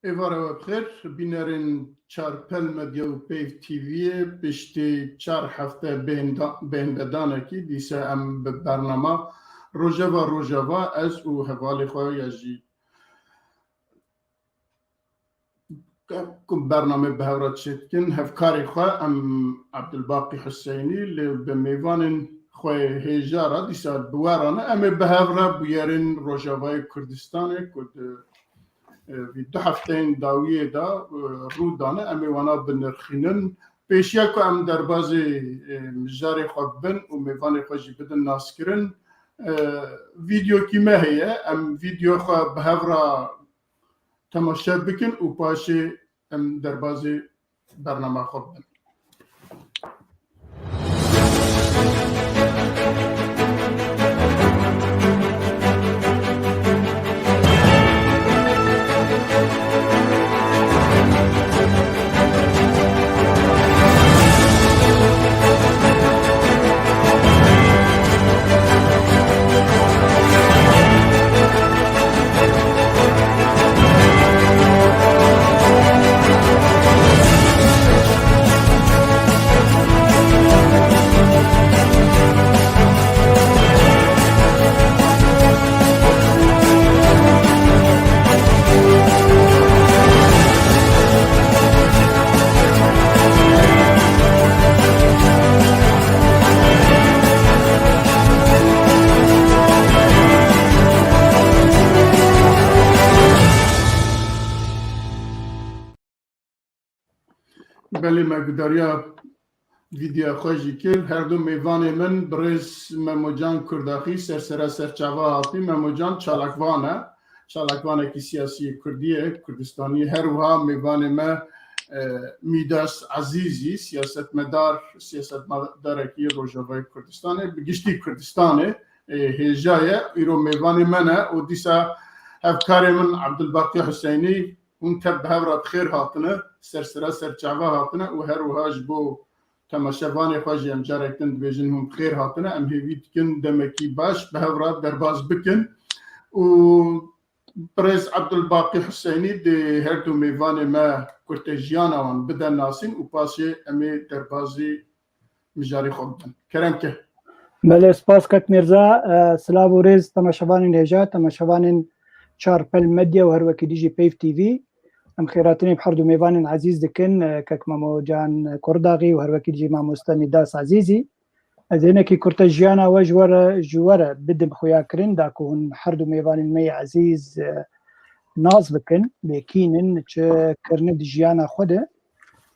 ایواره و بخیر بینرین چار پل مدیا و پیف تیویه پشتی 4 هفته بهنددانه کی دیسه ام به برنامه روژاوا از او حوالی خواه یجی برنامه به هورات شدکن هفکاری خواه ام عبدالباقی حسینی به میوان خواه هیجاره دیسه بوارانه ام به هورا بیارین روژاوای کردستانه کد وی 2 هفته داویه دا رودانه امی وانا بنرخینن پیشیا که ام در بازی مجاری خواب بن و میوان خوشی بدن ناس کرن ویدیو کی مهیه ام ویدیو خواب به هورا تماشا بکن و پاشه ام در بازی برنامه خواب بن بله مقداریا ویدیو خوشی کرد هر دو میوان من برز مموجان کرداخی سرچاوا هاتی مموجان چالکوانه کی سیاسی کردیه کردستانی هر وها میوان ما میداس عزیزی سیاست مدار کی روژاوای کردستانه بگشتی کردستانه هجایه ایرو میوان منه و دیسا هفکار من عبدالباقی حسینی اون تب هورات خیر هاتنه سرچاوا هاتنه و هر وهاج بو تماشاوان خوشی ام جارکتن بیجن هم خیر هاتنه ام هیوید کن دمکی باش به هورات درباز بکن و پرز عبدالباقی حسینی ده هر دو میوان ما کرتجیان آن بدن ناسین و پاسی امی دربازی مجاری خوب بن کرم که بله سپاس کاک میرزا سلام و ریز تماشاوان نهجات تماشاوان چار پل مدیا و هر وکی دیجی پیف تیوی ام خیراتنی بحردو میوان عزیز دکن کاک مامو جان کرداغی و هر وکی دیجی ماموستانی داس عزیزی از اینکه کرتجیانا و جواره بدم خویا کرن دا که هن هردو میوان می عزیز ناز بکن بکینن چه کرنه دیجیانا خوده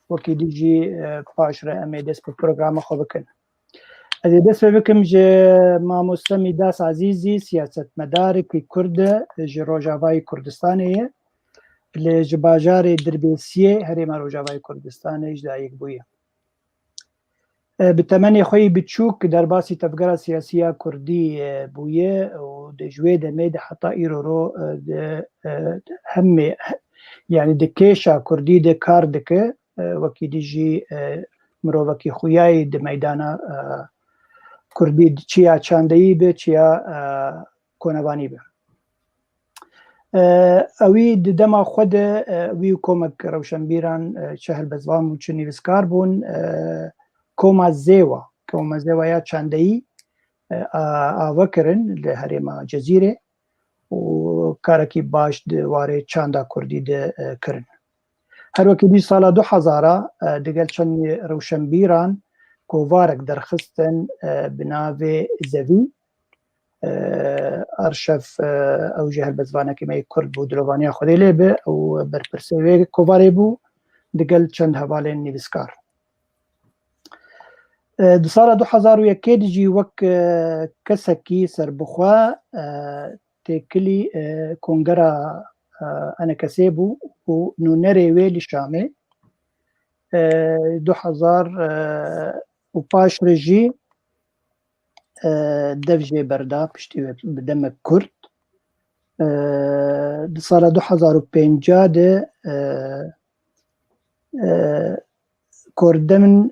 وکی دیجی پاشره امی دست به پروگرام خو بکن از دست بکم جه ماموستمی داس عزیزی سیاست مدار که کرد جه روژاوای کردستانه لجه باجار دربیسیه هریم روژاوای کردستانه اجدایک بویه بتمنی خوی بچوک در باسی تفکر سیاسی کردی بویه و دجوی دمید حتی ایرو رو همه یعنی دکیشا کردی ده کار دکه وکی دیجی مرو وکی خویای ده میدانا کردی چیا چاندهی به چیا کنوانی به اوی دما خود وی کمک روشنبیران چهل بزوان و چنی وسکار بون کوما زیوا یا چاندهی آوکرن لحریم جزیره و کارکی باش دواره چاندا کردی ده کرن هر وکی دی سال 2000 دگل چند روشنبیران کووارک درخستن بناوی زوی ارشف او جهل بزوانه که می کرد بود دلوانی خودی لیبه او برپرسوی کوواری بو دگل چند حوالین نویسکار د سال 2001 دیجی وک کسکی سربخوا تکلی کنگرا انا کسیبو و نونری ویلی شامه 2000 و پاش رجی دفجه بردا پشتی بدم کرد د سال 2005 ده کردمن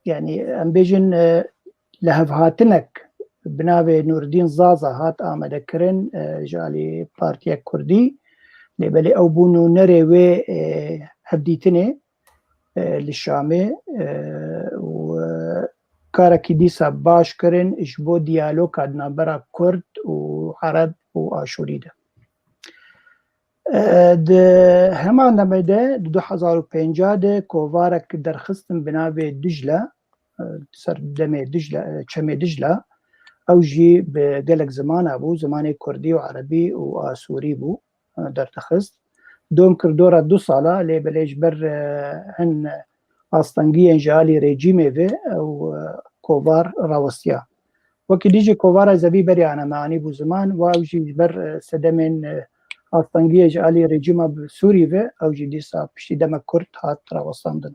يعني ام بيجن لهف هاتنك بناوي نور الدين زازا هات آمده کرن جالي بارتيا كردي لبلي أو بونو نري و هبديتني للشامي وكاركي ديسا باش كرن إشبو ديالوك عدنا برا كرد وعرب وآشوري ده همان نمده 2005 ده كوفارك درخستن بنابه دجلة سر دمي دجلة چمي دجلة او جي بقلق زمان ابو زمان كردي وعربي وآسوري بو درتخست دوم كردورا 2 سالا لي بليش بر هن آستانگي انجالي ريجيمي في او كوفار راوستيا وكي ديجي كوفارا زبي بري انا معاني بو زمان واو جي بر سدمين آستانگي انجالي ريجيما بسوري في او جي ديسا بشتي دم كرد هات راوستاندن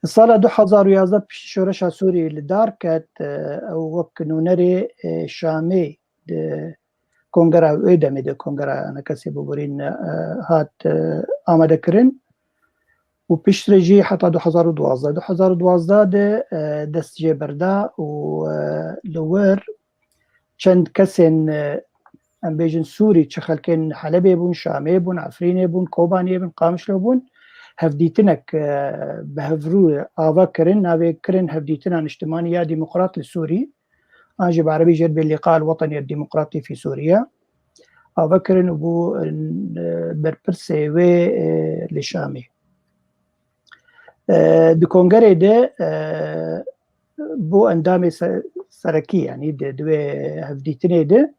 السالة 2011 بشتي شورشا سوري لدار كات او وك نونري شامي كونغرا ويدامي دي كونغرا انا كسي بورين هات آماده كرن وبيشتري حتى 2012 ده دست جي بردا ولور چند كسن ام بيجن سوري چخلكن حلبي بون شامي بون عفريني بون كوباني بون قامشلو بون هفديتنك بهفرو آوا كرن ناوي كرن هفديتنا اجتماعية ديمقراط السوري أجب عربي جد باللقاء الوطني الديمقراطي في سوريا آوا كرن بو بربرسي و لشامي دو كونغري ده بو اندامي سركي يعني دوي هفديتني ده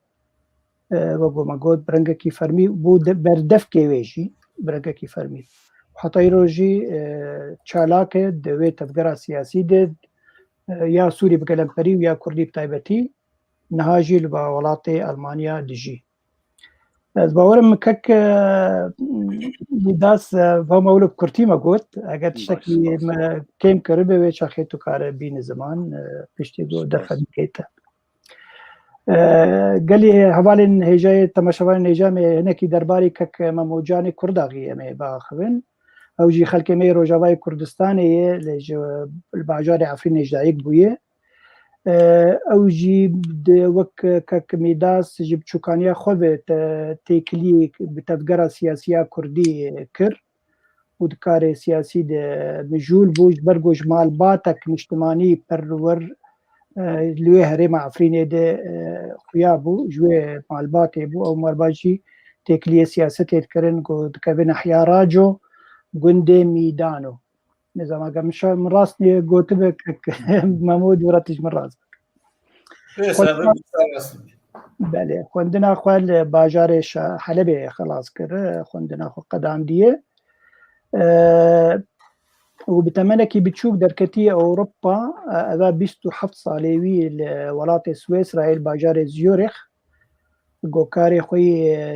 وبو مقود برنگا كي فرمي بو بردف كي ويجي برنگا كي فرمي وحتى يروجي چالاك دوي تفقرا سياسي ده يا سوري بقلمبري ويا كردي بتايبتي نهاجي لبا ولاتي ألمانيا دجي از باورم مكك نداس فهم اولو كرتي ما قلت اگر تشتكي كيم كربه ويش اخيتو كاره بين زمان بيشتي دو دفع بكيتا قال لي حوالين هجاي تماشوان هجامي هناكي درباري كك مموجاني كرداغي مي باخوين او جي خلكي مي روجاواي كردستاني الباجاري عفرين هجايك بويه او جي وك كميداس جيب شوكانيا خوه تيكلي بتفقرا سياسية كردي كر ودكاري سياسي مجول بوج برگوش مال باتك مجتماني پرور لوه هرم عفريني ده خيابو جوه مال باتي بو او مرباجي تيكلي سياستي تكرن دكابين احيا راجو قندي ميدانو نظام قمشا من راسني قلت بك ممود ورتج من راسك بله خوندنا خوال باجارش حلبي خلاص كره خوندنا خو قدام ديه وبتمنكي بتشوف دركتي اوروبا اذا بيستو حفظ صاليوي لولات سويسرا باجار زيورخ گوکاری خوی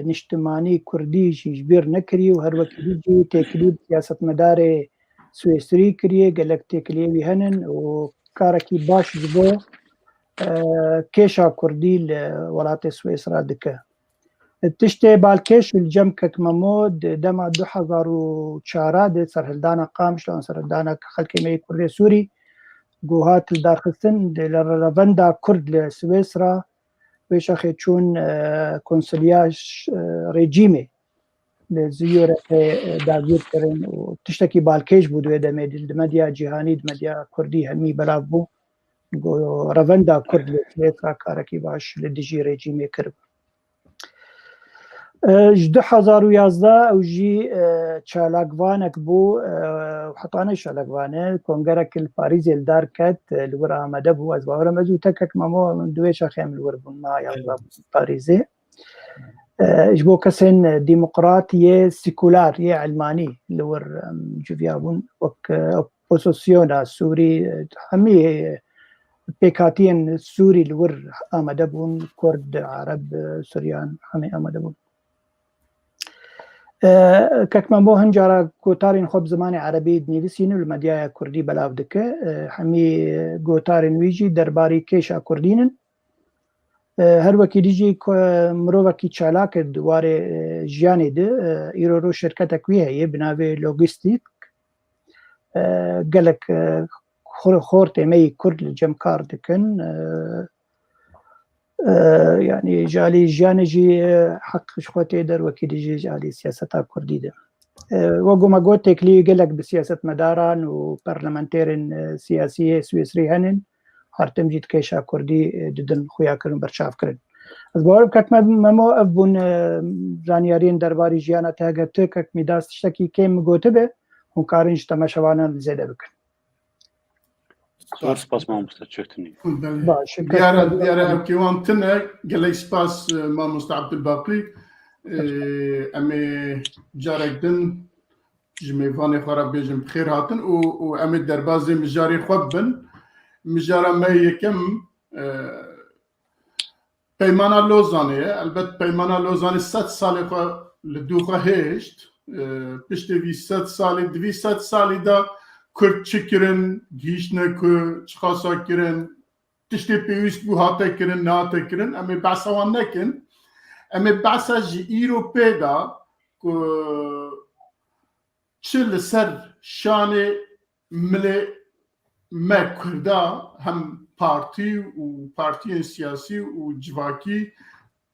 نشتمانی کردی جبیر نکری و هر وقت دیجی تکلیب سیاست مدار سویسری کریه گلک تکلیبی هنن و کارکی باش جبو كيشا كردي ولات سويسرا دكا تشتي بالكيش الجم كك ممود دما 2004 دي سرهلدانا قام شلون سرهلدانا خلكي مي كردي سوري جوهات الداخلسن لرفندا كرد لسويسرا ويش اخي تشون كونسلياج ريجيمي لزيورة داغير كرن وتشتكي بالكيش بودو دمديا جهاني دمديا كردي همي بلافبو رفندا كرد لسويسرا كاركي باش لدجي ريجيمي كرب 2011 او جي چالاگوانك بو وحطاني چالاگوانه كونغرك الباريزي الدار كات الورا مدبو از باورا مزو تكك مامو من دويش خيم الوربون ما يلا باريزي اجبو كسن ديمقراطية سيكولار يه علماني لور جوفيابون وك اوبوزيسيون سوري همي بيكاتين سوري لور امدبون كرد عرب سوريان همي امدبون كما بو هنجارا كوتارين خوب زمان عربي دنيفسين المديا كردي بلاف دكه همي كوتارين ويجي درباري كيشا كردينن هر وكي ديجي مروكي چالاك دواره جياني ده ايرو شركتك وي هي بناوي لوجيستيك قالك خورتي مي كرد الجمكار دكن يعني جالي جانجي حق شخوتي در وكيدي جالي سياسة كردي ده وقو ما قلت لي قلق بسياسة مداران وبرلمانتيرين سياسية سويسري هنن هارتم جيت كيشا كردي ددن خويا كرن برشاف كرن از بارم كك ممو ابون زانيارين درباري جيانا تاگت كك ميداس تشتكي كيم قوتبه هنكارنج تماشوانا زيادة بكن سپاس مامۆستا چێتنی باش دیارە ئەوکیوان تنە گەلەی سپاس مامۆستا عەبدولباقی ئەمێ جارێک دن ji mêvanê xwe re bêjim bixêr hatin û em ê derbasê mijarê xwe bibin. Mijara me yekem peymana Lozanê ye. Elbet peymana Lozanê 100 salê xwe li dû xwe hêşt. Piştî vî 100 salê divî 100 salî da Kurd çi kirin, gihîştine ku çiqasa kirin, tiştê pêwîst bû hate kirin, nehate kirin. Em ê behsa wan nekin. Em ê behsa ji îro pê da ku çi li ser şanê milê me Kurda hem partî û partiyên siyasî û civakî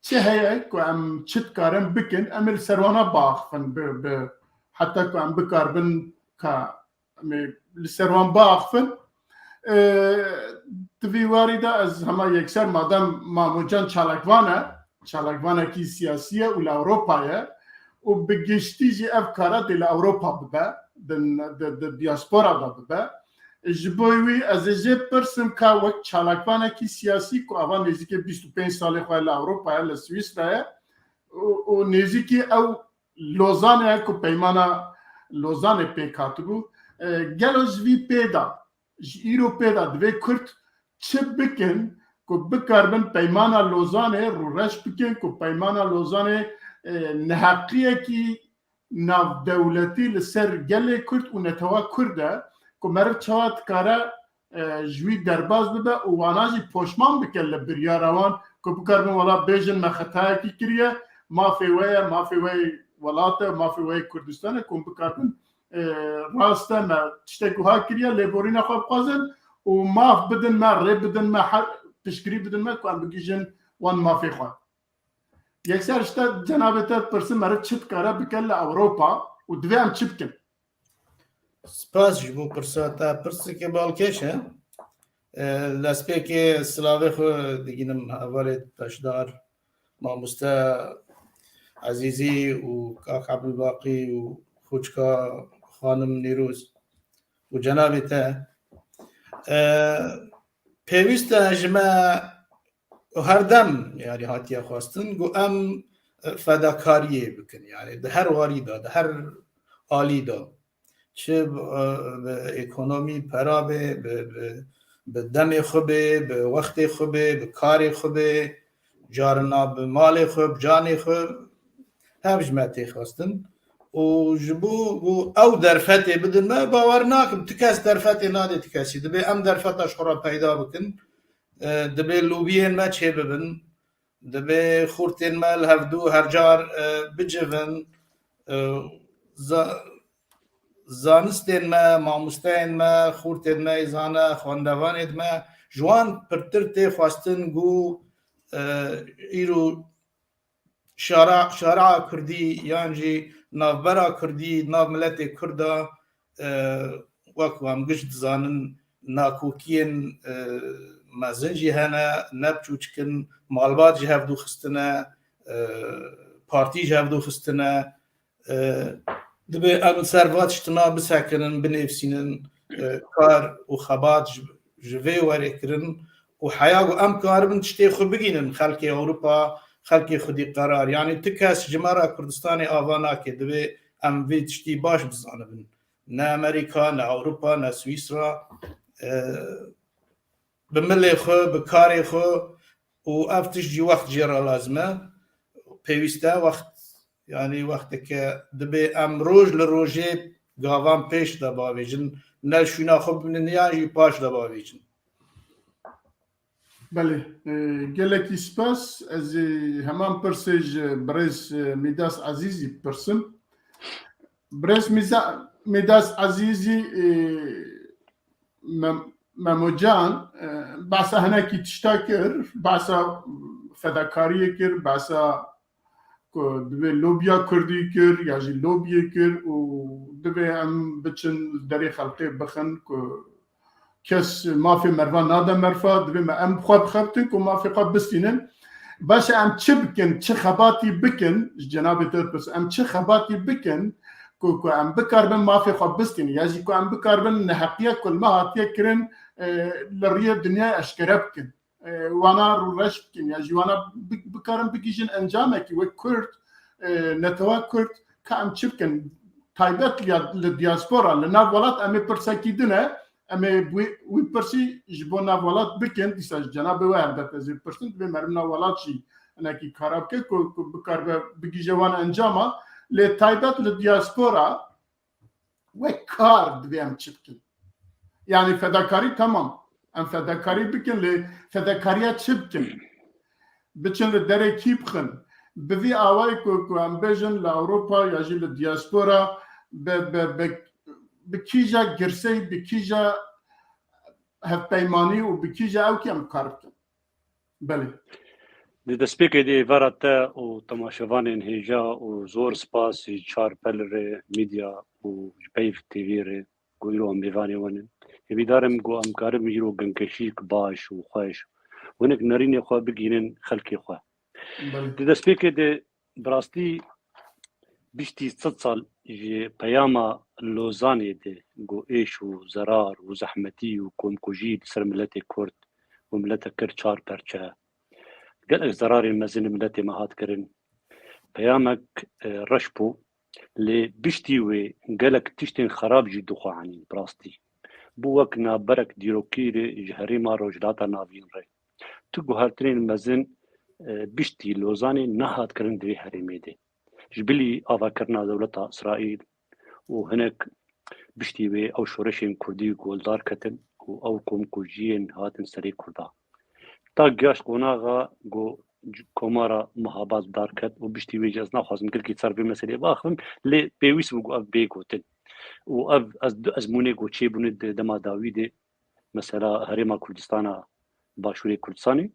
çi heye ku em çi dikarin bikin, em ê li ser wana biaxivin bi heta ku em bikarbin ka em ê li ser wan biaxivin. Di vî warî de ez hema yekser madem Mamocan çalakvan e, çalakvanekî siyasî ye û li Ewropa ye û bi giştî jî ev kara dê li Ewropa bibe, di diaspora da bibe. Ji bo wî ez ê jê pirsim ka wek çalakvanekî siyasî ku ava nêzîkî 25 salê xwe li Ewropa ye, li Swîsreyê û nêzîkî ew Lozanê ye ku peymana Lozanê pêk hatibû. Gelo ji vî pê da, ji îro pê da divê Kurd çi bikin ku bikarbin peymana Lozanê rûreş bikin ku peymana Lozanê neheqiyekî navdewletî li ser gelê Kurd û netewa Kurd e ku meriv çawa dikare ji wî derbas bibe û wana jî poşman bike li biryara wan ku bikarbin wala bêjin me xetayekî kiriye, mafê we ye, mafê we welat e, mafê we Kurdistanê ku bikarbin rast e me tiştek wiha kiriye lêborîna xwe bixwazin û maf bidin me, rê bidin me, piştgirî bidin me ku em bigîjin wan mafê xwe. Yekser işte cenabê te pirsin meriv çi dikare bike li Ewropa û divê em çi bikin? Spas ji bo pirsa te pirsekê balkêş e. Lespêkê silavê xwe digînim hevalê beşdar Mamoste Ezîzî û Kak Ebdulbaqî û Xwîçka xanim Nîroz û cenabê te pêwîst e ji me herdem yani hatiye xwastin got em fedakariyê bikin yani di her warî da, di her alî da. Çi bi ekonomî pera bê, bi demê xwe bê, bi wextê xwe bê, bi karê xwe bê, carina bi malê xwe, bi canê xwe hev ji me tê xwestin û ji bo ew derfetê bidin me bawer nakim ti kes derfetê nadê ti kesî dibe em derfeta ji xwe re peyda bikin, dibe lobiyên me çê bibin, dibe xurtên me li hevdû her car bicivin, zanistên me, mamosteyên me, xurtên me zane, xwendevanê me ji wan pirtir tê xwestin got îro şara Kurdî yan jî navbera Kurdî, nav miletê Kurd a wek em giş dizanin nakokiyên mezin jî hene, nebiçûçikin, malbat jî hevdû xistine, partî jî hevdû xistine. Dibe em servat tiştina bisekinin, binêfsînin, kar û xebat ji vê werê kirin û heya got em karibin tiştê xwe bigînin xelkê Ewropa, xelkê xwedî qerar. Yani ti kes ji me re Kurdistanê ava nake divê em vê tiştî baş bizanibin. Ne Amerîka, ne Ewropa, ne Swîsra bi milê xwe, bi karê xwe û ev tişt jî wext jê re lazim e. Pêwîst e wext yani wexteke dibe em roj li rojê gavan pêş de bavêjin, ne şûna xwe bibînin yan jî paş de bavêjin. Belê, gelekî spas ez ê heman pirsê ji Birêz Mîdas Ezîzî pirsim. Birêz Mîdas Ezîzî Memocan behsa hinekî tişta kir, behsa فداکاری کر باسا دوی لوبیا کردی کر یا جی لوبیا کر و دوی ام بچن دری خلقی بخن که کس مافی مروان نادا مرفا دوی ما ام خواب خبتی که مافی خواب بستینن باش ام چه بکن چه خباتی بکن جناب تر بس ام چه خباتی بکن که ام بکاربن مافی خواب بستین یا جی که ام بکاربن نحقیه کل ما هاتیه کرن لریه دنیا اشکره بکن وانا رو رش بکن یا جی وانا بکارم بگیجن انجامه که وی کرد نتوا کرد که ام چه بکن تایبت لدیاسپورا لناف ولات امی پرساکی دنه امی وی پرسی جبو ناف ولات بکن دیسا جناب وی البته زی پرسند بی مرم ناف ولات جی انا کی کاراب که بکار بگیجه وانا انجامه لی تایبت لدیاسپورا وی کار دوی ام چه بکن يعني فداكاري تمام ام فداكاري بكن لي فداكاريا تشبكن بچن لدري كيبخن بفي اواي كو ام بيجن لاوروبا يجي للدياسبورا بكيجا جرسي بكيجا هفبيماني وبكيجا اوكي ام كاربكن بله د سپیکر دی ورته او تماشاوان هیجا او زور سپاس چار پلر میدیا او پیف تی وی ر گویرو ام بیوانی ون بیدارم گو ام کارم یرو گنکشی باش و خوش ونک نرین خو بگینن خلکی خو د سپیکر دی براستی بیشتی 100 سال پیاما لوزانی دی گو ایش و زرار و زحمتی و کومکوجی سر ملت کرد و ملت کر چار پرچه قال زراري مازن ملتي ما هات كرن بيامك رشبو اللي بيشتي قالك تشتين خراب جي دخواني براستي بوكنا برك ديروكيري جهري ما روجلاتا نافين ري تقو هالترين مازن بيشتي لوزاني نهات كرن دوي هرمي دي جبلي آفا كرنا دولتا إسرائيل وهناك بيشتي وي أو شورشين كردي قولدار كتن أو كوم كوجين هاتن سري كردا تا گاش قوناغا گو کومارا محابات دارکت و بشتی ویجاز نخوازم کل کی صار بمسئله باخم لی پیویس بگو اف بیگوتن و اف از مونه گو چه بونه دما داویده مثلا هرما کردستانا باشوری کردستانی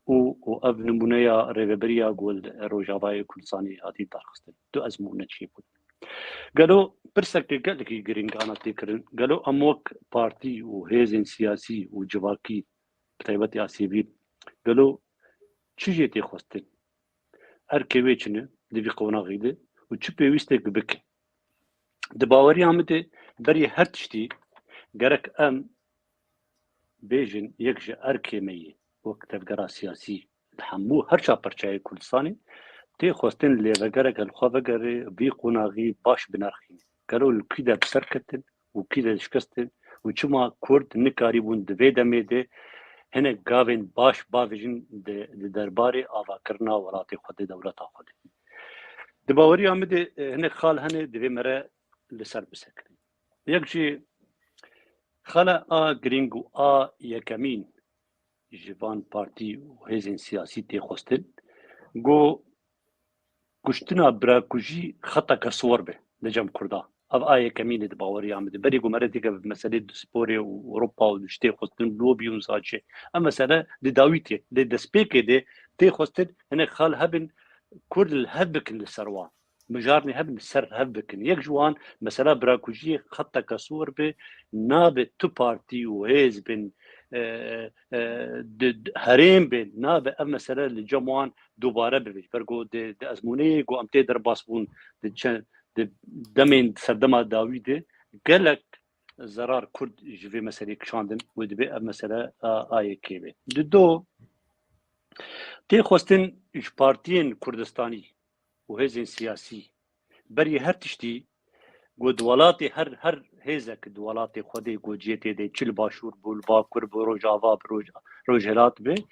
و اف نمونه یا ریوبریا گول روجاوای کردستانی هاتی دارخستن دو از مونه چه بود قالوا برسك قال لك جرينغانا تكرن قالوا اموك بارتي وهيزن سياسي وجواكي بتايبتي اسيبي قالوا چجيتي خوستن اركيويچنه دبي قونا غيده وچ بيويستك بك دباوري عمده بري هرتشتي غرك ام بيجن يكج اركيمي وقت القرا سياسي تحمو هرشا برچاي كردستاني تي خوستن لي غرك الخوفغر بي قوناغي باش بنرخين قالوا الكيده بسركتن وكيده شكستن وچما كرد نكاري بون دبي دميده هنه گاوین باش باویجن درباره آوا کرنا ولاتی خود دولت خود دباوری آمده هنه خال هنه دوی مره لسر بسکن یک جی خاله گرینگو یکمین جوان پارتی و هزین سیاسی تی خوستن گو گشتنا براکوجی خطا کسور به لجم کرده او یکمین دباوری آمده بری گو مره دیگه مسئله سپوری و اروپا و دشتی خوستن لوبی و زاچه اما مسئله دی داویتی دی دسپیکه دی تی خوستن هنه خال هبن کرد الهبکن لسروان مجارني هبن سر هبكن يك جوان مثلا براكوجي خطة كسور به ناب تو بارتي وهيز بن هريم بن ناب مثلا الجموان دوباره بيج برغو د ازموني جو امتي درباسبون د دمين سردما داويد قالك زرار كرد جوي مثلا كشاندن ودبي مثلا اي كيبي دو تي خوستن اش بارتين كردستاني وهزين سياسي بري هر تشتي قد ولاتي هر هزك دولاتي خدي قد جيتي دي چل باشور بول باكر بروجاوا بروجهلات به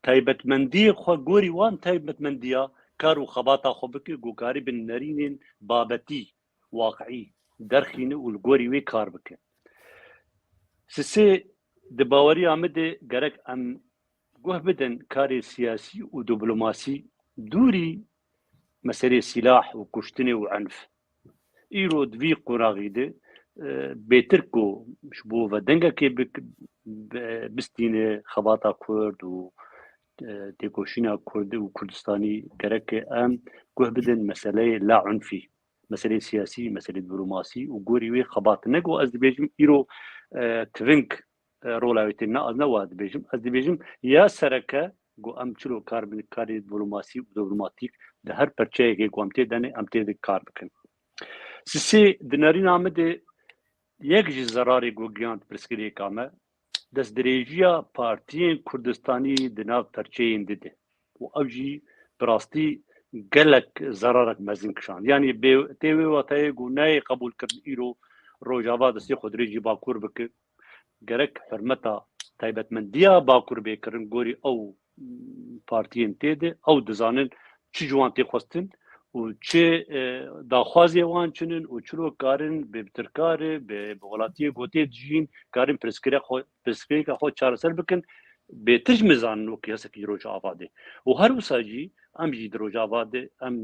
تايبت مندي خو غوري وان تايبت منديا كارو خباطا خبك غوغاري بن نرين بابتي واقعي درخين والغوري وي كار بك سسي دباوري عمد غرك ام گوه بدن كاري سياسي ودبلوماسي دوري مسألة سلاح وكشتني وعنف إيرو دوي قراغيده بيتركو شبوه ودنگا كي بستينه خباطا كورد و تێکۆشینە کورد و کوردستانی گەرەکە ئەم گوه بدن مەسەلەی لا عنفی مەسەلەی سیاسی مەسەلەی دیپلۆماسی و گۆری وێ خەباتە نەگۆ ئەس دەبێژم ئیرۆ تڤنک ڕۆڵاوێتی نەوا دەبێژم ئەس دەبێژم یا سەرەکە گۆ ئەم چلۆ کار بن کاری دیپلۆماسی و دیپلۆماتیک لە هەر پەرچەیەکێک گۆ ئەم تێدەنێ ئەم تێدە کار بکەن سسێ دنەرین ئامەدێ یەک ji zerarê gogiyand pirsgirêka me destdirêjiya partiyên Kurdistanî di nav perçeyên dide û ew jî bi rastî gelek zerarek mezin kişand yanî tê wê watayê got nayê qebûlkirin îro rojava destê xwedirê jî bakur bike gerek hirmeta taybetmendiya bakur bêkirin gorî ew partiyên tê de ew dizanin çi ji wan tê xwestin û çi daxwazê wan çinin û çilo karin bi tirkarê bi welatiyê gotê dijîn karin pirsgirêka xwe çareser bikin bê tij mizanin wekî hesekî Rojava de û her wisa jî em jî di Rojava de em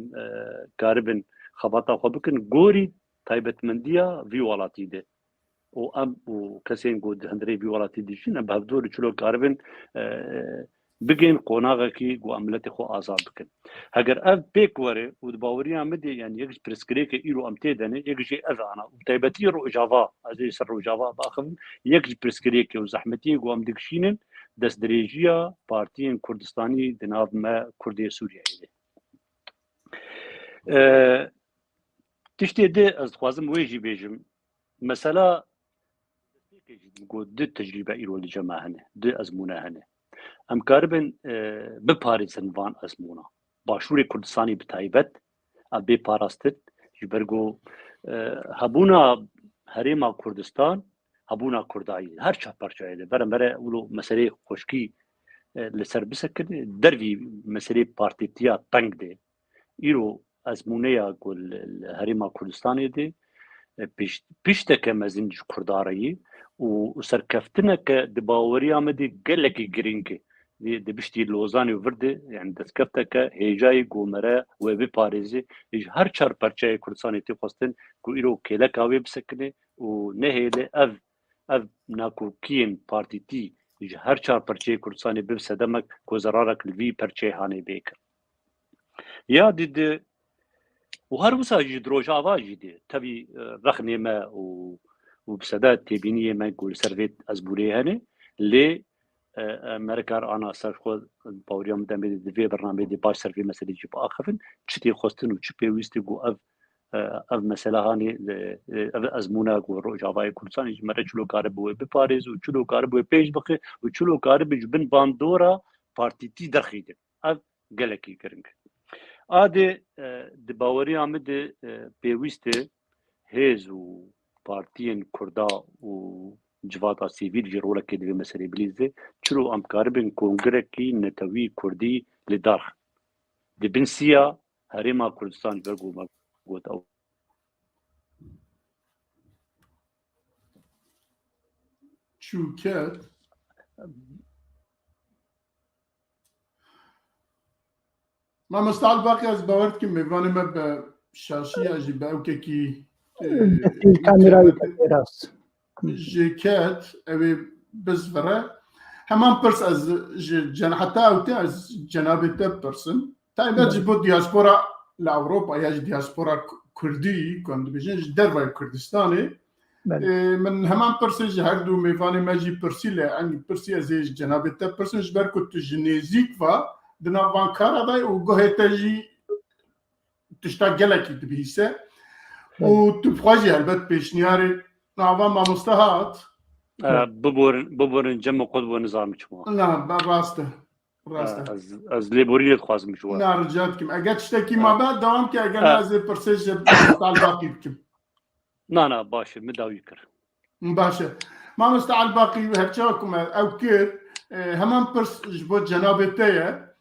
karibin xebata xwe bikin gorî taybetmendiya vî welatî de û em û kesên got di hundirê vî welatî dijîn em bi hevdorî çilo karibin bigên qonaxekî got em miletê xwe azad bikin heger ev pêk were û di baweriya me de yani yek ji pirsgirêkê îro em tê denê yek jê ev ana û taybetî Rojava ez ê ser Rojava baxivim yek ji pirsgirêkê û zehmetiyê got em dikişînin destdirêjiya partiyên Kurdistanî di nav me Kurdê Sûriyeyê de tiştê de ez dixwazim wê jî bêjim mesela got du tecrîbe îro li cema hene du ezmûne hene em karibin biparêzin van ezmûna başûrê Kurdistanî bi taybet ev bê parastin ji ber got hebûna herêma Kurdistan hebûna Kurdayî her çap parçayê de berembere wilo meselê xweşkî li ser bisekir dervî meselê partîtiya teng de îro ezmûneya got li herêma Kurdistanê de pişteke mezin ji kurdariyî û serkeftineke di baweriya me de gelekî girîng e di piştî Lozanê û Virdê yani destkefteke hêjayê gomere wê biparêzê ji her çar perçeyê Kurdistanê tê xwestin ku îro kêleka wê bisekine û nehêle ev nakokiyên partîtî ji her çar perçeyê Kurdistanê bibise demek ku zerarek li vî perçeyê hanê bêkir ya dîdi û her wisa jî di Rojava jî de tevî rexnê me û bi seda têbîniyê me ku li ser vê ezbûrê hene lê merkar ana ser xwe baweriya min demê di vê bernameyê de baş ser vê meselê jî biaxivin çi tê xwestin û çi pêwîst e got ev mesela hanê ev ezmûna got Rojavayê Kurdistanê ji me re çilo karibe wê biparêz û çilo karibe wê pêş bixe û çilo karibe ji bin bandora partîtî derxîdin ev gelekî giring adê di baweriya me de pêwîst e hêz û partiyên Kurda û civata sivîl ji rolekê di vê meselê bilîze çilo em karibin kongrekî netewî Kurdî li darx di bin siya herêma Kurdistan ji ber got ew çûket Mamosta Albaqî ez bawer dikim mêvanê me bi şaşiya jî bi ewkekî kamerayê rast ji ket ew ê bizvire heman pirs ez ji heta ew tê ez cenabê te pirsin taybet ji bo diaspora li Ewropa ya ji diaspora Kurdî ku em dibêjin ji dervayê Kurdistanê min heman pirsê ji her du mêvanê me jî pirsî lê engî pirsî ez ê ji cenabê te pirsin ji ber ku tu ji nêzik va di nav van kara de û guhê te jî tişta gelekî dibîse û tu xwe jî helbet pêşniyarê nava mamosta hat biborin cem xwe bo nizamî çima na rast e ez lêborînê dixwazim ji wan na rica dikim eger tiştekî mabe dewam ke eger ez ê pirsê ji Albaqî bikim na baş e min dawî kir baş e mamosta Albaqî herçawa ku me ew kir heman pirs ji bo cenabê te ye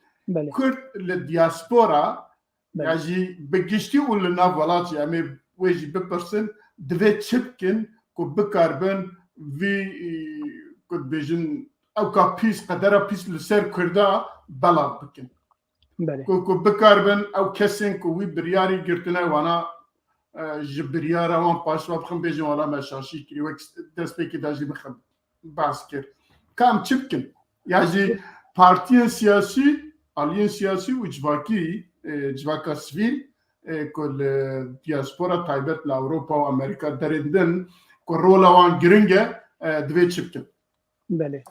Kurd li diaspora ya jî bi giştî û li nav welatî em ê wê jî bipirsin divê çi bikin ku bikarbin vî ku dibêjin ew ka pîs qedera pîs li ser Kurda belav bikin ku bikarbin ew kesên ku wî biryarî girtine wana ji biryara wan paşva bixin bêjin wala me şaşî kirî wek destpêkê de jî bixin bas kir ka em çi bikin ya jî پارتیان سیاسی آلیان سیاسی و جواکا سویل کل دیاسپورا تایبت لأوروپا و امریکا درندن که رولا وان گرنگه دوی چبکن. بله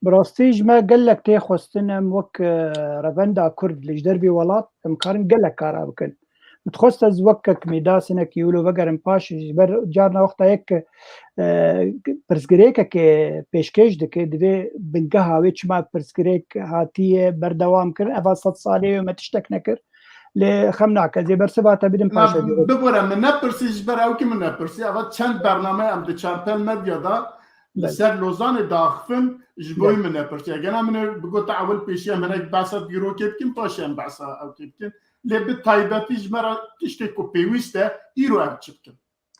براستيج ما قال لك تي خوستنم وك رافندا كرد ليش دربي ولات مكارن قال لك كارا بكن متخصص وكك ميداسنا كيولو وقرن باش جارنا وقتا يك برسگريك كي پیشکش دكي دوي بنقها ويش ما برسگريك هاتيه بردوام كر افا 100 صالي وما تشتك نكر لخمناك زي برسباتا بدن باشا ببورا من نپرسيش براو كي من نپرسي افا چند برنامه ام دي چارپل مديا دا لسر لوزان داخفن جبوي من نپرسي اگنا من بگو تعول پیشي منك باسا بيرو كيبكن پاشا باسا او كيبكن لبطايبتي جمرا تشتكو بيويسته ايرو ام چبكن.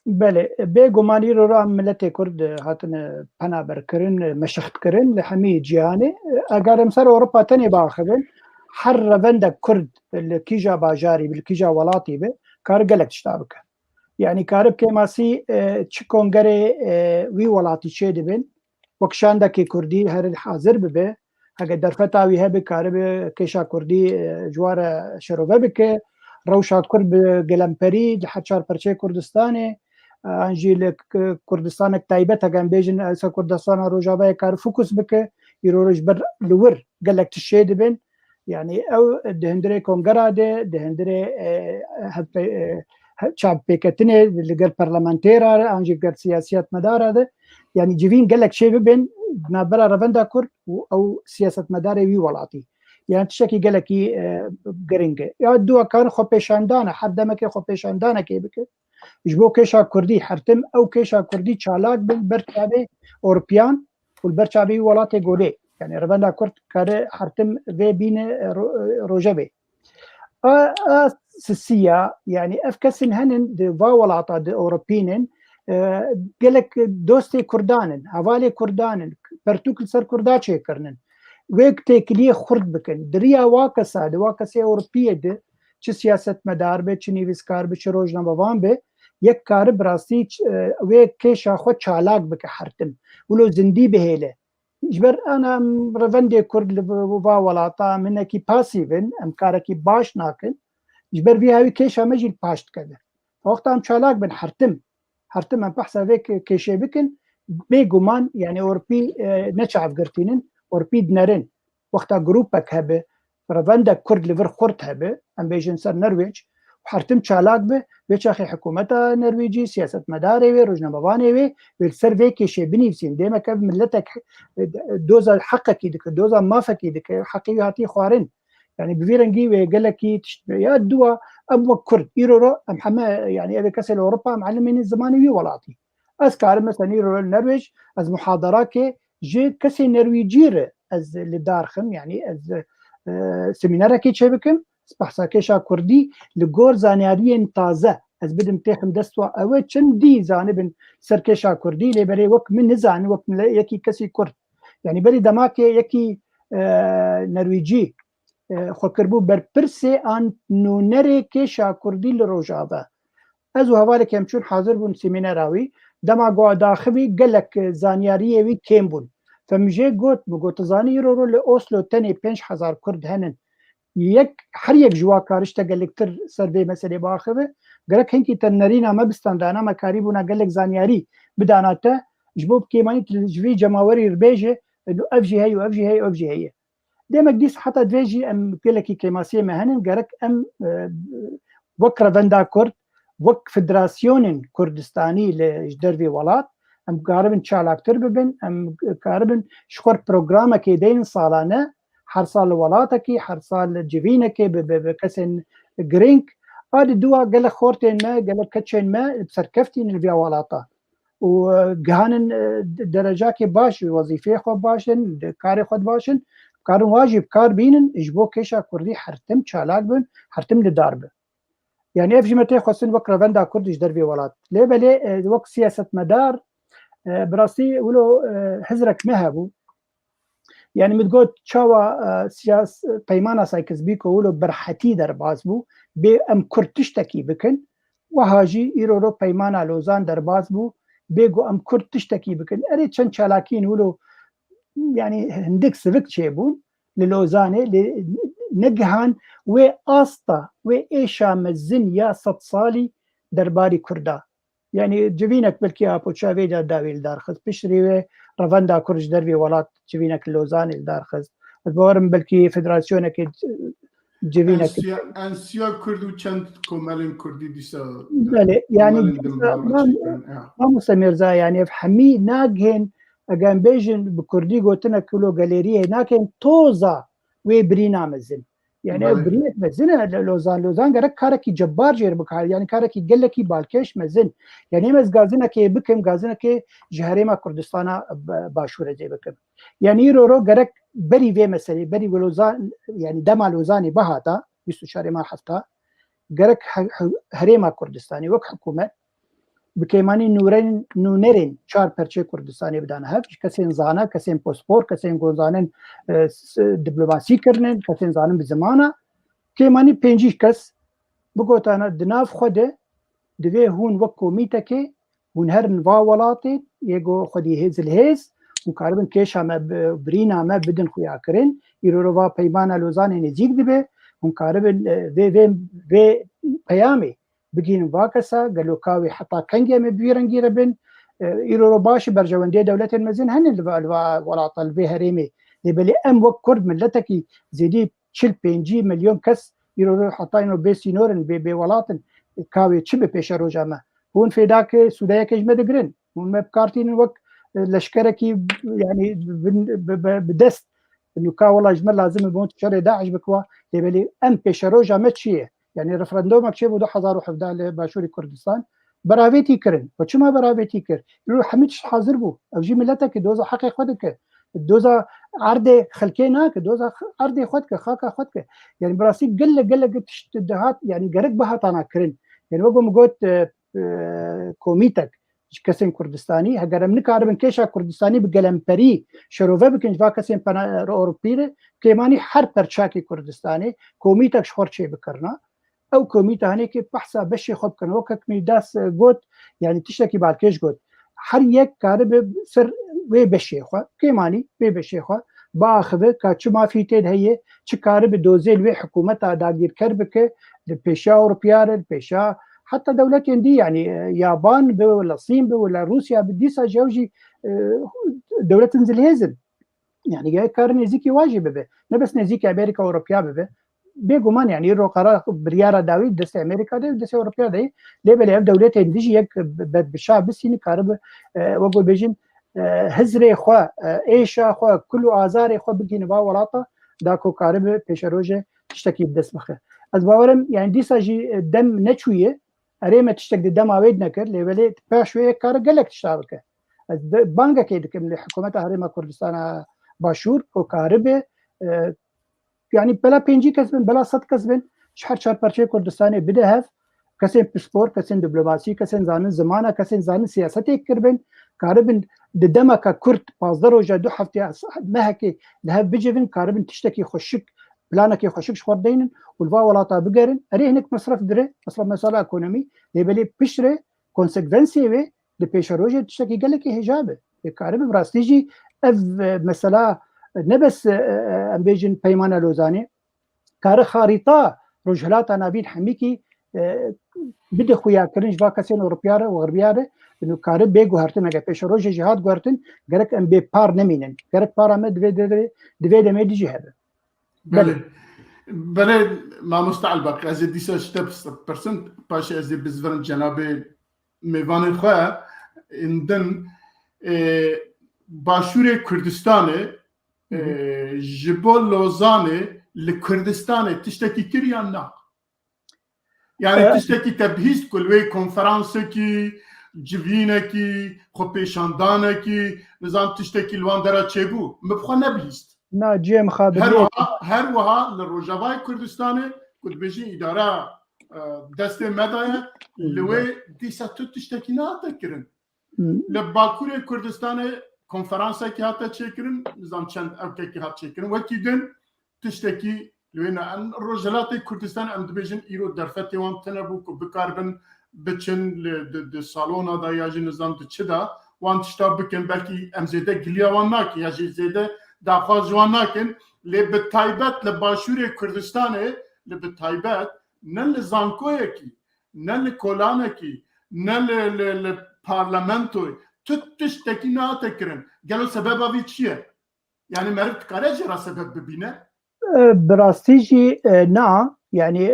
بله بێگومان ئیرۆ ملەتێ کورد هاتن پەنا بەرکردن مەشەختکردن لە هەمی جیهانێ ئەگەرم سەر ئەوروپا تەنێ باخبن هەر ڕەڤەندە کورد لە کیژا باژاری bil کیژا وڵاتی بێ کار gelek tişta bike یعنی کار بکە ماسی çi کۆنگەرێ wî welatî çê dibin wek şandekê Kurdî her hazir bibe heger derfeta wî hebe karibe kêşa Kurdî ji ware şerove bike rewşa Kurd bi gelemperî li her çarperçeyê Kurdistanê an jî li Kurdistanek taybet hegen bêjin esa Kurdistana Rojavayê kar fokus bike îro ji ber li wir gelek tişê dibin yani ew di hindirê kongera de di hindirê çavpêketinê li gel parlamentêra an jî gel siyasîyetmedara de yani civîn gelek şê bibin navbera revenda Kurd û ew siyasetmedarê wî welatî yani tiştekî gelekî giring e ya duwa karin xwepêşandana her demekê xwepêşandanekê bike ji bo kêşa Kurdî hertim ew kêşa Kurdî çalak bin ber çavê Ewropiyan û ber çavê wî welatê golê yani revenda Kurd kare hertim vê bîne rojevê sisiya yani ev kesên henin di va welata di Ewropînin gelek dostê Kurdanin hevalê Kurdanin pertûk li ser Kurda çêkirinin wê têkiliyê xurt bikin diriya wa kesa di wa kesê Ewropiyê de çi siyasetmedar be çi nivîskar be çi rojnamevan be yek karib rastî wê kêşa xwe çalak bike hertim wilo zindî bihêle ji ber ana revendê Kurd li va welata minekî pasîvin em karekî baş nakin ji ber vî hevî kêşa me jî paş dikeve wexta em çalak bin hertim em behsa vê kêşê bikin bêguman yani Ewropî ne çavgirtînin Ewropî dinerin wexta grûpek hebe revendek Kurd li vir xurt hebe em bêjin ser Norwêc hertim çalak be vê çaxê hikûmeta Norwêcî siyasetmedarê wê rojnamevanê wê wê ser vê kêşê binîvisîn demek ev milletek doza heqekî dike doza mafekî dike heqî wî hatî xwarin yani bi vî rengî wê gelekî ya duwa em wek Kurd îro em heme yani ev kesê li Ewropa em elimînin zimanê wî welatî ez karim mesela îro li Norwêc ez muhadarakê ji kesê Norwêcî re ez li darxim yani ez semînarekê çê bikim behsa kêşa Kurdî li gor zanyariyên taze ez bidim têxim dest wa ew çendî zanibin ser kêşa Kurdî lêberê wek min nizanin wek yekî kesî Kurd yani berî demakê yekî Norwêcî xwekirbû berpirsê an nûnerê kêşa Kurdî li Rojava ez û hevalekê em çûn hazir bûn semînera wî dema got daxivî gelek zanyariyê wî kêm bûn femjê got bi gotizanî îro li Oslo tenê 5000 Kurd henin yek her yek ji wa kar tiştek gelektir ser vê meselê biaxive gerek hinkî te nerîna me bistandana me karî bûna gelek zanyarî bidana te ji bo bikêmanî ji vî cemawerî ribêje ev jî heye ev jî heye ev jî heye demek dîs heta divê jî em gelekî kêmasiyê me henin gerek em wek revenda Kurd wek federasyonên Kurdistanî li ji dervê welat em karibin çalaktir bibin em karibin ji xwe programekê deyn salane her sal li welatekî her sal li civînekê bi kesên giring adî duwa gelek xortên me gelek keçên me serkeftîn li vê welata û gihanin derecakê baş wezîfeyê xwe başin karê xwe başin karin wa jî kar bînin ji bo kêşa Kurdî hertim çalak bin hertim li dar bin yani ev jî me tê xwestin wek revenda Kurd ji dervê welat lêbelê wek siyasetmedar bi rastî wilo hizrek me hebû yani min got çawa peymana Sykes-Picot wilo berhetî derbas bû bê em Kurd tiştekî bikin wiha jî îro peymana Lozan derbas bû bêgo em Kurd tiştekî bikin erê çend çalakîn wilo yani hindik sivik çêbûn للوزانه نجهان واسطه وايشا مزن يا صد صالي درباري كردا يعني جبينك بالكي ابو تشافيدا داويل دارخز بشري رافندا كرج دربي ولات جبينك اللوزاني دارخز بورم بالكي فدراسيونك جبينك انسيا كردو چند كومالين كردي ديسا بله يعني ما مستمرزا يعني بحمي ناجهن اجان بيجن بكردي قوتنا كيلو غاليريه ناكن توزا وبرينا مزن يعني بريت مزن لوزان غرك كاركي جبار جير بكار يعني كاركي قلكي بالكش مزن يعني مز غازنا كي بكم غازنا كي جهريما كردستان باشوره جي بكم يعني رو غرك بري في مسألة بري ولوزان يعني دما لوزاني بهاتا بيستو شاري ما حفتا غرك هريما كردستاني وك حكومة بكيماني نورين چار پرچه كردستاني بدان هف كسين زانا كسين پاسپور كسين گوزانن دبلوماسي كرنن كسين زانن بزمانه كيماني پنجي كس بگوتانا دناف خوده دوی هون وک کومیتکه هون هر نوا ولاتی یگو خودی هزل هز و کاربن کشا ما برینا ما بدن خویا کرن ایرو روا پیمانا لوزان نزیک دبه هون کاربن و پیامی بگین واکسا گلوکاوی حتا کنگی ما بیرنگی ربن ایرو رو باش برجوانده دولت المزین هن ولاط الوی هریمی لبلی ام وک کرد ملتکی زیدی 45 مليون کس ایرو رو حتا اینو بیسی نورن به ولاطن كاوي تشبه بيش روجاما هون في داك سودايا كجمة دقرن هون ما بكارتين وقت لشكركي يعني بدست انه كا والله جمل لازم يموت شر داعش بكوا يبلي ام بيش روجاما تشيه يعني رفرندوم كشي بده حضار وحفدا لباشوري كردستان براويتي كرن وشو ما براويتي كر يقولوا حميدش حاضر بو او جي ملتك دوزا حقي خدك دوزا عرض خلكيناك دوزا عرض خدك خاكا خدك يعني براسي قل تشتدهات يعني قرق بهاتانا كرن يعني وقوم قلت كوميتك كسين كردستاني هقرم نكاربن كيشا كردستاني بقلمبري شروفه بكنج فاكسين بنا اوروبيره كيماني حر برشاكي كردستاني كوميتك شخورشي بكرنا او كوميتا هنيك بحثا بشي خب كان وكك ميداس قلت يعني تشتكي بعد كيش قلت حر يك كارب سر وي بشي خو كيماني وي بشي خو باخذ كاتشو ما في تيد هي تشكارب دوزيل وي حكومتها داغير كربك البيشا اوروبيار البيشا حتى دولتين دي يعني يابان ولا الصين ولا روسيا بديسا جوجي دولة تنزل هيزن يعني جاي كارن يزيكي واجب به نبس نزيكي امريكا اوروبيا به بيجومان يعني يرو قرار بريارة داوي دست امريكا دي دست اوروبيا دي ليبل دولتين ديجي يك بالشعب بس يعني كارب وقول بيجن هزري خو ايشا خو كل ازاري خو بگين با ولاطه داكو كارب بيشروجه تشتكي بدس مخه از باورم يعني ديسا جي دم نچويه اريمه تشتك دم اويد نكر ليبل باشويه كار قلك تشتابك بانگا كيدكم لحكومه هريمه كردستان باشور او كارب يعني بلا بينجي كسبن بلا صد كسبن شهر پرچه كردستان بده هف كسين بسپور كسين دبلوماسي كسين زانن زمانه كسين زانن سياستي كربن كاربن دمك كرد بازدرو جا دو هفته مهكي لها بجبن كاربن تشتكي خشك بلانك يخشك شوردين والفا ولاطه بقرن اري هناك مصرف دري مصرف مساله ايكونومي يبلي بشره كونسيكونسي وي لبيشروجه تشتكي قال لك حجابه كاربن براستيجي اف مساله نبس ام بيجن بيمانه لوزاني كار خريطه رجلات نابين حميكي بده خويا كرنج فاكاسيون اوروبياره وغربياره انه كارب بيجو هرتن اگه پیش روز جهاد گرتن گرک ام بي بار نمينن گرک بار امد دوی دمه دي جهاد بله ما مستعل باقي از ديسا شتبس پرسنت باش از بزفرن جناب میوان خو اندن باشور كردستان جبل لوزانه لكردستان تشتكي كريان نا يعني تشتكي تبهيز كل وي كونفرنس كي جوينه كي خوبيشاندانه كي نظام تشتكي الواندرا تشيبو مبخو نبهيست نا جي مخابريه هر وها للرجاوي كردستان كنت بيجي اداره دست مدايا لوي ديسا تشتكي نا تكرن لباكوري كردستان كونفرنس كي هاتا تشكرن نظام چند اوكي كي هاتا تشكرن وكيدن تشتكي لوينا ان رجالات كردستان ام دبيجن ايرو درفتي وان تنبو بكاربن بچن د سالونا دا ياجي نظام تشدا وان تشتا بكن بلكي ام زيده گليا وان ناك ياجي زيده دا خواز جوان ناكن لێ بتایبەت لە باشوورێ کوردستانê li bitayبەت ne li zankoyekî ne li kolanekî ne li parlamentoyê tu tiştekî nehate kirin gelo sebeba vî çi ye yani meriv dikare jî ra sebeb bibîne براستی جی نا یعنی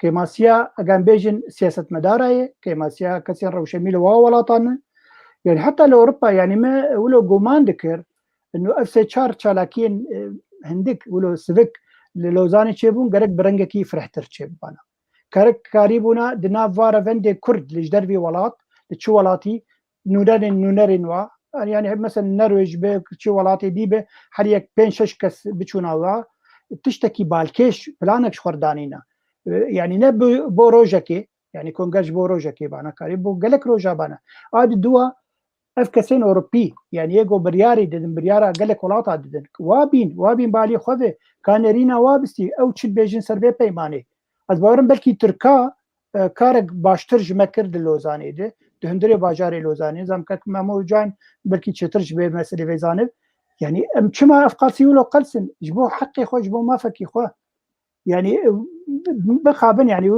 کیماسیه اگم بیجن سیاست مداره کیماسیه کسی روشمیل و ولاتان يعني حتى لأوروبا يعني ما ولو جومان ذكر إنه أفسد شار شالاكين هندك ولو سفك لوزاني تشيبون قرق برنجة كيف رحتر تشيبانا كارك كاريبونا دنا فارا فندي كرد لجدر في ولات لتشو ولاتي نونرين وا يعني مثلا النرويج بتشو ولاتي دي به حريك بين ششكس بتشونا وا تشتكي بالكيش بلانك شخردانينا يعني نب بوروجكي يعني كونجاج بوروجكي بانا كاريبو قالك روجا بانا عاد دوا افكسين اوروبي يعني يجو برياري ددن بريارا قالك ولاطا ددن وابين بالي خوفه كان رينا وابستي او تشد بيجن سربي بيماني از باورم بلكي تركا كارك باشتر جمكر دلوزاني ده دهندري باجاري لوزاني زمكك مامو جان بلكي تشترج بي مسألة بيزانب يعني ام كما افقاسي ولو قلسن جبو حقي خو جبو ما فكي خو يعني بخابن يعني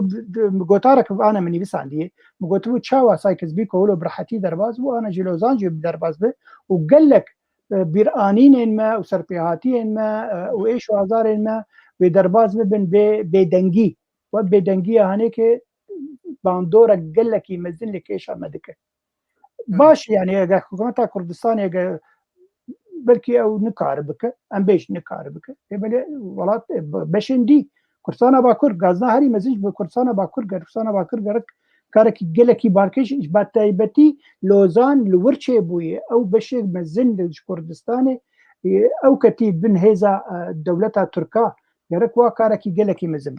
قوتارك انا مني بس عندي قلت له تشاوا سايكس بيكو ولو برحتي درباز وانا جلوزان جيب درباز به وقال لك بيرانين ما وسربيهاتين ما وايش وازار ما بدرباز بن بدنجي وبدنجي هنيك باندورا قال لك يمزن لك ايش عمدك باش يعني حكومه كردستان بلكي او نكاربك ام بيش نكاربك يبقى ولات بشندي كردستان باكر غازنا هري مزيج بكردستان باكر غرك كارك جلكي باركش باتايبتي لوزان لورشي بوي او بشي مزن كردستان او كتيب بن هيزا دولتها تركا غرك وا كارك جلكي مزن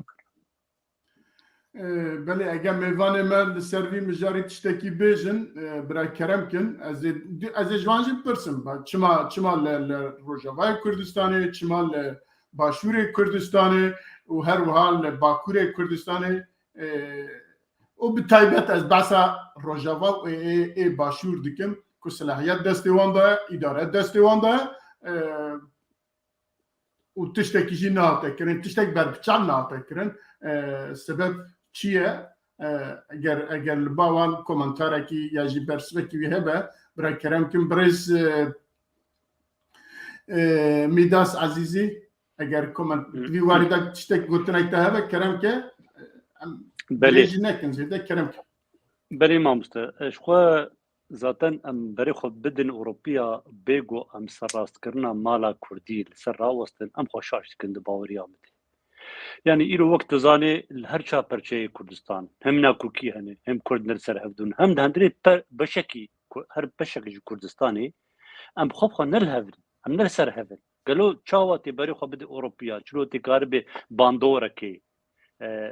بله اگر میوان من سروی مجاری تشتکی بیجن برای کرم کن از جوانجی پرسم چما لروجاوای کردستانی چما لباشور کردستانی و هر وحال باکور کردستانی و بتایبت از بحثا روجاوا و ای باشور دکم که صلاحیت دستوان داره اداره دستوان داره و تشتکی جی نهاته کرن تشتک بر بچان نهاته کرن سبب چیه اگر باوان کومنتاره کی یا جی برسوه کی هبه برای کرم کم برز میداس عزیزی اگر کومنت وی وارد تشتک گوتنای ته هبه کرم که بله نکن زیده کرم که بله مامسته شخو ذاتن ام بري خو بدن اوروبيا بيجو ام سراست كرنا مالا كردي سر راوستن ام خوشاش كند باوريا مت يعني إيرو وقت زاني الهرشا برشي كردستان هم ناكوكي هني هم كرد نرسر هفدون هم دهندري بشكي هر بشكي كردستاني ام خو نرهفن ام نرسر هفن قالوا تشاواتي بري خو بد اوروبيا شلو تقارب باندوركي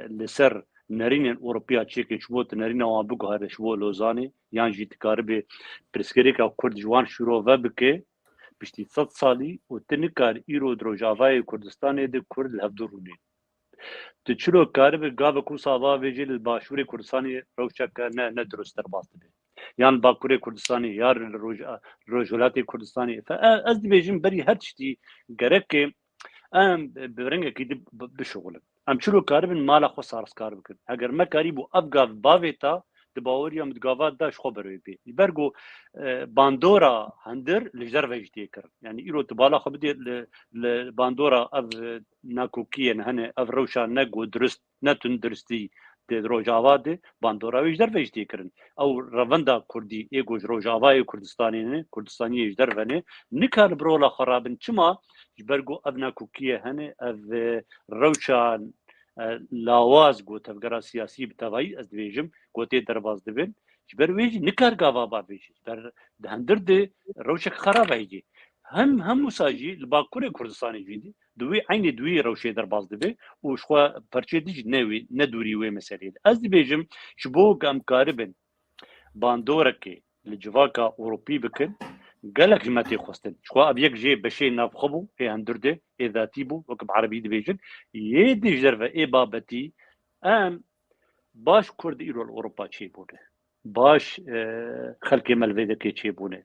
لسر نرين اوروبيا تشيكي شبوت نرين وابغو هذا شبو لوزاني يعني جيت قارب برسكريكا كرد جوان شروع وبكي بشتي 100 سالي وتنكار ايرو دروجافاي كردستان دي كرد الهبدوروني تشلو قارب غاب كوساوا ويجي الباشوري كردستاني روشك نه درست درباست يعني باكوري كردستاني يار روجولاتي كردستاني فاز ديفيجن بري هرشتي غرك ام برنگه كيد بشغل ام شلو قاربن مالا خو سارس قارب كن اگر ما قريبو ابغا بافيتا دباوريا متغاوات داش خبروي بي برغو باندورا هندر لجر وجدي كر يعني ايرو تبالا خو بدي باندورا اف ناكوكين هنه اف روشا نغو درست نتن درستي روجاواد باندورا وجدر وجدي كرن او روندا كردي ايغو روجاواي كردستاني وجدر ونه نكار برولا خرابن چما برغو ابنا كوكيه هنه اف روشا لاواز گوت افگرا سیاسی بتوایی از دیجم گوته درباز دبن جبر ویج نکار گاوا با ویج در دهندر ده روشک خراب هیجی هم مساجی لباکور کردستانی جیدی دوی عین دوی روشه درباز دبه و شخوا پرچه دیج نوی ندوری و مسئله از دیجم شبو گام کاربن باندورکه لجواکا اوروبی بکن قالك جماعتي خوستن شو ابيك جي بشي ناف خبو اي هندرده اي ذاتيبو وكب عربي ديفيجن يدي جرفه اي بابتي ام باش كرد ايرو الاوروبا تشيبونه باش خلكي مالفيدا كي تشيبونه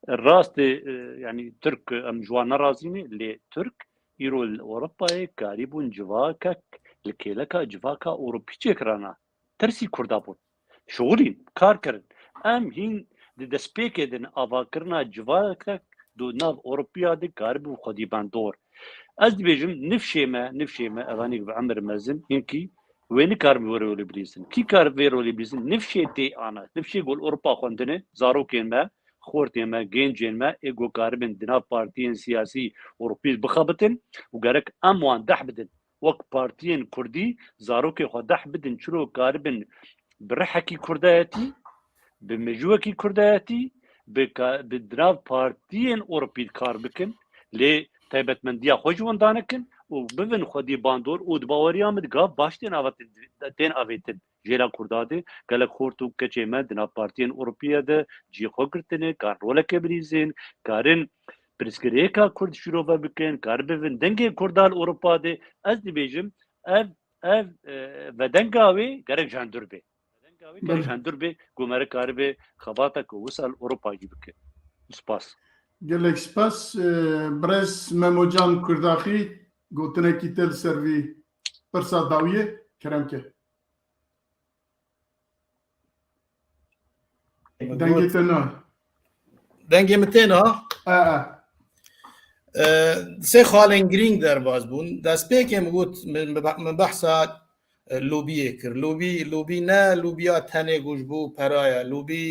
الراست يعني ترك ام جوانا رازيني اللي ترك يرو الاوروبا قريبون جواكك الكيلكا جواكا اوروبي تشكرانا ترسي كردابون شغلين كاركرن ام هين د سبيكدن افاكرنا جواكك دو ناف اوروبيا دي قريب خدي باندور از دبيجم نفشيما اغانيك بعمر مازن ينكي وين كارب ورولي بليزن كي كارب ورولي بليزن نفشي تي انا نفشي قول اوروبا خوندنه زارو كيما خورتي ما جينجين ما ايجو كاربن دنا بارتيين سياسي اوروبي بخبتن وقالك اموان دحبدن وك بارتيين كردي زاروكي خو دحبدن شرو كاربن برحكي كرداتي بمجوكي كرداتي بدنا بارتيين اوروبي كاربكن لي تایبت مندیا خوش وندانکن و ببین خودی باندور و دباوریا مدگاه باشتین آواتن تین آویتن جیلا کرداده گلک خورتو کچه من دنا پارتین اوروپیا ده جی خو کرتنه کار رولک بریزین کارن پرسکریکا کرد شروع بکن کار ببین دنگی کردال اوروپا ده از دی بیجم اف و دنگاوی گرک جاندور بی گرک جاندور بی گمره کار بی خباتا کو وصل اوروپا جی بکن سپاس gelek spas bres memocan kurdaxî gotinekî tel servî pirsa dawiye keremke dengê te ne دنگی متینا سه خالن گرینگ در باز بون دست پیکم گوت من بحثات لوبیه کر لوبی نه لوبیا تنه گوش بو پرایا لوبی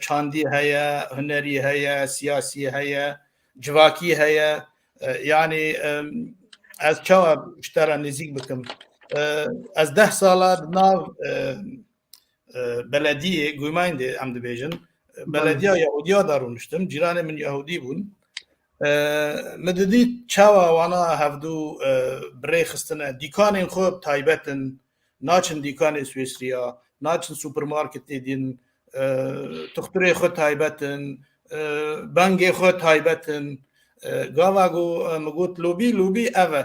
چاندی هيا هنري هيا سياسي هيا جواكي هيا يعني از چاوا اشترا نزيك بكم از 10 ساله بناو بلديه گويمايند ام دبيجن بلديه يهوديه دارونشتم جيران من يهودي بون مددي چاوا وانا هفدو بريخستنا ديكانين خوب تايبتن ناچن ديكان سويسريا ناچن سوبر ماركت دين تختری خود تایبتن بانگی خود تایبتن گاواگو مگوت لوبی اوه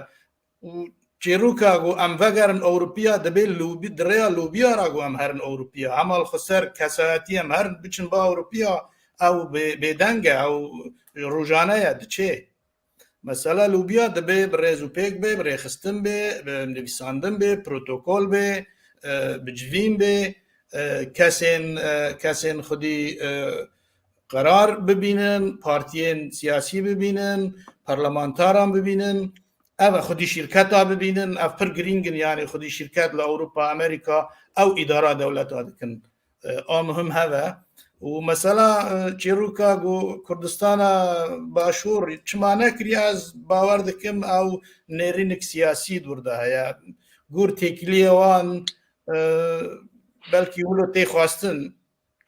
و چیروکا گو ام وگرن اوروپیا دبی لوبی دریا لوبیا را گو ام هرن اوروپیا عمل خسر کساتی ام هرن بچن با اوروپیا او بدنگ او روجانه یا دچه مثلا لوبیا دبی برزو پیک بی برخستن بی نویساندن بی پروتوکول بی بجوین بی کسین خودی قرار ببینن پارتیین سیاسی ببینن پارلمانتاران ببینن او خودی شرکت ها ببینن او پر گرینگن یعنی خودی شرکت لأوروپا امریکا او اداره دولت ها دکن مهم هوا و مثلا چیروکا گو کردستان باشور چمانه کری از باور دکم او نیرینک سیاسی دورده هیا گور تکلیه وان بلکه ولو تی خواستن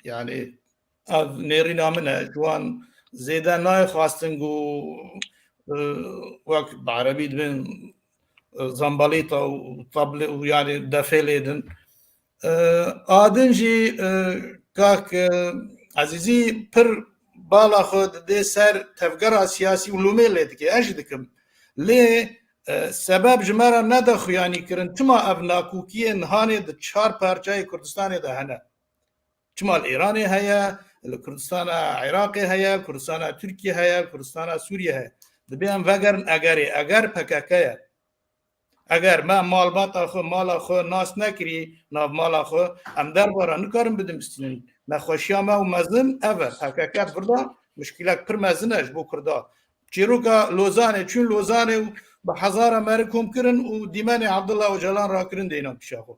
یعنی از نیرینا منه جوان زیده نای خواستن گو وقت بعربی دبن زنبالیتا و طبل و یعنی دفعه دن آدنجی کاک عزیزی پر بالا خود ده سر تفگر سیاسی و لومه لیده که اش دکم لی سبب جمارا ندخو یعنی کرن تما اف ناکوکی نهانه ده 4 پارچای کردستان ده هنه تما ایرانی هیا کردستان عراقی هیا کردستان ترکیه هیا کردستان سوریه هیا دبیان وگرن اگر پککه اگر ما مالبات خو مال خو ناس نکری ناف مال خو ام در بارا نکارم بدم استنین نخوشیا ما و مزن اول حقیقت بردا مشکلات پر مزنش بو کردا چیروکا لوزانه چون لوزانه به هزار امریکم کرن و دیمان عبدالله و جلان را کرن دینا پیشاخو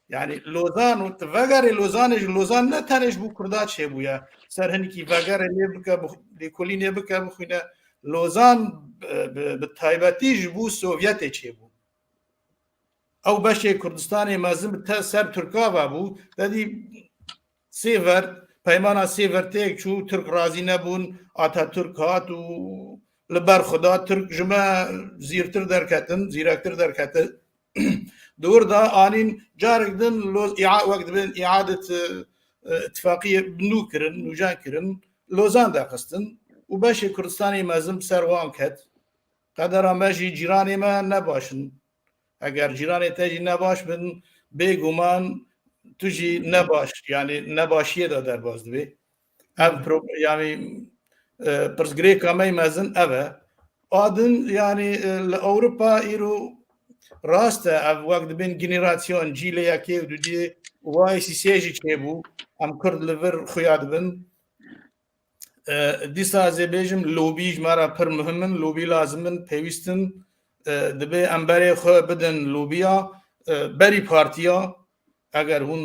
یعنی لوزان و وگر لوزان نه تنش بو کردا چه بویا سر هنکی وگر لیبکا دیکولی نیبکا بخوینه لوزان به تایبتی بو سوویت چه بو او بشه کردستان مازم سر ترکا بو دادی سیور پیمانا سیور تیک چو ترک رازی نبون آتا ترک هات و لبر خدا ترک جمع زیرتر درکتن دور دا آنین جارک دن وقت بین اعادت اتفاقیه بنو کرن نوجان کرن لوزان دا خستن و باشه کردستانی مازم سروان کد قدر آمشی جیرانی ما نباشن اگر جیرانی تاجی نباش بن بگومان توجی نباش یعنی نباشیه دا در باز دوی يعني برزغريكا ما يمازن أبا أدن يعني لأوروبا إيرو راسته أو وقت بين جنراسيون جيليا كي ودي واي سي سيجي كيبو أم كرد لفر خياد بن دیسا زبیجم لوبیج مرا پر مهمن لوبی لازمن پیوستن دبی امبری خو بدن لوبیا بری پارتیا اگر هون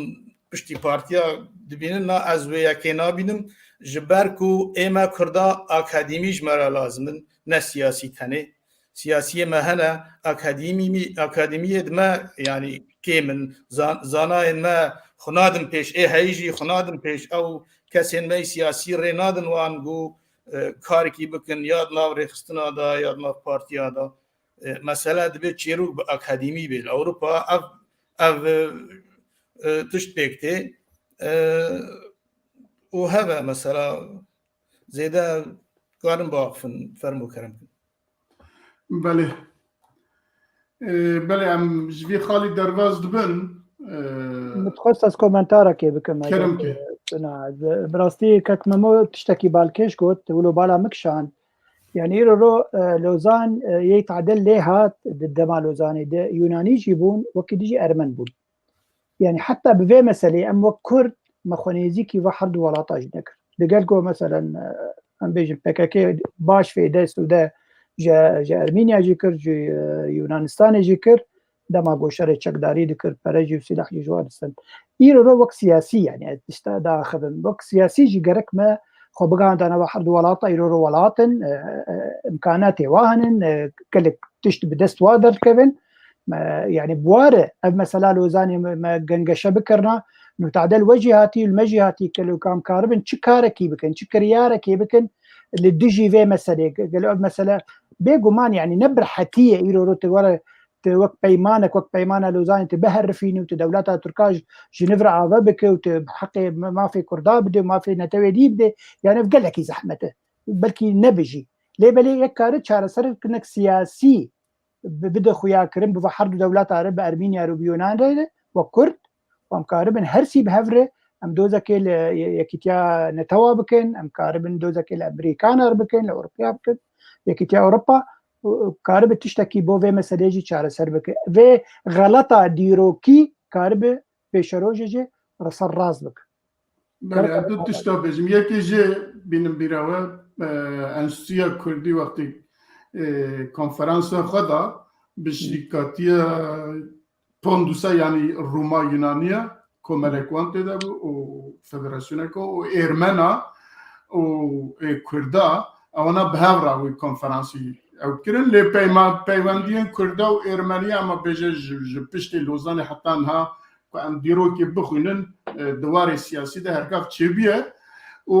پشتی پارتیا دبینن نا از ویا که نبینم جبرکو ایما کردا اکادمیج مرا لازمن نه سیاسی تنه سیاسی مهنه اکادمی دما yani که من زانای ما خنادم پیش هیجی خنادم پیش او کسین می سیاسی رنادن وان گو کاری کی بکن یاد ناو رخستنا دا یاد ناو پارتیا دا مثلا دبی چیرو اکادمی بیل اوروپا اف تشت بکته و هذا مثلا زیده کارم باقفن فرمو کرم بله بله ام جوی خالی درواز دبن متخصص كومنتارا كي بكم كرم كي براستي كك ممو تشتكي بالكيش قلت ولو بالا مكشان يعني يرو لوزان يتعدل ليها ضد ما لوزان يوناني يجيبون وكيجي ارمن بون يعني حتى بفي مسألة ام وكرد مخونيزي كي واحد ولا طاج نكر دقالكو مثلا ام بيجي بكاكي باش في دا سودا جا ارمينيا جيكر جي يونانستان جيكر دما گوشر چکداری دکر پرجی و سلاح جوار دستن ایرو وقت سیاسی يعني استادا خدم وقت سیاسی جي گرك ما خو بقى انا واحد ولاطه ایرو ولاتن امكانات واهن كلك تشت بدست وادر كيفن يعني بواره مثلا لوزاني ما جنقشه بكرنا انه تعدل وجهاتي المجهاتي كلو كام كاربن تشكاركي بكن تشكرياركي بكن اللي ديجي في مساله قالوا مثلا بيجومان يعني نبر حتيه ايرو تورا وقت بيمانه لوزان تبهر فيني وتدولاتها تركاج جنفر عذابك وتحقي ما في كرداب بده ما في نتوي دي بده يعني بقول لك زحمته بلكي نبجي ليه بلي يكارت شهر سر كنك سياسي بده خويا كرم بفحر دولات عرب ارمينيا وبيونان ريده وكرد وام كاربن هرسي بهفره ام دوزكيل يكيتيا نتوا بكن ام كاربن دوزكيل امريكان بكن الاوروبيا بكن يكيتيا اوروبا كارب تشتكي بو في مسألة چاره سر بك في غلطة ديروكي كارب بيشروجي رسل راز بك بله دو تشتا بجم یکی جه بینم بیراوه انستویا کردی وقتی کنفرانس خدا به شرکتی پوندوسا یعنی روما یونانیا کوملکوان تده بو و فدراسیونه کو و ایرمنا و کردا اونا بهورا وی کنفرانسی او کرن لی پیوندین کردا و ایرمنی اما بجه پشت لوزان حتی انها که ام دیرو که بخونن دوار سیاسی ده هرکاف چه بیه و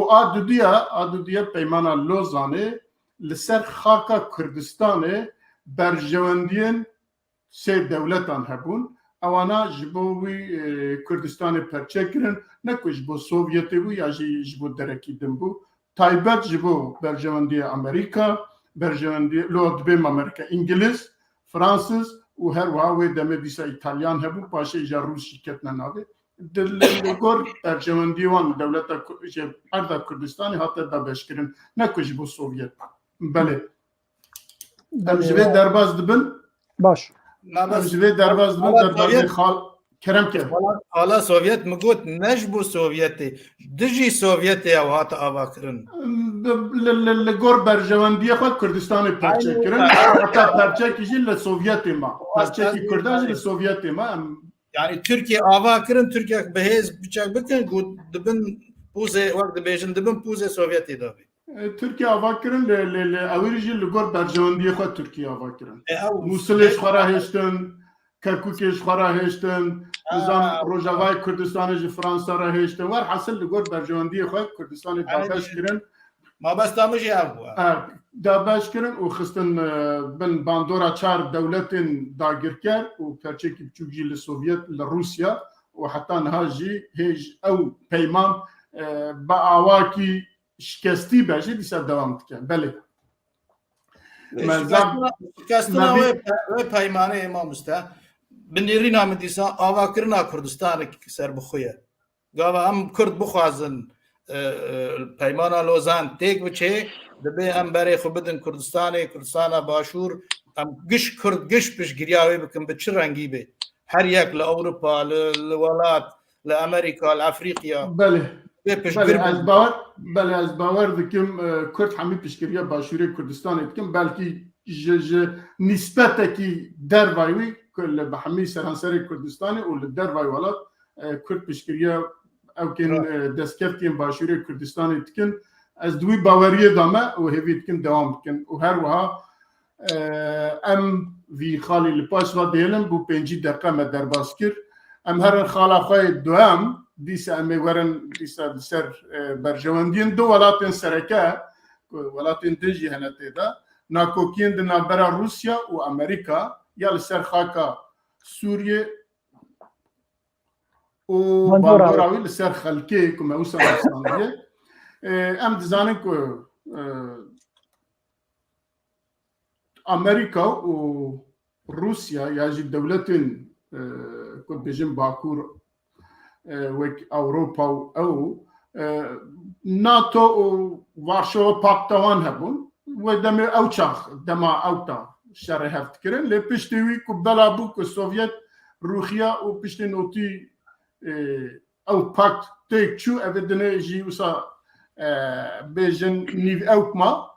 آدودیا پیمانا لوزانه لسر خاکا کردستانه برجواندین سه دولتان هبون اوانا جبوی کردستان پرچه کرن نکو جبو سوویتی بو یا جبو درکی دن بو تایبت جبو برجواندی امریکا برجواندی لود بیم امریکا انگلیس فرانسیس و هر واوی دمه دیسا ایتالیان هبو باشه ایجا روس شرکت نناده دلگور برجواندی وان دولت اردا کردستانی حتی دا بشکرن نکو جبو سوویت بله امجوه درباز دبن باش امجوه درباز دبن درباز خال کرم که حالا سوویت مگوت نجبو سوویتی دجی سوویتی او هات آوا کرن لگور برجواندی خود کردستان پرچه کرن حتی پرچه کشی لسوویتی ما پرچه کی کردان لسوویتی ما yani Türkiye ava kirin Türkiye behez bıçak bakın gut dibin puze vakt dibêjin dibin puze Sovyetê davê Türkiye ava kirin le awirî li gor berjewendiyê xwe Türkiye ava kirin Musilê ji xwe re hêştin Kerkûkê ji xwe re hêştin nizam Rojavayê Kurdistanê ji Fransa re hêştin wer hesil li gor berjewendiyê xwe Kurdistanê dabeş kirin mabesta min jî ev bûye dabeş kirin û xistin bin bandora çar dewletên dagirker û perçekî biçûk jî li Sovyet li Rusya û heta niha jî hêj ew peyman bi awakî şikestî bejî dîsa dewam dike belê şikestina wê peymanê mamoste bi nêrîna min dîsa avakirina Kurdistanê ser bixwe ye gava em Kurd bixwazin پیمانا لوزان تیک بچه دبی ام برای خو بدن کردستان باشور ام گش کرد گش بش گریاوی بکن به چه رنگی به هر یک لأوروپا لولات لأمریکا لأفریقیا بله بپش بله از باور دکم کرد همی پیشگیری باشوری کردستان دکم بلکی نسبت کی در وایوی کل به همی سرانسر کردستان و در وای ولات کرد پیشگیری او کن دستکفتیم باشوری کردستان دکن از دوی باوریه دامه و هیوی دکن دوام دکن و هر وها ام وی خالی لپاس و دیلم بو 5 دقیقه ما در باز کرد ام هر خالا خواه دوام دیسا ام ورن دیسا سر برجواندین دو ولاتن سرکه ولاتن دجی هنته دا ناکوکین دنا برا روسیا و امریکا یا لسر خاکا سوریه و باندوراوی لسر خلکه که موسا اسلامیه ام دزانن که امریکا و روسیا یا جی دولتن که بجن باکور وک اوروپا او ناتو و وارشوا پاکتوان هبون و دم اوچاخ دم اوتا شر هفت کرن لی پشتوی که بلا بو که سوویت روخیا و پشت نوتی او پاکت تیک چو اودنه جی وسا بجن نیو اوکما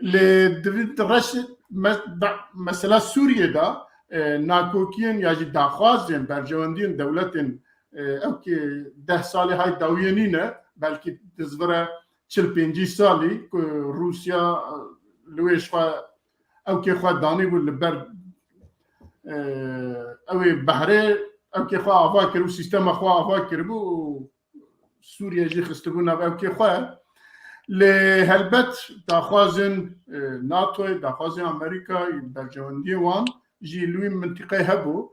لی دوید رشد مثلا سوریه دا ناکوکین یا جی داخوازین برجواندین دولتین او که 10 سالی های داویینینه بلکه دزوره 45 سالی که روسیا لویش خواه او که خواه دانی بود لبر اوی بحره او که خواه آوا کرد و سیستم خواه آوا کرد و سوریه جی خستگون او که خواه لهلبت داخوازن ناتو داخوازن امریکا برجواندی وان جی لوی منطقه هبو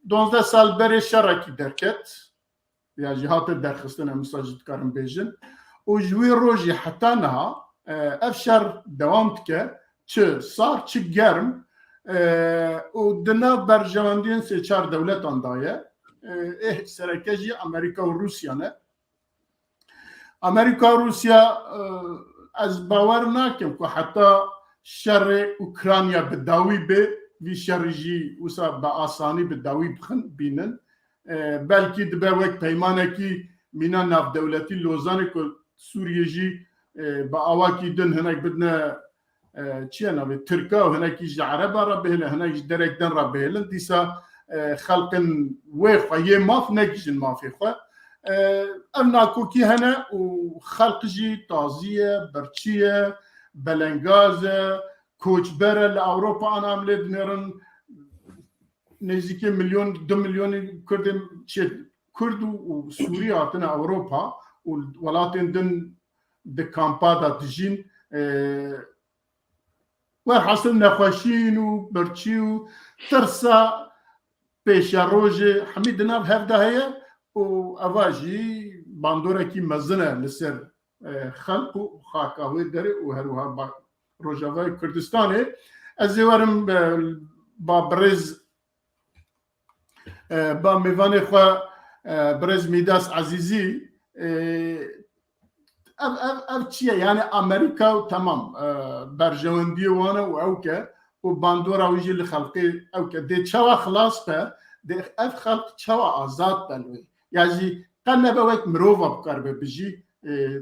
12 سال بری شرکی درکت یا جهات درخستن مساجد کارم بیجن و جوی روژی حتی نه افشار دوام که چه سار چه گرم و دنا برجواندین 3-4 دولت اندایه سرکجی امریکا و روسیا نه امریکا و روسیا از باور نکم که حتی شر اوکراینیا بداوی به وی شرجی وسا با آسانی بداوی بخن بینن بلکه دبه وقت پیمانه کی مینا ناف دولتی لوزانه که سوریه جی با آواکی دن هناك بدنا چیه ناوی ترکا و هناك جی عربا را بهلن هناك جی درک دن را بهلن دیسا خلقن ویخوا یه ماف نکیجن مافی خواه ام ناکوکی هنه و خلق جی تازیه برچیه بلنگازه کوچبره لأوروپا آن عمله دنیرن نزدیک 1-2 میلیون کرد و سوری آتن اوروپا و ولاتن دن دکامپا دا تجین و حاصل نخوشین و برچی و ترسا پیش روژ حمید ناب هفته هیا و اواجی باندوره کی مزنه لسر خلق و خاکاوی داره و هروها روجاوای کردستانه از ورم با برز با میوان خوا برز میداس عزیزی اف چیه یعنی امریکا و تمام برجواندی وانه و اوکه و باندورا ویجی لخلقی اوکه دی چوا خلاص به دی اف خلق چوا آزاد بلوی یعنی قلبه وقت مروفا بکار بجی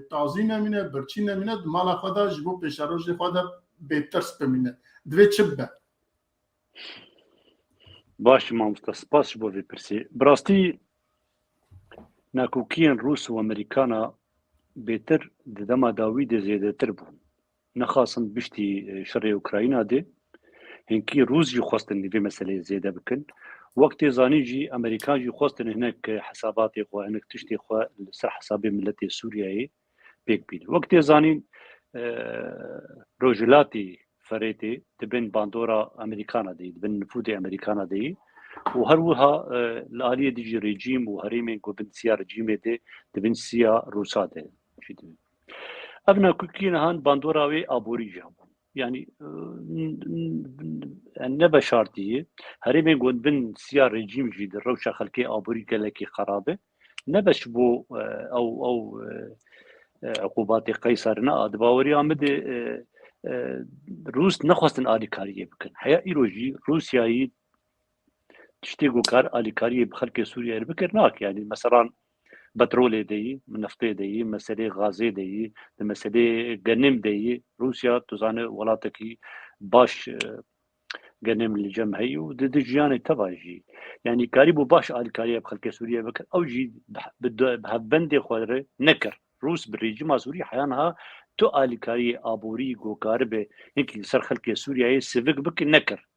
تازی نمینه برچی نمینه مالا خدا جبو پیشاروش خدا بهترس بمینه دوی چه به باش مامستا سپاس بو وی پرسی براستی ناکوکین روس و امریکانا بهتر دما داوید زیاده تر بو نخواستن بشتی شر اوکراینا ده هنکی روس جی خواستن نوی مسئله زیاده بکن وقتی زانی جی امریکان جی خواستن هناك حساباتی خوا هناك تشتی خوا سر حساب ملت سوریایی بیک بید وقتی زانی روجلاتی فريتي تبين باندورا امريكانا دي تبين نفوذ امريكانا دي وهروها الاليه دي ريجيم وهريمين كو بن سيا ريجيم دي تبين سيا روسا دي ابنا كوكينا هان باندوراوي ابوري جاب يعني النبا شارتي هريمين كو بن سيا ريجيم جي روشا خلكي ابوري كلكي خرابه نبش بو او عقوبات قيصر نا دباوري آمد روس نخواستن آلیکاریه بکن حیا ایروجی روسیایی تشتي كار آلیکاری بخلق سوريا بكر ناك يعني مثلا بترول دي نفط دي مسألة غازي دي مسألة جنم دي روسيا تزانه ولاتكي باش جنم الجمهي ودد جيان تباجي يعني قريب باش آلیکاری بخلق سوريا بكر او جي بهبند خضره نكر روس بالرجيم سوريا حيانها تو آلیکاری آبوری گوکاربه اینکه سر خلق سوريا سيفيك بك نكر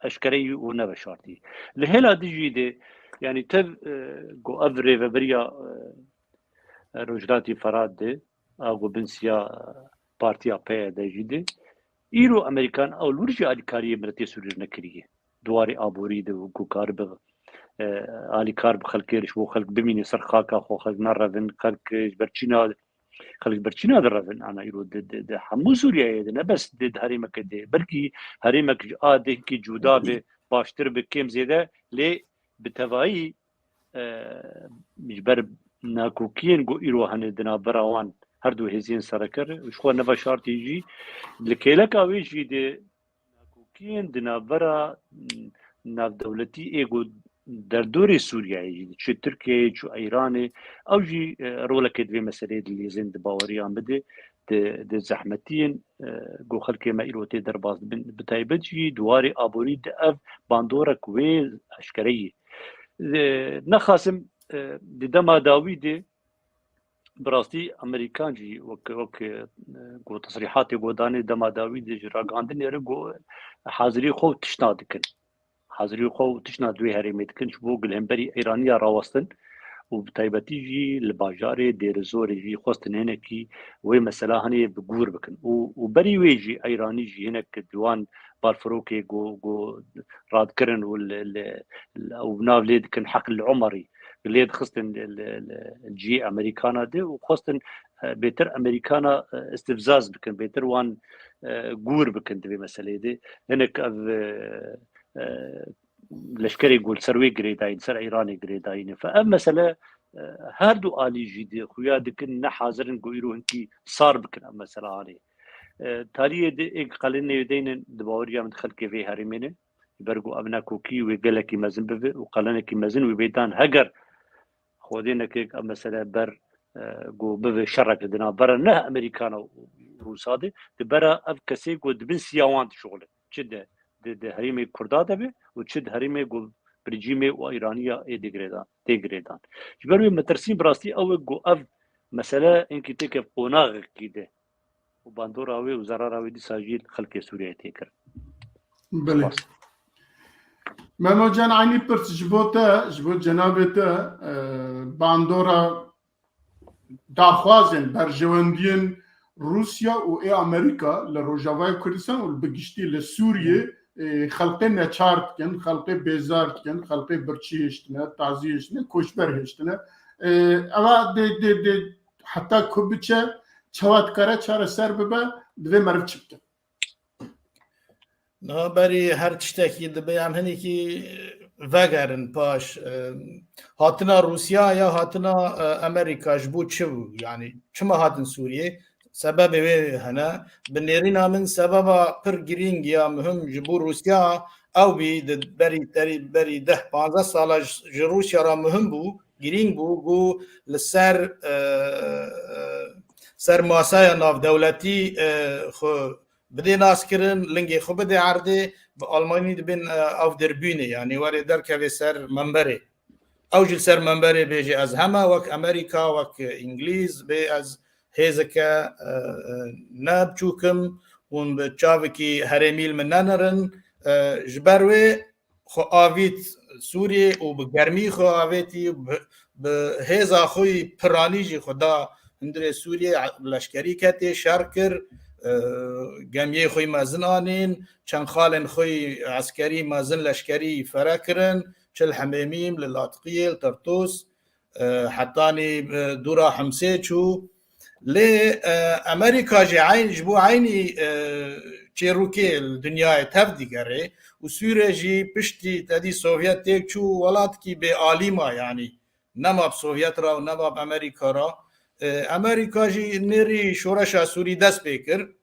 اشكري ونبشارتي لهلا ديجي دي يعني تب جو افري فبريا رجلاتي فراد دي او بنسيا بارتيا بي ديجي دي ايرو امريكان او الورجي آلیکاری مرتي سوريا نكريه دواري آبوري دي وكارب آلیکار بخلقيرش بو خلق بميني سرخاكا خو خلق نرفن خلق برچينا درفن انا ايرو د حمو سوريا دي بس د هريمك دي بلكي هريمك اده كي جودا به باشتر بكم زياده ل بتوائي مجبر ناكوكين جو ايرو هن دنا براوان هردو هزين سركر شو نفا شرط يجي لكيلك اويجي دي ناكوكين دنا برا ناف دولتي ايجو در دور سوريا يجي شو تركيا شو ايران او جي رولك في مسألة اللي زند باوريان بده د زحمتين جو خلك ما إيرو تقدر باز بتايبتجي دواري آبوري دأف باندورك وي أشكرية نخاسم دما داوي دي براستي أمريكان جي وك جو تصريحات جو داني دما داوي دي جراغاندن يرجو حاضري خو تشنادكن حاضري خو تشناد وي هريمتكن شبو قلهم إيرانية راوستن وبتايبتي جي الباجاري دير زوري جي خوستن هناكي وي مسألة هني بقور بكن وبري ويجي ايراني جي هناك دوان بالفروكي جو راد كرن او بناوليد كن حق العمري اللي خصتن الجي امريكانا دي وخصتن بيتر امريكانا استفزاز بكن بيتر وان قور بكن دي مسألة دي هناك لشكري يقول سروي جريداين سر ايراني جريداين فاما مساله هادو الي جدي خويا دكن حاضرن قويرو انكي صار بكن اما مساله علي تاريه دي قالن يدين دباوريا من خلق في هرمينه برغو ابناكو كي وقالكي مازن بف وقالنكي مازن وبيدان هجر خودينك اما مساله بر جو بف شرك دنا بر نه امريكانو روسادي برا اب كسي قد بن سياوان شغله جده د هريمي كرداده به وتشد هريمي جو برجيمي وايرانيه اي ديغريدان جبروا مترسين براستي او جو اف مساله انك تكف قناغ كده وباندوراوي وزراراوي دي ساجيل خلق سوريا تيكر بله مامو جان عيني برت جبوت جنابته باندورا داخوازن برجواندين روسيا و امريكا لروجاواي كردستان والبقشتي لسوريا خلقنا چارت کن خلق بیزارت کن خلق برچی هشتنه تعزی هشتنه کوشبر هشتنه اما ده حتی کبچه چوات کاره چاره سر ببه دوی مرف چبکن نه بری هر تشتکی دبی هم هنی که وگرن پاش هاتنا روسیا یا هاتنا امریکا جبو چو يعني چما هاتن سوریه سبب وی هنا بنيرينا من سبب پر گرینگ یا مهم جبور روسيا او بي بري 10-15 سال روسيا را مهم بو گرینگ بو گو لسر سر ماسايا ناف دولتي خو بدي ناس كرن لنگي خو بدي عرضي بالماني دبن او دربيني يعني وري دركه سر منبري او جل سر منبري بيجي از هما وك امريكا وك انجليز بي از هيزكا نابچوكم ون بتشافكي هرميل منانرن جبروي خو آويت سوري وبگرمي خو آويتي بهيزا خوي پرانيجي خدا هندري سوري لشكري كتي شاركر گميه خوي مازنانين چن خالن خوي عسكري مازن لشكري فراكرن چل حميميم للاطقيل ترطوس حتاني دورا حمسي چو لأمريكا جي عين جبو عيني تشيروكي الدنيا تفدي قري وسوريا جي بشتي تدي سوفيت تيك شو ولات كي بآليما يعني نما بسوفيت را و نما بأمريكا را أمريكا جي نيري شورشا سوري دست بكر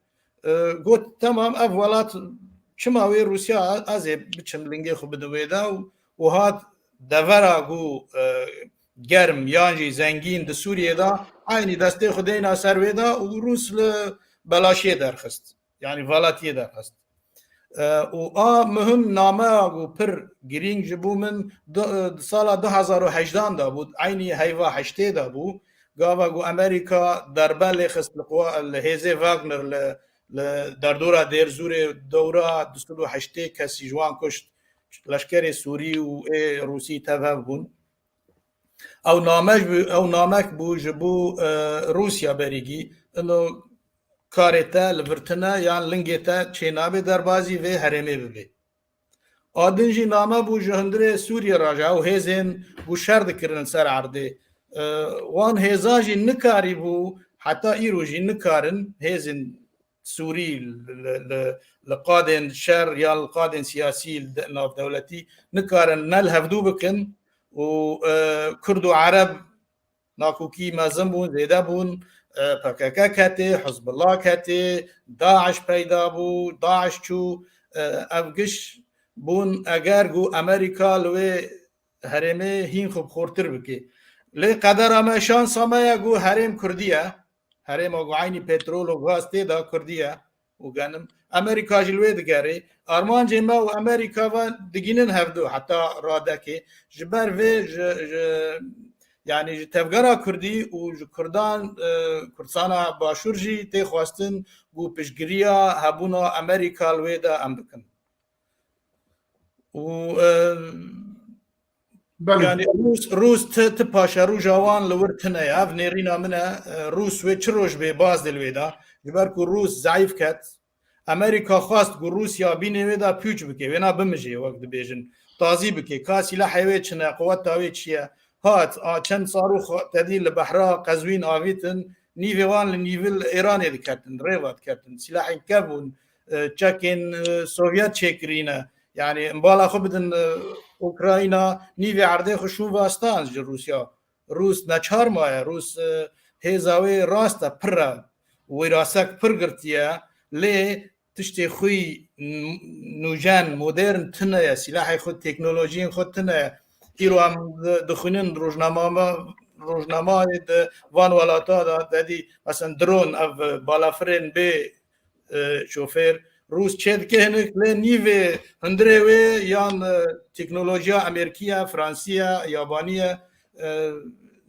قلت تمام أولات شما وي روسيا أزي بچم لنگي خو بدويدا وهات دورا قو گرم یانجی زنگین د سوریه دا عینی دسته خودینا سرویدا و روس بلاشیه درخست یعنی والاتیه درخست و مهم نامه و پر گرینگ جبو من سال 2018 دا بود عینی هیوا هشته دا بود گاوا گو امریکا دربل خست لقوا الهیزه واگنر در دوره دیر زور دوره 2008 کسی جوان کشت لشکر سوری و روسی تفاهم بون او نامک بو جبو روسیا بریگی انو کارتا لورتنا یان لنگتا چینابه دربازی و هرمه ببه آدنجی نامه بو جهندر سوریا راجع و هزین بو شرد کرن سر عرده وان هزاجی نکاری بو حتی ایروجی نکارن هزین سوري لقادن شر يا القادن سياسي ناف دولتي نكارن نلهفدو بكن وكردو عرب ناكوكي مازن بون زيدا بون PKK كاتي حزب الله كاتي داعش پیدا بو داعش چو افگش بون اگر گو امریکا لوی هرمه هین خوب خورتر بکی لی قدر اما شانس اما گو هرم کردیه هرم اگو عینی پترول و غاز تیدا کردیه و گنم امریکا جلوی دگره آرمان جمع و امریکا و دگینن هفدو حتی راده که جبر و يعني تفجرا كردي وكردان كردستان باشور جي تي خواستن بو بشجريا هبونا امريكا الويدا ام بكن و يعني روس تباشا رو جوان لورتنا يا نيرينا منها روس وتشروج بباز الويدا جبركو روس ضعيف كات امريكا خواست جو روسيا بين ويدا بيوج بكي وينا بمجي وقت بيجن طازي بكي كاسي حيويتشنا قوات تاويتشيا هات چند صاروخ تديل لبحرا قزوين آويتن نيفيوان لنيفيل إيراني دكتن ريوات كتن سلاح كابون تشاكين سوفيات شكرينا يعني مبالا خبدن أوكراينا نيفي عرضي خشو باستان جل روسيا روس نچار مايا روس هزاوي راستا پرا ويراسك پرگرتيا لي تشتي خوي نوجان مودرن تنايا سلاح خود تكنولوجين خود تنايا ایرو هم دخونن روزنامه وان ولاتا دادی مثلا درون او بالافرین به شوفر روز چند که هنک نیو هندره و یان تکنولوژیا امریکیه فرانسیه یابانیه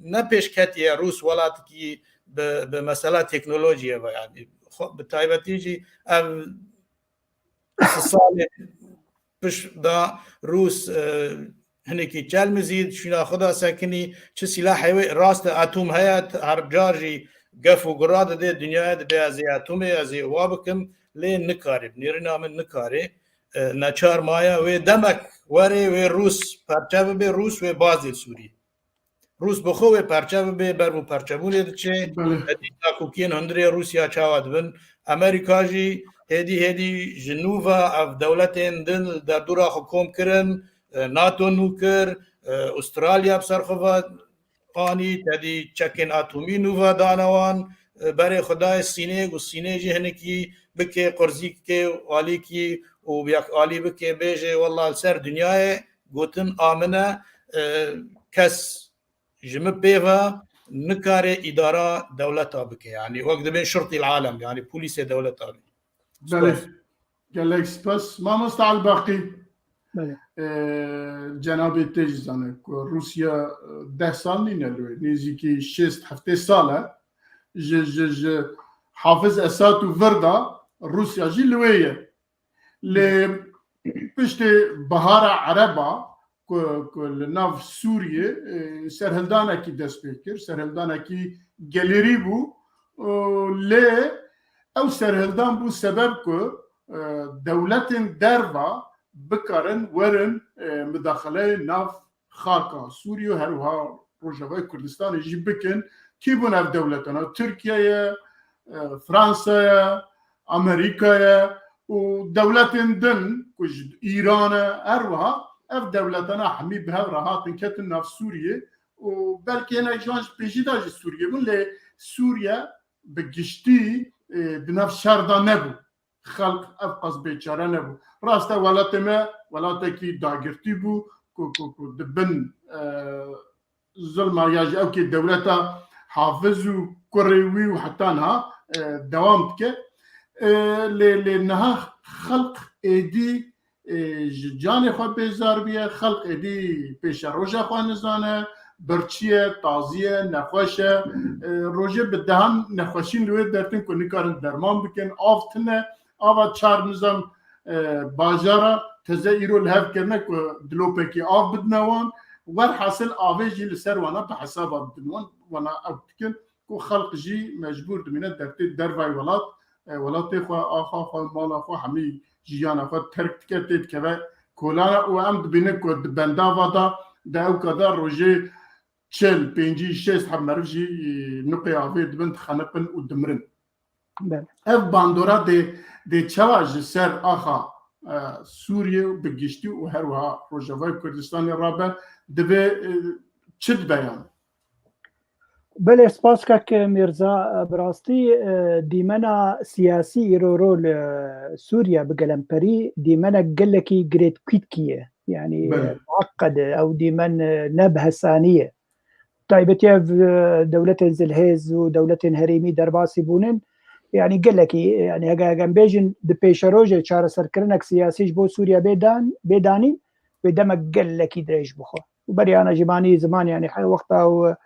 نپیش کتیه روس ولات کی به مسئله تکنولوژیه و یعنی به تایبتی جی او سال پیش دا روس هنكي جال مزيد شنا خدا ساكني چه سلاح راست اتوم هيات هر جارجي قف وقراد دي دنيا دي ازي اتومي ازي وابكم لين نكاري بنيرنا من نكاري ناچار مايا و دمك وري و روس پرچاو به روس و بازل سوري روس بخو و پرچاو به برو پرچاونه دچه تاکوکين هندري روسيا چاواد بن امريكا جي هدي جنوبا اف دولتين دن در دورا حكوم كرن ناتو نوکر استرالیا بسرخواد قانی تدی چکن اتمی نووا دانوان برای خدای سینه و سینه جهنکی بکه قرزی که عالی کی و بیاک عالی بکه بیجه والله سر دنیای گوتن آمنه کس جمع بیوا نکاره اداره دولتا بکه يعني وقت بين شرطي العالم يعني بوليس دولتا بله گلک سپاس ما مستعال باقی بله جناب تجزانه که روسیا 10 سال نینلوه نزدیکی 6-7 ساله حافظ اساد و وردا روسیا جی لویه ل پشت بهار عربا که لناف سوریه سرهلدانه کی دست بکر سرهلدانه کی گلری بو ل او سرهلدان بو سبب که دولت دروا بکارن ورن مداخله ناف خاکا سوریه هروها روجاوی کردستان جی بکن کی بون اف دولتنا ترکیه فرانسه امریکا و دولت دن کج ایران هروها اف دولتنا حمی به راحت کتن ناف سوریه وبلكي انا جوانش بيجي داج سوريا بون لي سوريا بقشتي بنفس شرطة نبو خلق ابقص بيتشارة نبو راستا ولا تكي داغرتي بو كو دبن ظلم ياجي او كي دولتا حافظ وكريوي وحتى انها دوامتك لانها خلق ايدي جاني خو بيزار بيه خلق ايدي بيش روجا خو نزانه برچیه تازیه نخوشه روژه بدهم نخوشین روی درتن که نکارن درمان بکن آفتنه آوا چار نظام باجارا تزه ایرو لحف کرنه که دلوپکی آف بدنوان ور حاصل آوه جی لسر وانا به حساب بدنوان وانا اوتکن که خلق جی مجبور دمینه درتی دروای ولات خو آخا خو مالا خو همی جیانا خو ترک کرتید که کولانا و ام دبینه که بندا وادا ده او کدار روژه چل پنجی شست هم مرجی نقطه آوی دبند خنقن و دمرن. اف باندورا ده چواج سر آخا سوریه بگشتی و هر وها روجوای کردستان رابه دبه چد بیان؟ بله سپاس که میرزا براستی دیمنا سیاسی ایرو رول سوریا بگلمپری دیمنا گلکی گریت کویت کیه يعني معقدة أو ديما نبهة ثانية طيبتي دولة زلهيز ودولة هريمي درباسي بونن يعني قال لك يعني هجا بيجن دبيشروجة شار سركرنك سياسي بو سوريا بيداني بدم قال لك دريج بخو وبري أنا جباني زمان يعني وقتها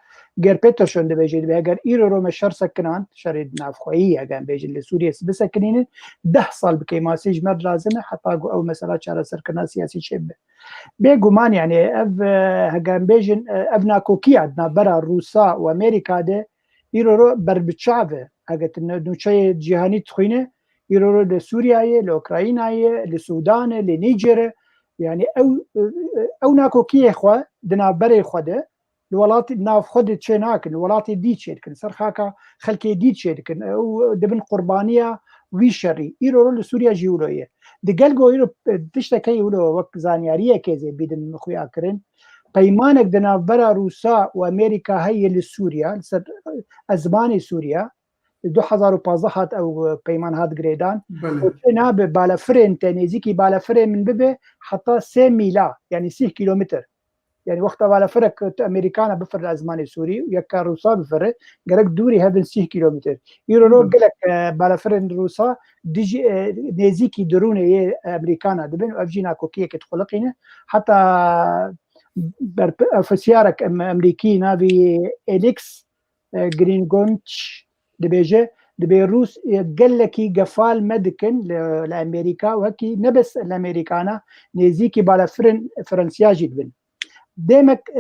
غير بيترشون دبيجي بهجر إيرو روم الشر سكنان شريد نافخوية هجا بيجن لسوريا بسكنين ده صال بكيماسيج مر لازمه حتى أو مثلا شار سركرنا سياسي شبه بيجومان يعني اف هجان بيجن ابنا كوكي عندنا برا روسا وامريكا ده يرو بربتشافه هجت انه شيء جهاني تخينه يرو لسوريا لاوكرانيا للسودان لنيجر يعني او ناكوكي اخوا دنا بري خده الولات ناف خد تشيناك الولات دي تشيكن سرخاكا خلكي دي تشيكن او دبن قربانيه ويشري يرو لسوريا جيولويه دقلقو يرو تشتكي يقولوا وقت زانياريه كيزي بيدن مخويا كرن بيمانك دنا برا روسا وامريكا هي لسوريا ازماني سوريا 2015 او بيمان هاد جريدان وكنا بالافرين تنيزيكي بالافرين من ببه حتى 6 ميلا يعني 6 كيلومتر يعني وقتها بالافرك امريكانا بفر ازماني سوري ويكا روسا بفر قالك دوري هذا 6 كيلومتر يرو قالك بالافرين روسا ديجي نيزيكي دروني امريكانا دبن افجينا كوكيه كتخلقينه حتى فسيارك امريكي نافي اليكس جرين جونتش دبيجه دبيروس قال لك قفال مدكن لامريكا وهكي نبس الامريكانا نيزيكي بالافرين فرنسياجي دبن ديمك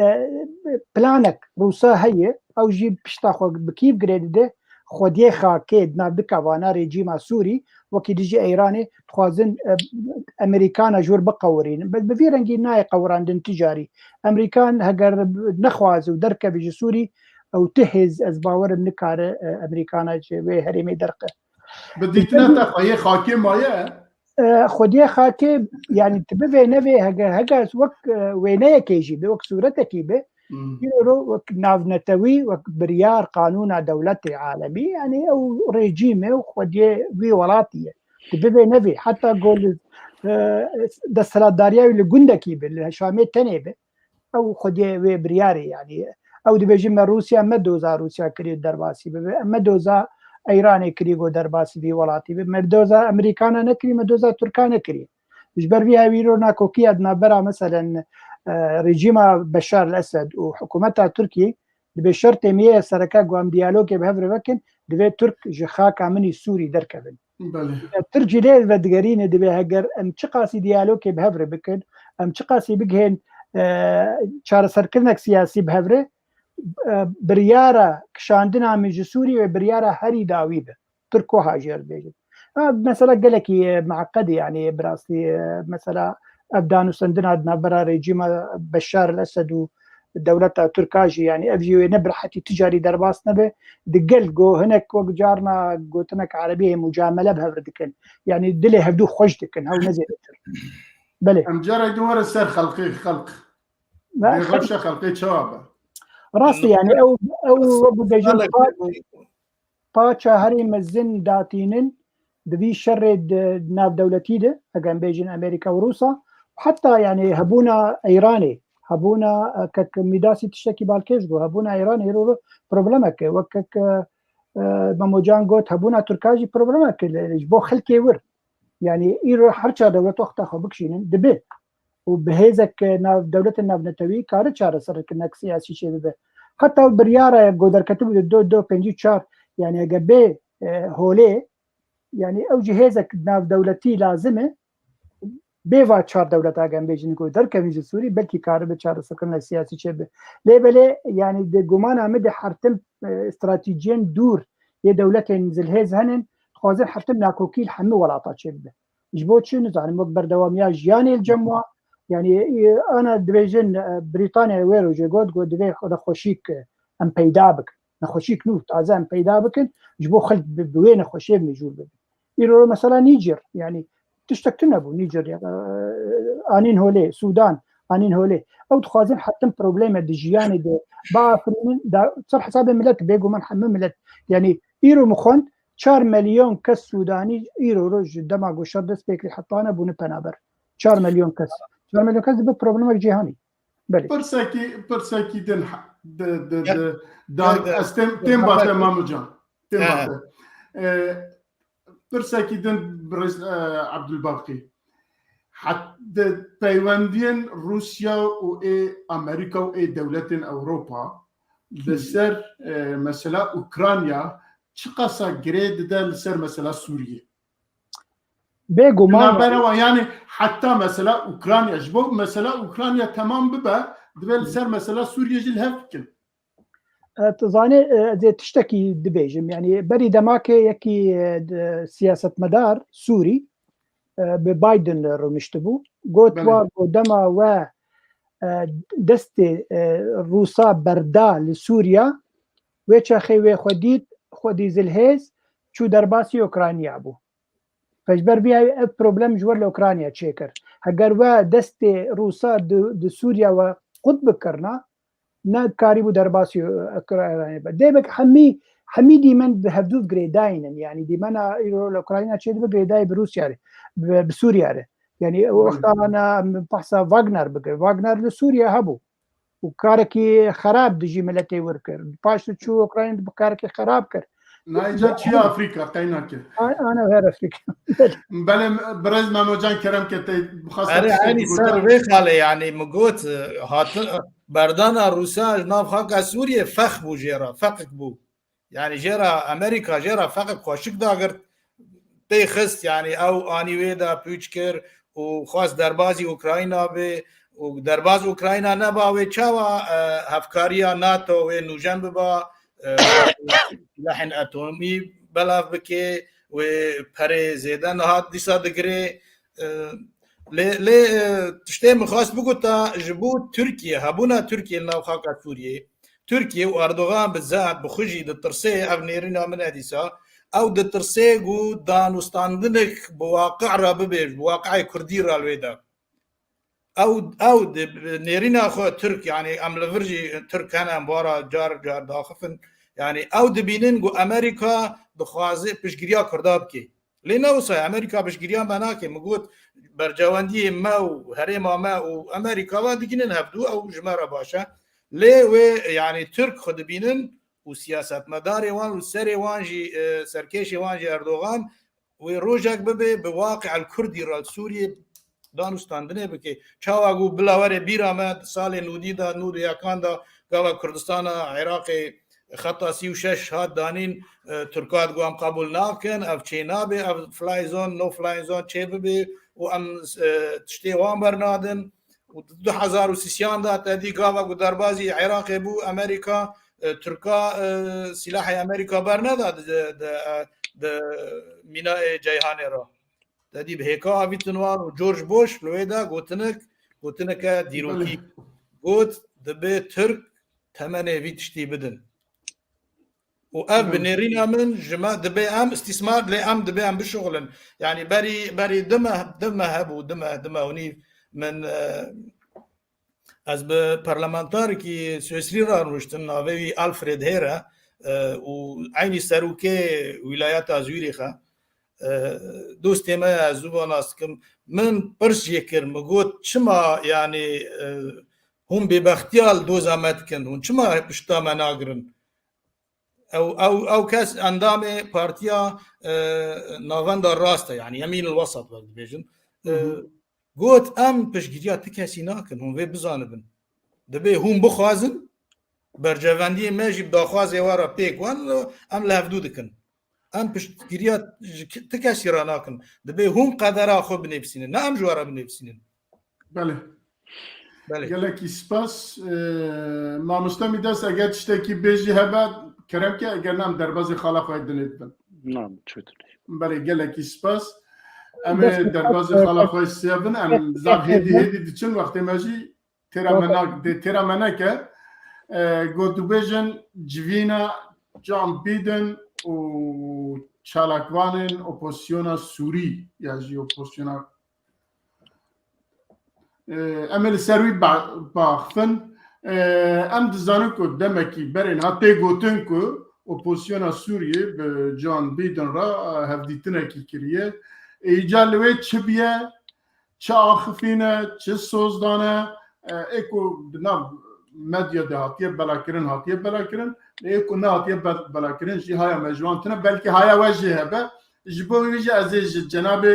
بلانك روسا هي او جيب بشتاخو بكيف جريد ده خوديه خاكيد نابدكا وانا ريجيما سوري وكي ديجي ايراني تخوازن امريكانا جور بقورين بفيرنجي ناي قوران دن تجاري امريكان هجر نخواز ودركه بيجي سوري او تهز ازباور النكار امريكانا جوي هريمي درقه بديتنا تخويه خاكي مايه خوديه خاكي يعني تبفي نبي هجا وك وينيه كيجي بوك صورتك به يرو وك نافنتوي وك بريار قانون دولتي عالمي يعني او ريجيمه وخوديه وي ولاتيه تبفي نبي حتى قول دسلات داريا اللي جندكي بالشامي تنيبه او خوديه وي برياري يعني او دبيجي من روسيا مدوزا روسيا كري درباسي مدوزا ايراني كريغو درباسي في ولاتي مدوزا امريكانا نكري مدوزا تركانا كري جبر فيها ويرونا كوكي ادنا برا مثلا ريجيم بشار الاسد وحكومتها تركي دبي شرط مية سركا قوام ديالوجي بهفر وكن دبي ترك جخاك عمني سوري دركبن ترجي ليه بدقرين دبي هجر ام تشقاسي ديالوجي بهفر بكن ام تشقاسي بجهن شار سركنك سياسي بهفر بريارة كشاندنا من سوري وبريارة هري داوي به تركو هاجر بيجي مثلا قال لك معقد يعني براسي مثلا ابدان وسندنا عندنا برا ريجيم بشار الاسد ودولة تركاجي يعني افجي نبر حتى تجاري درباس نبه دقل جو هناك وقت جارنا قوتنك عربيه مجامله بهردكن يعني دلي هبدو خوجتكن هاو نزل بلي ام جرى دور السر خلقي خلق غفشه خلقي شوابه راسي يعني او بدجن باچا هري مزن داتينن دبي شرد ناف دولتي ده اجان بيجن امريكا وروسا وحتى يعني هبونا ايراني هبونا كك ميداسي تشتكي بالكيشغو هبونا ايراني يرو بروبلمك وكك ماموجان قوت هبونا تركاجي بروبلمك جبو خلكي ور يعني ايرو حرچا دولت وقتا خبكشين دبي وبهيزك ناف دولة الناف نتوي كار چار سرك نك سياسي شيء به حتى بريارة قدر كتب دو بنجي چار يعني قبي هولي يعني او جهازك ناف دولتي لازمه بيوا چار دولت اگم بيجن قدر كميز سوري بلكي كار به چار سكن سياسي شيء به ليه يعني د گمان امد حرتم استراتيجيين دور يه دولتين زلهز هنن خوازن حرتم ناكوكيل حمي ولاطات شيء به جبوت شنو يعني مقبر دواميا جياني الجموع يعني انا دبيجن بريطانيا ويرو جيغود قد دبي خوشيك ام پیدا بك نخوشيك نوت ازام پیدا بك جبو خلق بوين خوشي مجول به يرو مثلا نيجر يعني تشتكتنا ابو نيجر يعني انين هولي سودان انين هولي او تخازن حتى بروبليم دجياني دي بافرين دا صار حساب ملت بيجو من حمم ملت يعني يرو مخون 4 مليون كس سوداني يرو رج دماغ وشدس بيكري حطانا بون بنابر 4 مليون كس 4 مليون كس ببروبلم جهاني بله برساكي دان استم تيمبا ماموجان تيمبا برساكي دن برز عبد الباقي حتى تايواندين روسيا و امريكا و دولتين اوروبا لسر مثلا اوكرانيا چقاسا جريد ده لسر مثلا سوريا بيجو ما يعني حتى مثلا اوكرانيا جبو مثلا اوكرانيا تمام ببا دبل سر مثلا سوريا جل هفكن تظاني زي تشتكي دبيجم يعني بري دماكي يكي سياسة مدار سوري ببايدن رمشتبو قوتوا قدما و دستي روسا بردا لسوريا ويتشا خيوي خودي زلهيز شو درباسي اوكرانيا بو فجبر بيها بروبلم جوار لاوكرانيا تشيكر هجر و دستي روسا د سوريا وقطب كرنا نا كاريبو درباسي اوكرانيا ديبك حمي ديمن بهدوف جريداين يعني ديمنا الاوكرانيا تشيد بجريداي بروسيا بسوريا يعني وقت انا بحثا واغنر لسوريا هبو وكاركي خراب دجي ملتي وركر باش تشو اوكرانيا بكاركي خراب كر نايجا تشي افريقيا قيناك انا غير افريقيا بل برز ماموجان كرم كتي بخاصه يعني صار بخاله يعني مقوت هات بردانا روسا ناف خاك سوريا فخ بو جيرا فقك بو يعني جيرا امريكا جيرا فقك خوشك داغر تيخست يعني او اني ويدا بوچكر وخاص دربازي اوكراينا به ودرباز اوكراينا نبا و چاوا هفكاريا ناتو و نوجن ببا لحن اتومي بلاف بكي و پري زيدن هات ديسا دغري لي تشتي مخاص بقطا جبوت تركيا هبونا تركيا ناو خاكا سوريا تركيا واردوغان بالذات بخجي دترسي ابنيرنا من اديسا او دترسي قو دانوستاندنك بواقع راببه بواقع كردي رالويدا او نيرينا خو ترك يعني ام لفرجي ترك انا مبارا جار داخفن يعني او دبينن قو امريكا دخوازي بشجريا كردابكي لينا وصا امريكا بشجريا مناكي مقوت برجواندي ما وهريما ما وامريكا ودقينن هبدو او جماره باشا ليه يعني ترك خد بينن وسياسه مداري وان والسري وانجي سركيشي وانجي اردوغان وروجك ببي بواقع الكردي رال سوريا دانوستاندنه بكي چاواغو بلاوره بيرامد سال نودي دا نود ياكان دا قوا كردستان عراقي خطا 36 هات دانين تركات قوام قبول ناكن اف تشينابي اف فلاي زون نو فلاي زون تشيبي وام تشتي وان برنادن و 2003 دا تدي قوا دربازي عراقي بو امريكا تركا سلاح امريكا برنادا د مينا جيهاني را تدي بهيكا افيتنوار وجورج بوش لويدا قوتنك ديروكي قوت دبي ترك ثمانية في تشتي بدن واف بنيرينا من جماعه دبي ام استثمار لام دبي ام بشغل يعني بري دمه هبو دمه وني من از به پارلمانتارێکی سوێسری ڕانوشتن ناوێوی ئالفرێد هێرە و عینی سەرروکێ ویلایەتە زویریخە دۆستێمە زوو بۆ ناسکم من پرسیە کرد مگوت چما یعنی هەم بێبەختیال دۆزامەتکن هون چما پشتامە ناگرن ئەو کەس ئەندامێ پارتیا ناوەندا ڕاستە یعنی ئەمین الوەسەط بێژن گوت ئەم پشتگیریە تی کەسی ناکەن هەم وێ بزانبن دەبێ هەم بخوازن بەرجەڤەندی مێژی بداخوازێ وارە پێکوان ئەم لە هەفتوو دکن ئەم پشتگیریە تی کەسی ڕناکەن دەبێ هەم قەدەرا خۆ بنێبسینن نە ئەم ژوارە بنێبسینن gelekî spas mamosta Midas eger tiştekî bêjî hebe keremke eger nam derbasê xala xwe dinêt bin belê gelekî spas em ê derbasê xala xwe sêbin em zav hêdî hêdî diçin wextê me jî têra me neke got dibêjin civîna John Biden û çalakvanên opozisyona Sûrî ya jî opozisyona em li ser wî baxfin em dizanin ku demekî berên hat tê gotin ku opozisyona Sûriyê bi John Biden ra hevdîtinekî kiriye îca li wê çi biye çi axifîne çi sozdane ê ku di nav medya de hatiye belakirin ê ku nehatiye belakirin jî haya me ji wan tune belkî haya we jî hebe ji bo wî jî ez ê ji cenabê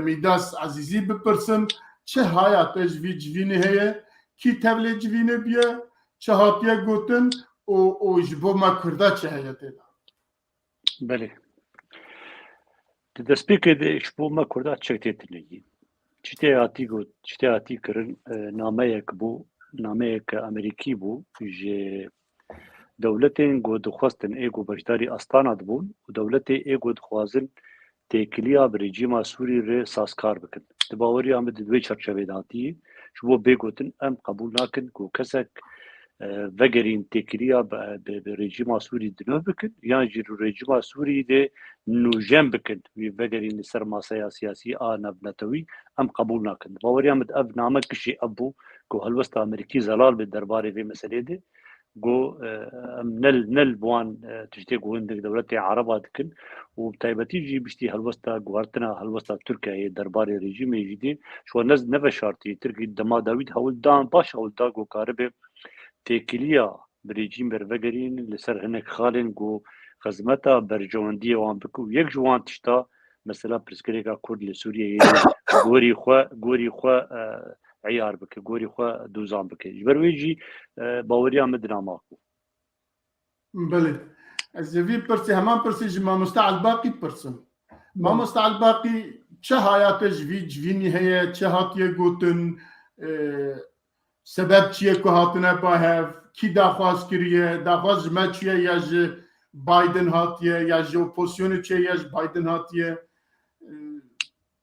Midas Azîzî bipirsim çi haya te ji vî civînê heye kî tevlê civînê biye çi hatiye gotin û ji bo me Kurda çi heye têda Belê di destpêkê de ji bo me Kurda çek tê tinegî çi tê hatî got çi tê hatî kirin nameyek bû nameyek Amerîkî bû ji dewletên got dixwestin ê got beşdarî Astana dibûn û dewletê ê got dixwazin têkiliya bi rejîma Sûrî re sazkar bikin. Di baweriya me di wê çerçevê de hatiyê ji bo bêgotin em qebûl nakin ku kesek vegerîn têkiliya bi rejîma Sûrî di nû bikin yan jî rejîma Sûrî de nûjem bikin wî vegerîn li ser masaya siyasî a nevnetewî em qebûl nakin. Di baweriya me ev name kişî ev bû ku helwesta Amerîkî zelal bi derbarê vê meselê de go em nel wan tiştê guhindik dewletê Araba dikin û taybetî jî biştî helwesta guhartina helwesta Tirkiyeyê derbarê rejîmê jî dê ji wan neveşartî Tirkî dema dawît hewildan baş hewilda got karibe têkiliya bi rejîm bervegerîn li ser hinek xalên got xizmeta berjewendiyê wan bike û yek ji wan tişta mesela pirsgirêka Kurd li Sûriyeyê gorî xwe عیار بکه گوری خو دوزان بکه جبروی جی باوریا مدناما بله از وی پرسی همان پرسی جما مستعل باقی پرسم ما مستعل باقی چه حیات جوینی هیه چه هاتیه گوتن سبب چیه که هاتنه با هف کی داخواست کریه داخواست جمع چیه یا جه بایدن هاتیه یا جه اپوزیسیون چیه یا جه بایدن هاتیه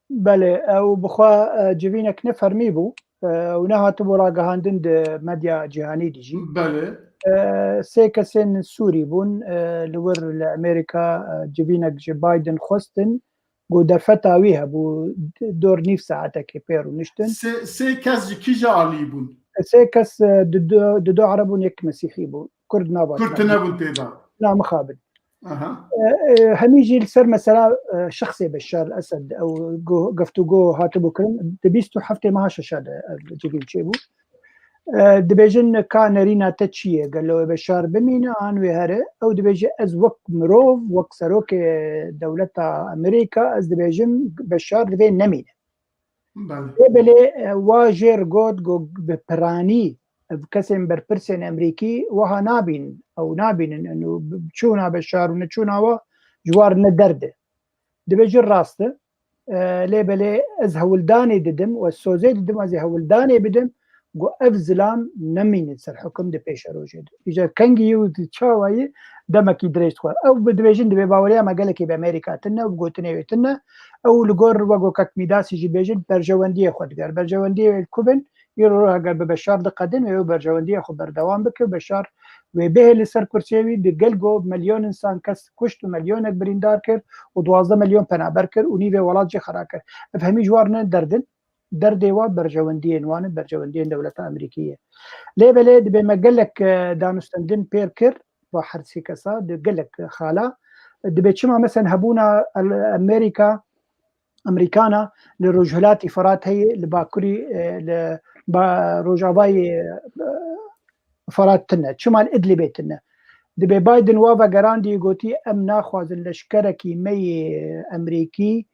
بله او بخوا جوینک نفرمی بو و نهات بو راگهاندن ده مدیا جهانی دیجی بله سه کسین سوری بون لور لامریکا جوینک جه بایدن خواستن گو دفتاوی هبو دور نیف ساعته که پیرو نشتن سه کس کی جا عالی بون سه کس دو عربون یک مسیحی بون کرد نبود کرد نبود تیدا لا مخابل هميجي لسر مثلا شخصي بشار الاسد او قفتوغو هاتبو كرم دبيستو حفتي معاش شاد جيبين شيبو دبيجن كان رينا تشيه قال له بشار بمينا عن وهره او دبيجي از وك مروف وك سروك دولة امريكا از دبيجن بشار دبي نمينه بله واجر قد ببراني بكسم بربرسن امريكي وها نابين او نابين انه بتشونا بشار ونتشونا جوار ندرده دبجر راسته لي بلي از هولداني ددم والسوزي ددم از هولداني بدم جو افزلام نمين سر حكم دي بيشر وجد اجا كانجي وتشاوي دمك يدريش خو او بدبيجن دبي باوريا ما قالك بامريكا تنا وبغوتني تنا او لغور وغو كاك ميداس يجي بيجن برجوانديه خد غير برجوانديه الكوبن يروح قال بشار دقدم يو برجوانديه خو بردوام بك بشار وبه لسر كرسيوي دقلقو مليون انسان كس كشت مليون بريندار كر و12 مليون پنابر كر و نيوه ولاد جي خرا كر افهمي جوارنا دردن دردوا برجوندين وان برجوندين دولة أمريكية ليه بلاد بما قال لك دانستندن بيركر واحد سيكاسا قال لك خالا دبي شما مثلا هبونا أمريكانا للرجلات إفرات هي لباكوري لروجاباي فرات تنا شمال إدلبي تنا دبي بايدن وافا جراندي قوتي أم ناخذ الاشكركي مي أمريكي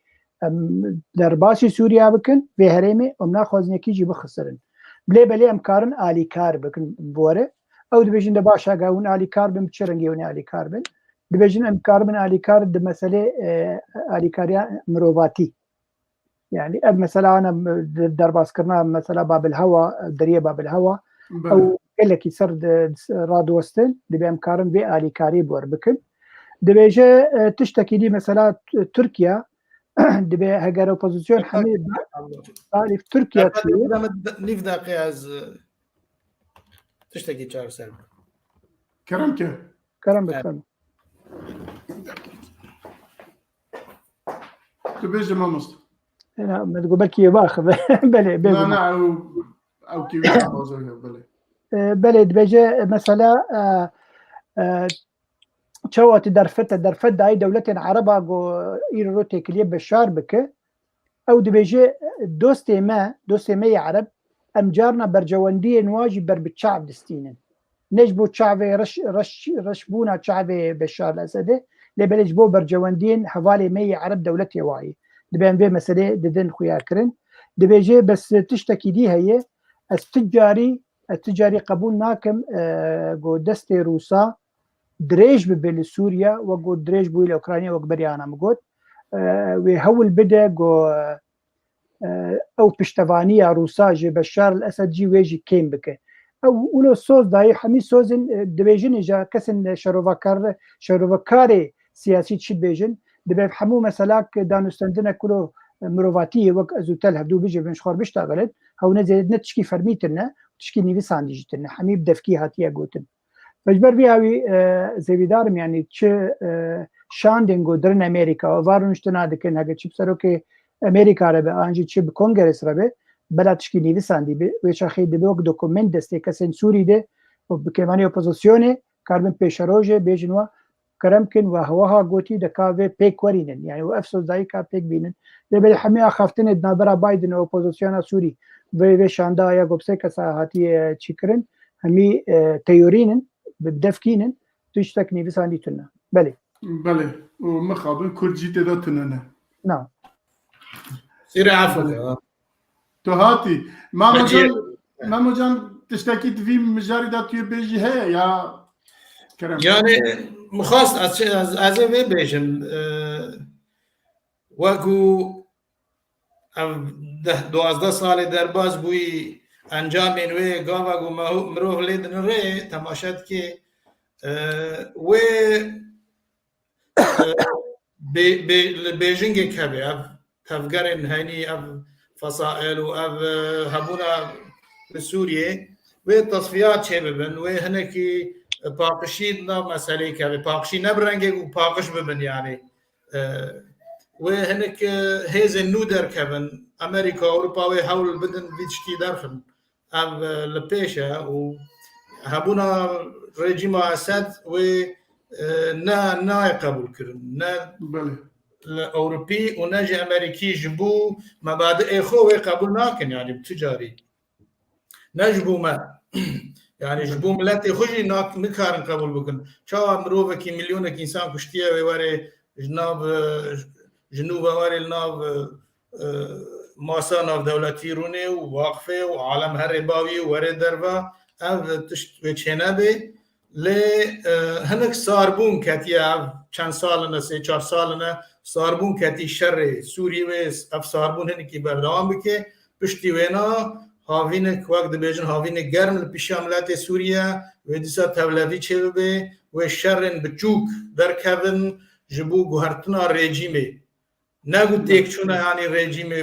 درباسي سوريا بكن بهرمي أم ناخذ نكيجي بخسرن بلي أم كارن آلي كار بكن بوره أو دبيجن دباشا قاون آلي كار بمتشرنجي ون آلي كاربن دبيجن أم كاربن آلي كار دمثلة آلي كاريا مروباتي يعني مثلا أنا درباس كرنا مثلا باب الهواء دريه باب الهواء أو قال لك يصير راد وستن دبي أم كارن بي آلي كاري بور بكن دبيجة تشتكي لي مثلا تركيا دبي هجر اوبوزيسيون حميد في تركيا نفدا قياز تشتكي شهر سنة كرم بكرم تبيج ما مست انا ما تقول بلكي باخذ بلي لا او كيف بلي دبيجة مثلا شوات درفت داي دولة عربة جو إيروتي كليب بشار بك أو دبيجي دوستي ما عرب أم جارنا برجواندية نواجي بتشعب دستينن نجبو تشعبي رشبونا تشعبي بشار الأسد لبلج بو برجواندين حوالي 100 عرب دولتي واعي دبين بي مسألة ددن خويا كرن دبيجي بس تشتكي دي هي التجاري قبول ناكم جو دستي روسا دريج ببل سوريا وقو دريج بو الأوكرانيا وقبريانا مقود ويهول بدا جو أو بشتفانية روسا جي بشار الأسد جي ويجي كيم بك أو أولو سوز داي حمي سوزن دبيجن إجا كسن شروفكاري سياسي تشد بيجن دبي حمو مسلاك دانستندنا كله مروفاتية وك أزوتال هبدو بيجي بنشخور بيشتغلت هو نزيد نتشكي فرميتنا تشكي نيفيسان ديجتنا حمي بدفكي هاتيا قوتن مجبر بيهاوي زيدارم يعني تش شاندنگو درن أمريكا وارونشتنا دكن هاگه چی بسروكي أمريكا ربه آنجي چی بكونغرس ربه بلا تشكي نيفيسان دي ويشا خيد بيوك دوكومنت دسته كسن سوري ده وبكماني اوپوزيسيوني كاربن بيشاروجه بيجنوا كرمكن وهوها قوتي دكاوي بيك ورينن يعني وافسوس دايكا بيك بينن دبل حمي اخافتن دنابرا بايدن اوپوزيسيونا سوري و شاندا يا گوبسه كسا هاتي چيكرن همي تيورينن بدفكينن تشتك نيفيسان دي تنا بله ومخابن كل جيت دا تننا نعم سير عفوا تو هاتي ماما جان تشتكي في مجاري دا تو بيجي هي يا كرم يعني مخاص از بيجن وكو 12 سال درباز بوی انجام نوی گاوا گو مروه لیدن ری تماشد که و بیجنگ کبی اف تفگرن هنی اف فصائل و اف هبونا بسوریه و تصفیات چه ببن و هنکی پاقشی نا مسئله کبی پاقشی نبرنگه و پاقش ببن يعني و هنك هيز النودر كبن امريكا اوروبا ويحاول بدن فيتشكي دارفن اب لبيشا و هبونا ريجيم اسد و نا يقبل كرن نا الاوروبي ونجي امريكي جبو مبادئ اخو يقبل ناكن يعني بتجاري نجبو ما يعني جبو ملاتي خجي ناك نكارن قبول بكن شو مروفك مليونك انسان كشتيه ويوري جنوب واري الناف ماسا ناف دولتي روني وواقفه وعالم هرباوي وري دربا اف تشينابي ل هنك صاربون كاتيا چند سالنا 3-4 سالنا صاربون كاتي شر سوري ويس اف صاربون هنكي بردام بك پشتي وينا هاوینک وقت بیشتر هاوینک گرم لپیشاملات سوریا و دیسا تولدی چه به و شرن بچوک در کردن جبو گهرتنا رژیمی نگو تکچونه یعنی رژیمی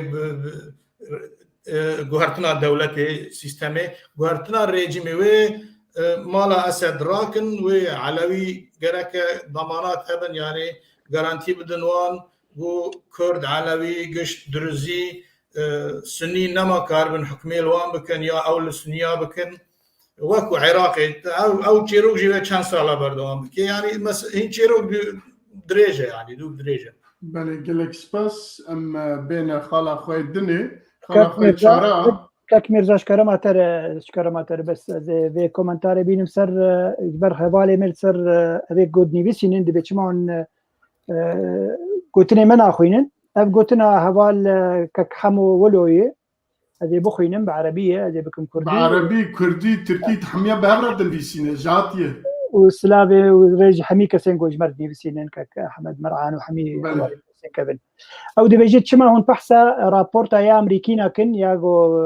گهرتنا دولت سیستمی گهرتنا رژیمی و مالا اسد راکن و علوی گرک ضمانات ابن یعنی گارانتی بدنوان و کرد علوی گشت درزی سنی نما کاربن حکمی الوان بکن یا اول سنیا بکن وەکو عێراقی ئەو چێرۆک ژێوێ چەند ساڵە بەردەوام بکە یعنی هین چێرۆک درێژە ینی دوو درێژە بله گلک سپاس ام بین خالا خوی دنی خالا خوی چارا کاک میرزا شکرماتر بس وی کومنتار بینم سر بر حواله مل سر وی گود نویسینن دی بچمان گوتنی من اخوینن اف گوتنا حوال کاک حمو ولوی هذه بخوينم بعربية هذه بكم كردي بعربي كردي تركي تحمية بهرة دنبيسينة جاتية وسلافي وريج حمي كسين جوج مردي بسينن كاك أحمد مرعان وحمي كابن أو دي بيجي تشما هون بحثا رابورتا يا أمريكينا كن ياغو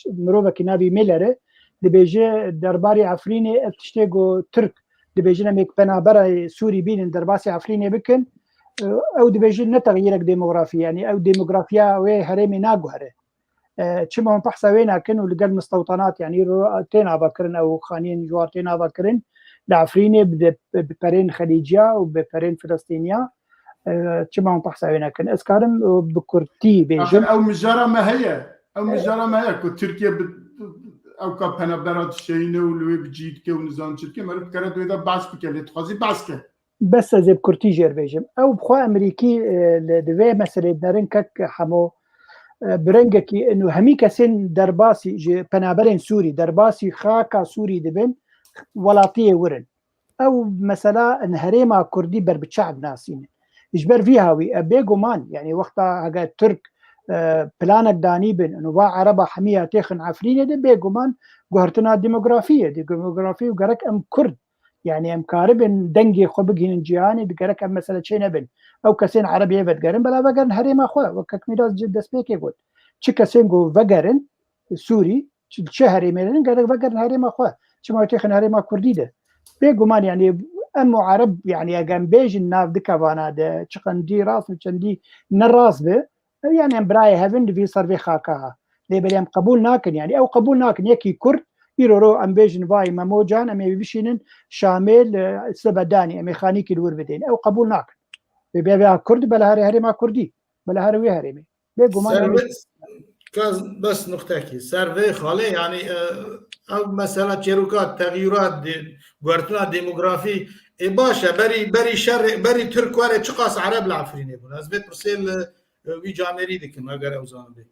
مروفا كنابي ميلر دي بيجي درباري عفريني ابتشتيغو ترك دي بيجي نميك بنابرا سوري بين درباسي عفريني بكن أو دي بيجي نتغييرك ديموغرافيا يعني أو ديموغرافيا وي هرمي ناغو هره تشما هم بحثا وينا كن ولقى مستوطنات يعني تينا بكرن أو خانين جوار تينا بكرن لعفريني ببرين خليجية وببرين فلسطينية تشما هم بحثا وينا كن اسكارم بكرتي بيجم أو مجرى ما هي كو تركيا أو كابنا برات شينه ولوي بجيد كي ونزان تركيا مرب كرد ويدا باس بك اللي تخازي باس كه بس زي بكرتي جير بيجم أو بخوا أمريكي لدوي مسألة دارن كك حمو برنگکی انو همی کسین درباسی جه پنابرین سوری درباسی خاکا سوری دبن ولاتیه ورن او مثلا انهريما كردي بر بتشعب ناسين اجبر فيها وي بيغومان يعني وقتها هاga ترك بلانك داني بن انه با عربه حميه تخن عفرينه دي بيغومان غهرتنا ديموغرافيه وغرك ام كرد يعني ام كاربن دنگي خو بگين جياني بگرك ام مثلا چينه بن او كسين عربيه بدگرن بلا بگرن هريما خو وكك ميراث جد سبيكي قول چي كسين جو وگرن سوري شهري ميلن گرك وگرن هريما خو چما تخن هريما كردي ده بيغومان يعني ام عرب يعني اگم بيج الناف دكافانا ده چقندي راس چندي نراس به يعني براي هافن في صرفي خاكاها لي بليم قبول ناكن يعني او قبول ناكن يكي كرد يرو ام بيجن فاي ماموجان ام بيشينن شامل سبداني ام خانيك الور بدين او قبول ناكن بيبيع كرد بلا هري ما كردي بلا هري هري بيغومان بس نقطه سرفي خاله يعني او مساله چروکات تغییرات گورتنا ديموغرافي باشا بري شر بري ترك ولا چقاس عرب العفريني بون از بيت برسل وي جامري دكن اگر اوزان بي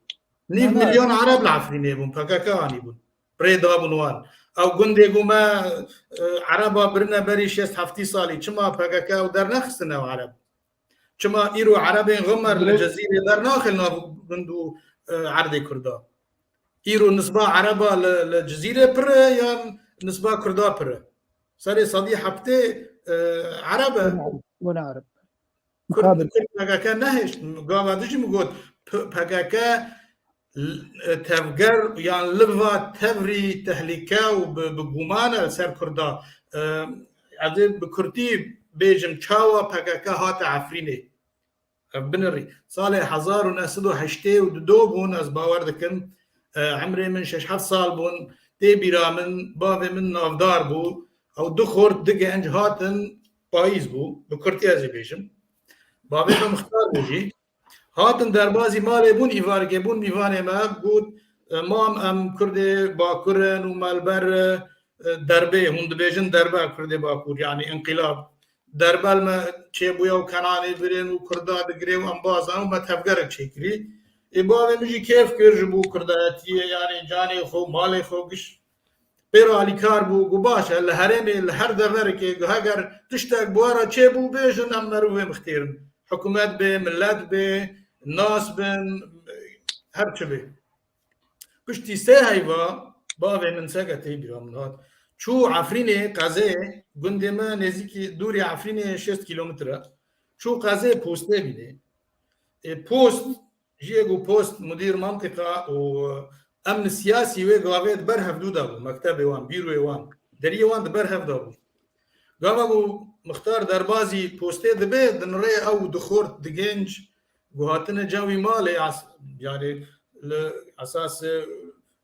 9 مليون عرب العفريني بون فكاكاني بون بريدا بنوان او گندي گوما عربا برنا بري 6 هفتي صالي چما فكاكا ودر نخسنا عرب چما ايرو عربين غمر الجزيره در ناخلنا بندو عرض كردا ايرو نسبة عربة للجزيرة بر يا نسبة كردا بر صار صديق حبتي عربة ولا عرب مقابل كان نهش قام دجي مقول بقاكا تفجر يعني لبا تفري تهلكا وبقومانا سر كردا عدد بكرتي بيجم تشاوا بقاكا هات عفريني بنري صالح 1908 ودوبون از باور دكن عمري من 6 سال بون تي بيرا من بافي من نافدار بو او دخور دقه انج هاتن بايز بو بكرتي ازي بيجم بافي مختار بوجي هاتن دربازي مالي بون ايفارگه بون ميوانه ما قود مام ام كردي باكورن ومالبر دربه هند بيجن دربه كردي باكور يعني انقلاب دربال ما چه بویا و کنانی برین و کردا دگری و انبازان و متفگرک چکری ایباوی میجی کیف کرج بو کردایتیه یعنی جانی خو مالی خو گش پیرو علی کار بو گباشه لحرمی لحر دفر که اگر تشتاق بوارا چه بو بیجن ام مروه مختیرن حکومت به ملت به ناس بن هر چه به پشتی سه هیوا باوی من ساقتی بیرامنات شو عفريني قازي قندما نزيكي دوري عفريني 6 كيلومتر شو قازي بوستي بيني بوست جيجو بوست مدير منطقة وأمن السياسي وقاويت برهف دودابو مكتبي وان بيرو وان دري وان برهف دابو قاوغو مختار دربازي بوستي دبي دنري أو دخور دقينج وهاتنا جاوي مالي يعني أساس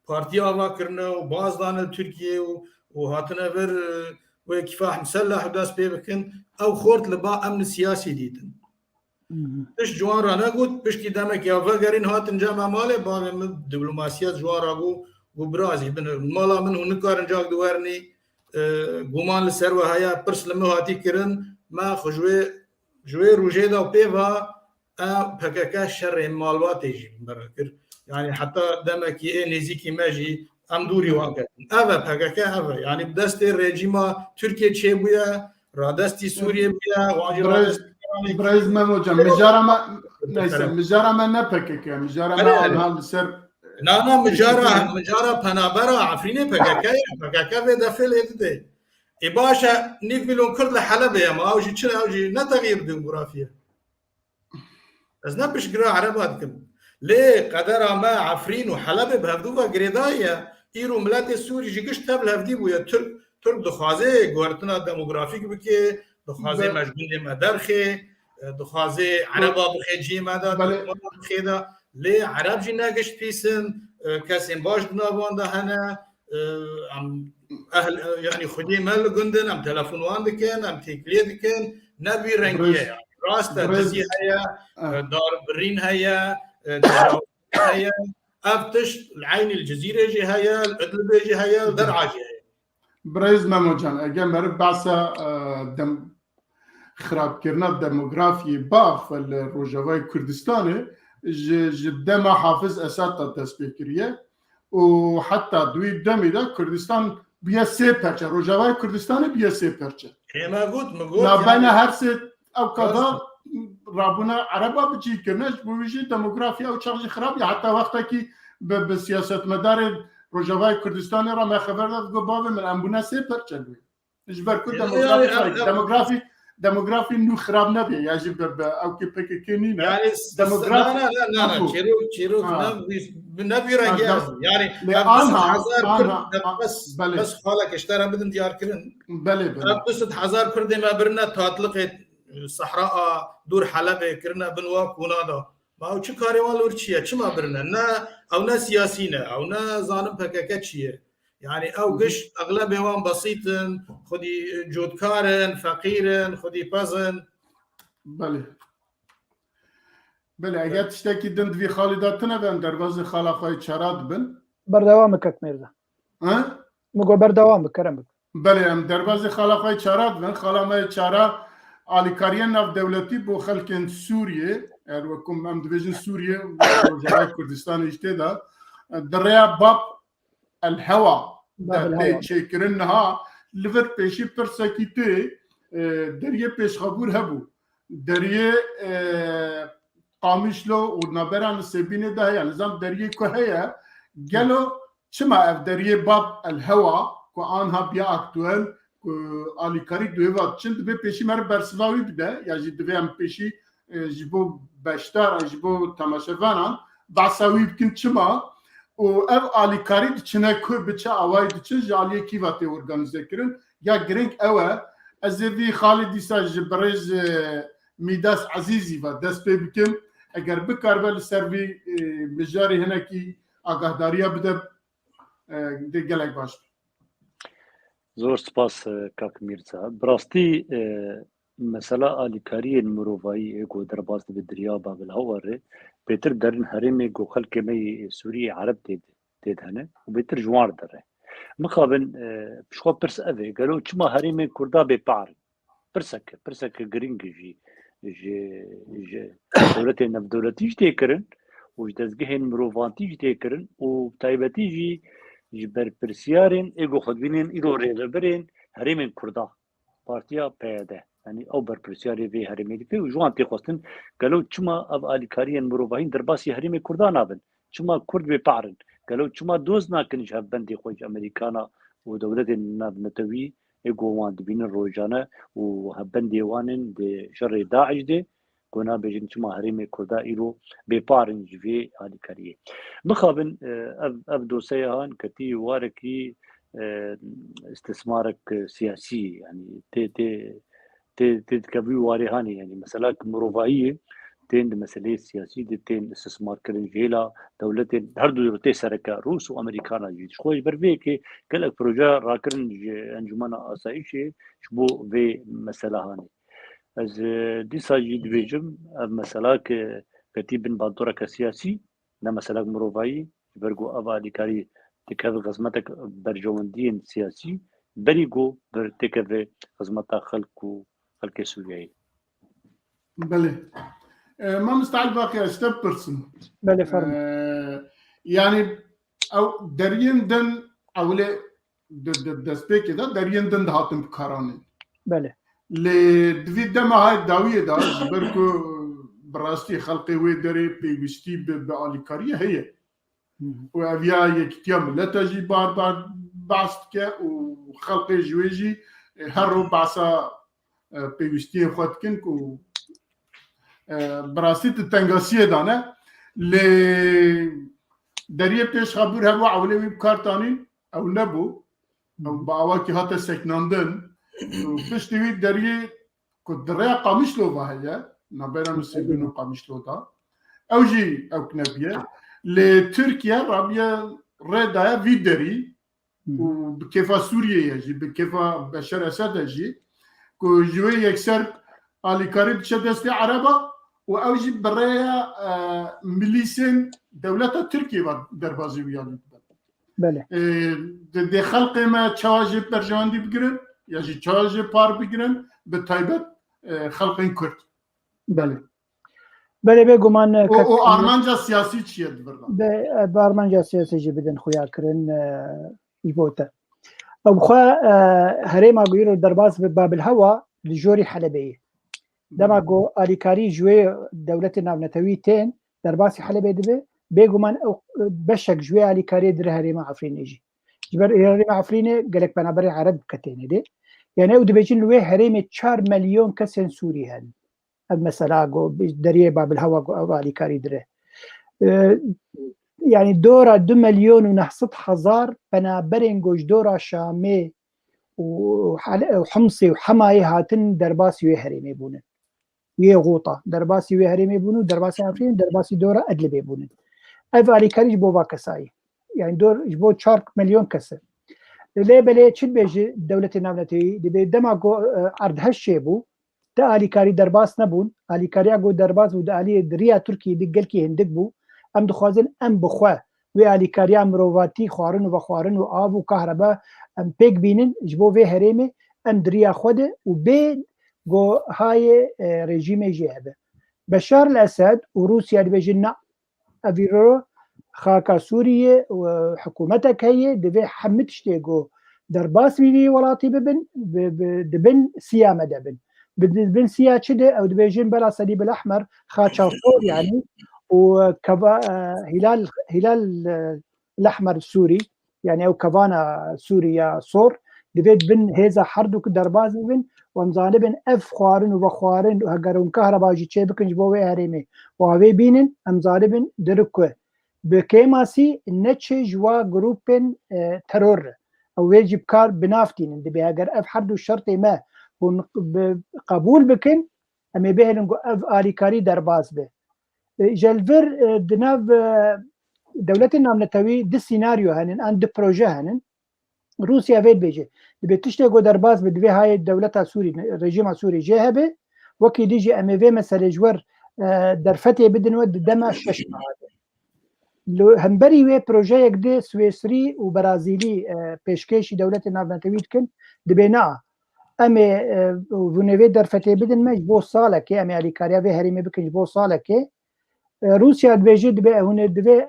بارتي آوا كرنا وباز دانا تركيا وهاتنا بر وكفاح مسلح وداس بيبكن او خورت لبا امن سياسي ديدن تش جوان را نگود پشتی دمک یا وگرین هاتن جمع ماله باقی من دیپلماسیات جوان را گو برازی بن مالا من هون کارن جاک دوارنی گومان لسر و هیا پرس لمه هاتی کرن ما خجوه روژه دا پیوا پککا شر مالواتی جی برکر يعني حتى دمك نزيكي ماجي ام دوري وانك افا بكاكا افا يعني بدست الرجيم تركيا تشيبويا رادستي سوريا بيا واجي برايز ما موجه مجارة ما نبكاكا مجارة ما عنها لسر نا مجارة بنابرا عفريني بكاكا في داخل هدي إباشا نيفيلون كل حلبة يا ما أوجي تشل أوجي نتغير ديموغرافيا بس نبش قراء عرباتكم ليه قدر ما عفرين وحلب بهفدوفا قريدايا إيرو ملات السوري جيكش تبل هفدي بويا ترك دخوازي قوارتنا ديموغرافيك بكي دخوازي مجبون ما درخي دخوازي عربا بخي جي مادا بخي دا ليه عرب جي ناقش بيسن كاسين باش بنابوان دا هنا أهل يعني خدي مال قندن أم تلفون وان دكين أم تيكلي دكين نبي رنجية راستا دزي هيا دار برين هيا هيا افتش العين الجزيره جي هيا الادلب جي هيا درعا جي هيا بريز ماموجان اجمر بعسا دم خراب كرنا ديموغرافي باخ الروجاوي كردستاني جدما حافظ اسات تسبيكريه وحتى دوي دمي دا كردستان بيا سي بارچه روجاوي كردستاني بيا سي بارچه ما قلت لا بين هر سي او كذا رابونا عربا بجي كرناش بويجي ديموغرافيا او تشارجي خراب حتى وقتا كي بسياسه مدار روجاواي كردستان را ما خبر داد گباب من امبونا سي برچلوي اجبر كو ديموغرافي نو خراب نبي يجب او كي بكيني يعني ديموغرافي لا تشيرو نبي رجال يعني بس خالك اشترى بدن ديار كرن بله بس هزار كرد ما برنا تطلقت الصحراء دور حلب كرنا بنواك ونادا ما هو شو كاريوان لورشيا شو ما برنا نا او نا سياسينا او نا ظالم بكاكاتشيه يعني او قش اغلبهم بسيط خدي جودكارن فقيرن خدي بازن بله اگر تشتكي دند في خالداتنا بان دروازه خالا خوي تشارات بن بردوامك ميرزا ها مگو بردوامك كرمك بله ام دروازه خالا خوي تشارات بن خالا ما تشارا آلیکاریان ناف دولتی بو خلکن سوریه وکم ام دیویژن سوریه روجاوی کردستان اجته دا دریا باب الهوا ده چکرنها لور پیشی پرسکیته دریه پیشخبور هبو دریه قامیشلو و نبران سبینه ده یا نظام دریه که هیا گلو چما اف دریه باب الهوا که آنها بیا اکتوال آلیکاری دویوات چند به پیشی مر برسواوی بده یا جی دوی ام پیشی جبو بشتار جبو تماشاوانان باساوی بکن چما و اف آلیکاری چنه که بچه آوای دچه جالیه کی واته ارگانیزه کرن یا گرنگ اوه از وی خالدی سا جبرز میداس عزیزی و دست پی بکن اگر بکار سروی بجاری هنکی آگاهداریا بده ده گلک باش زور سپاس کاک میرزا براستی مثلا آلیکاری مروفایی کو درباز به دریا بابل هواره بهتر درن حرم کو خلق می سوری عرب دید هنه و بهتر جوار داره مخابن بشخو پرس اوه قالو چما حرم کردا به پار پرسک گرینگ جی دولت نف دولتی جتی کرن و دزگهن مروفانتی جتی کرن و تایبتی جی جبر پرسیارن ایگو خودبینن ایرو ریلبرین حرم کردا پارتیا پیاده يعني او بر پرسیاری وی حرم دی و جوان تی خواستن قالو چما اب آلیکاریان مروفاین درباسی حرم کردان آبن چما کرد به پارن قالو چما دوز ناکنش هبندی خوش امریکانا و دولت نتوی ایگو وان دبین روجانه و هبندی وانن ده شر داعش ده كنا بيجن شما هريمي كردا إيرو ببارن جوي آلیکاریه مخابن أبدو سيهان كتي واركي استثمارك سياسي يعني تكبي وارهاني يعني مثلا مروفائية تين مسألة سياسية تين استثمار كرن جيلا دولتين هردو يرتي سركا روس وأمريكانا جيد شخوش بربيكي كلك بروجا راكرن أنجمانا آسائشي شبو في مسألة هاني از دیسا جید بیجم مثلا که کتی بن بادورا سیاسی نه مثلا مروایی برگو اوالی کاری تکه خدمتک برجوندین سیاسی بریگو بر تکه خدمت خلق سوریایی. بله ما مستعد باقي اشتب برسن بله فرم يعني او درين دن اولي دسبيك ده درين دن هاتم بكاراني بله لدفيد دما هاي الداوية ده جبركو براستي خلقي ويدري بيوستي بأليكارية هي وأبيا يكتيام لا تجي بار بعستك وخلقي جويجي هرو بعصا بيوستي خواتكنك و براستي تنغاسية دانا ل دريه بيش خبر هوا عولي بكارتاني أو نبو أو باواكي هاتا سكناندن وبشتوي دريه كدريا قامشلو بهايا نبينا نسيبينو قامشلو دا أو جي أو كنبيه لتركيا رابيا ردا فيدري وبكيفا سوريا يجي بكيفا بشار أسد يجي كو جوي يكسر على كاريب شدستي عربة وأوجي بريا ميليسين دولة تركيا دربازي ويالي بله دي خلق ما تشاجب برجواندي بقرن يجي تشاجب بار بقرن بتايبت خلقين كرد بله بله بگومان و آرمانجا سیاسی چیه دبرنا به آرمانجا سیاسی جی بدن خویا کرن يبوتا او خو هريما غيرو درباز بباب الهوا لجوري حلبيه دماغو اليكاري جوي دولتنا نتويتين درباسي حلبيه دبي بيغمان بشك جوي اليكاري در هريما عفريني جي جبر هريما عفريني قالك بنابري عرب كتين دي يعني او دبيجين لوي هريمه 4 مليون كسن سوري هن مثلا جو دريه باب الهوا جو اليكاري دره يعني دورة 2 مليون ونحصد حزار بنابرين جوج دورة شامي وحمصي وحماي هاتن درباسي ويهريمي بونن ويغوطة درباسي ويهريمي بونن درباسي عفرين درباسي دورة أدلبي بونن أفالي كاريج بوبا كساي يعني دور جبو 4 مليون كسر ليه بلي تشد بيجي دولة النامنتي دي دماغو عرض هالشيبو تا آلي كاري درباس نبون آلي كاري اگو درباس و دا آلي دريا تركي دقل كي هندق بو ام دخوازن ام بخوا و آلي كاري ام رواتي خوارن و بخوارن و آب و كهربا ام بيك بينن جبو في هريمي ام دريا خوده و بي جو هاي ريجيمي جيهبه بشار الأسد و روسيا دبجنا افيرو خاكا سوريا و حكومتك هي دبي حمتشتي جو درباس بيبي ولاتي دبن سيامة دبن بن سيا كده او دبيجين بلا صليب الاحمر خاتشافور يعني وكفا هلال الاحمر السوري يعني او كفانا سوريا صور دبيت بن هيزا حردو درباز بن ومزانبن اف خوارن وبخوارن وهجرون كهرباء جي تشبكن جبوي هريمي وهوي بينن امزانبن دركو بكيماسي نتشي جوا جروبن ترور او يجب كار بنافتين دبي هجر اف حردو شرطي ما قبول بكن اما بهن اف اليكاري درباز به جلفر دناف دولتنا منتوي دي سيناريو هنن اند بروجي هنن روسيا فيد بيجي بتشتي جو درباز بدوي هاي الدولة سوري رجيم سوري جهبه وكي ديجي اما في مثلا جور درفتي بدن ود دما ششمه لو همبري وي بروجي يكدي سويسري وبرازيلي بيشكيشي دولتنا منتوي كن دبينا اما ونوي درفتي بدن مج بو صالك اما اليكاريا في هريمه بكن بو صالك روسيا دبيجي دبي هون دبي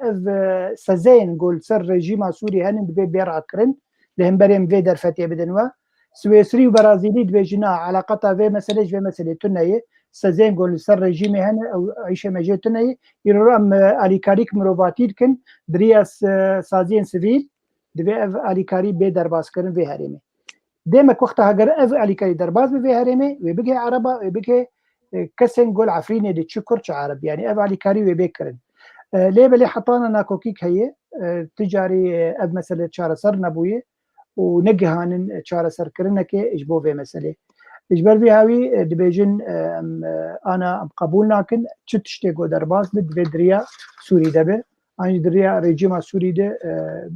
سزين قول سر رجيم سوري هن دبي بيرع كرن لهم بريم في درفتي بدن و سويسري وبرازيلي دبيجنا علاقتها في مسألة تنايه سزين قول سر رجيم هن او عيشه مجي تنايه يرام اليكاريك مروفاتير كن درياس سازين سيفيل دبي اليكاري بي درباس كرن في هريمه ديمك وقتها اگر اف اليكاري درباز في هريمه وبيجي عربه وبيجي كسن قول عفريني دي تشكرش عرب يعني اف اليكاري وبيكرن ليه بلي حطانا ناكوكيك هي تجاري اف مساله شارع سر نبويه ونجهان شارع سر كرنك اجبو في مساله اجبر في هاوي دبيجن انا قبول لكن تشتي قول درباز بدريا سوري دبه ان دريا رجيم سوري ده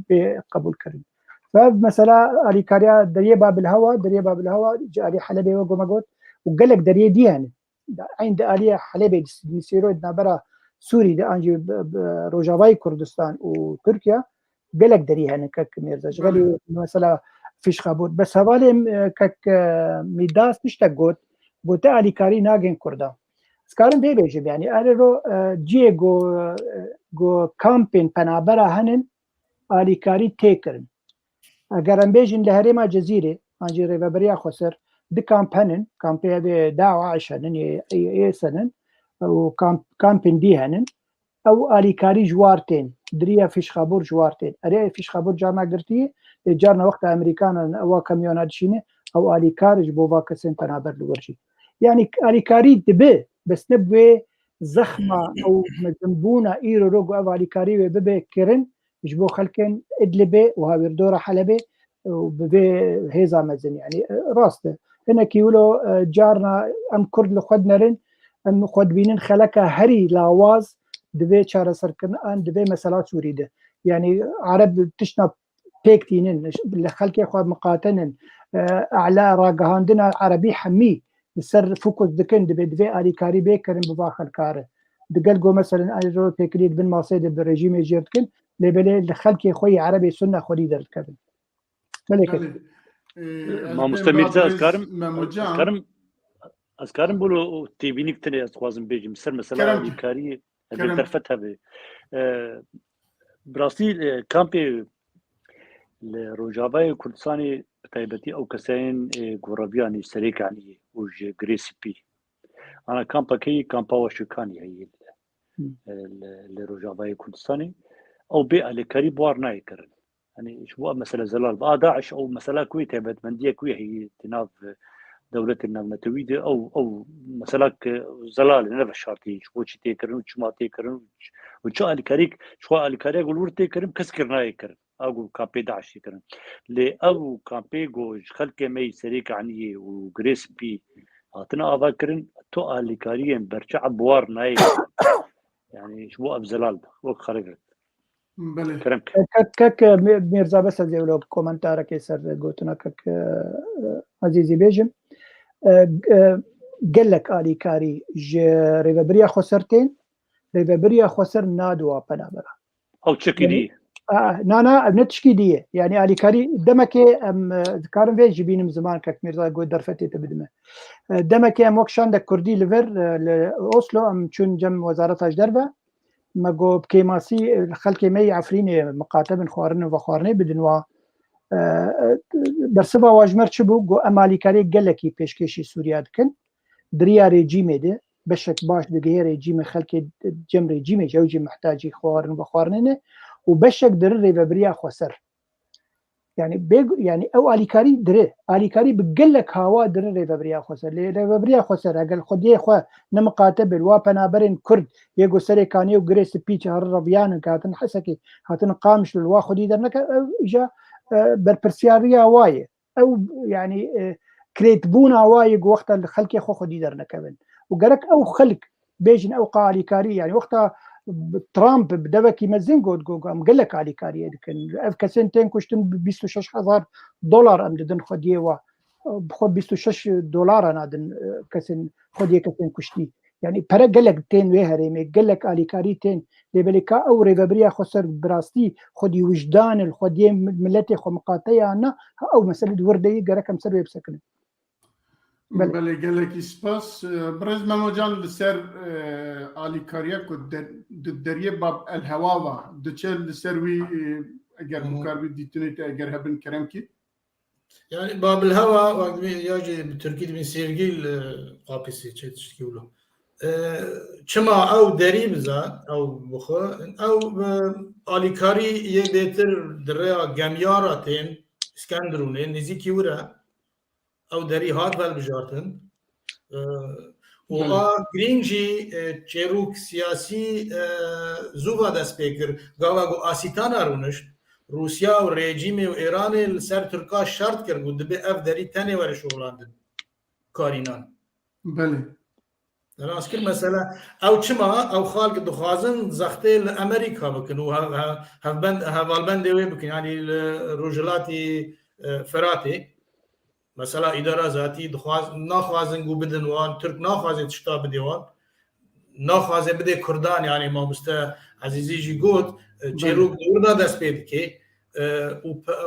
بقبول كرن فمثلا اليكاريا دريه باب الهوا جاري حلبي وقمقوت وقالك دريه ديان عند آلية حلبة مسيرود نابرا سوري ده أنجي روجافاي كردستان وتركيا قالك دريه أنا كك ميرزا شغالي مثلا فيش خابور بس هوالي كك ميداس تشتغل بوتا آلي كاري ناجن كردا سكارن بي بيجب يعني ألو جي جو كامبين بنابرا هنن آلي كاري تيكرن اگرم بیجن لهرما جزيره انجي ريفابريا خسر دي كامبانن كامبي دي داوا عشان اي سنن او كامبين دي هنن او اليكاري جوارتين دريا فيش خابور جوارتين اري فيش خابور جانا قرتي جارنا وقت امريكان او كاميونات شينه او اليكارج بوفا كسن تنابر لورجي يعني اليكاري دبي بس نبوي زخمه او مزنبونه ايرو روغو او اليكاري ببي كيرن يجبو خلكن ادلبه وهاوير دورة حلبه وببي هيزا مزن يعني راسته هنا كيولو جارنا ام كرد لخدنرن ام خد بينن خلكا هري لاواز دبي چاره سركن ان دبي مسالات سوريده يعني عرب تشنا بيكتينن خلكي خد مقاتنن اعلى راغهاندنا عربي حمي السر فوكس دكن دبي الي كاري بيكرن بباخ الكاره دقلقو مثلا اجرو تكريد بن ماسيد بالرجيم يجيرتكن لبلي خلكي خوي عربي سنه خوري دركبن ملكه ما مستمر أذكرم بولو تبينك تاني أتخوازن بيجي مصر مثلا الكاري هذه درفتها به براسيل كامبي الرجابي كردستاني بتايبتي أو كسين غربياني سريك يعني وج غريسبي أنا كامبا وشكاني هي الرجابي كردستاني أو بيئة لكاري بوار نايكرن يعني شو مثلا زلال داعش أو مثلا كويت هبت مندية كوي هي تناف دولة النمتويدة أو مثلا زلال نفس شرطي شو تيكرن شو ما تيكرن وشو الكاريك شو الكاريك يقولون تيكرن كسكرنا يكرن أو كامبي داعش يكرن لي أو كامبي جوج خلك مي سريك عني وغريس بي هاتنا أذكرن تو الكاريين برجع بوار ناي يعني شو أبزلال وقت خرجت بله كك ميرزا بس زي لو كومنتار كيسر قلتنا كك عزيزي بيجم قال لك آلي كاري ريفابريا خسرتين ريفابريا خسر نادوا بنابرا أو تشكيدي نانا نتشكي دي يعني آلي كاري دمك ذكرن في جبين من زمان كك ميرزا قلت درفتي تبدمه دمك ام وكشان دك كردي ليفر اوسلو ام چون جم وزارة اجدربه ما جو بكيماسي خلكي مي عفريني مقاتب خوارن وخوارني بدنوا برسبا واجمر چبو جو امالي كاري قالكي بيشكيشي سوريا دكن دريا ريجيمي دي بشك باش دغه ريجيم خلكي جم ريجيمي جوجي محتاجي خوارن وخوارني وبشك در ريفابريا خسر يعني يعني او اليكاري دري اليكاري بقلك هوا در ريفابريا خسر لي ريفابريا خسر اقل خدي خو نمقاتب الوابنابرين كرد يجو سريكاني وغريس بيتش هربيان كاتن حسكي هاتن قامش الواخدي درنك اجا بربرسياريا واي او يعني كريتبونا واي وقت الخلق خو خدي درنك وقالك او خلق بيجن او قاليكاري يعني وقتها ترامب بدبكي مزنجو تقول قال لك علي كاري كان كسنتين كشتم $26,000 ام ددن خديه بخو $26 انا دن كسن خديه كسن كشتي يعني برا قال لك تين وهري قال لك علي كاري تين لبلكا او ريفابريا خسر براستي خدي وجدان الخديه ملتي خو مقاطيه انا او مساله وردي قرا كم سر بسكن بله گلکی سپاس برز مموجان لسر آلیکاریا که دریه باب الهوا و دچه لسر وی اگر مکاربی دیتونیت اگر هبن کرم کی يعني باب الهوا وقت يجي بتركيا من سيرجيل قابسي تشتكي له چما او دري بزا او بخو او آلیکاری یه بهتر دریا گمیاراتین اسکندرونه نزیکی ورا او دري هات بالبجارتن و گرینجی چروک سیاسی زوبا دست بکر گاوا گو آسیتانا رونش روسيا و رژیم و ایران سر ترکا شرط کرد بود به اف دری تنه ور شغلاندن کارینان بله راست كل مسألة أو شما أو خالق دخازن زختي لأمريكا بكن وهالبند وين بكن يعني الرجلاتي فراتي مثلا اداره ذاتی دخواز ناخوازن گو بدن وان ترک ناخوازه تشتا بدیوان ناخوازه بده کردان یعنی ما مستا عزیزی جی گوت چیروک دوردا دست پید که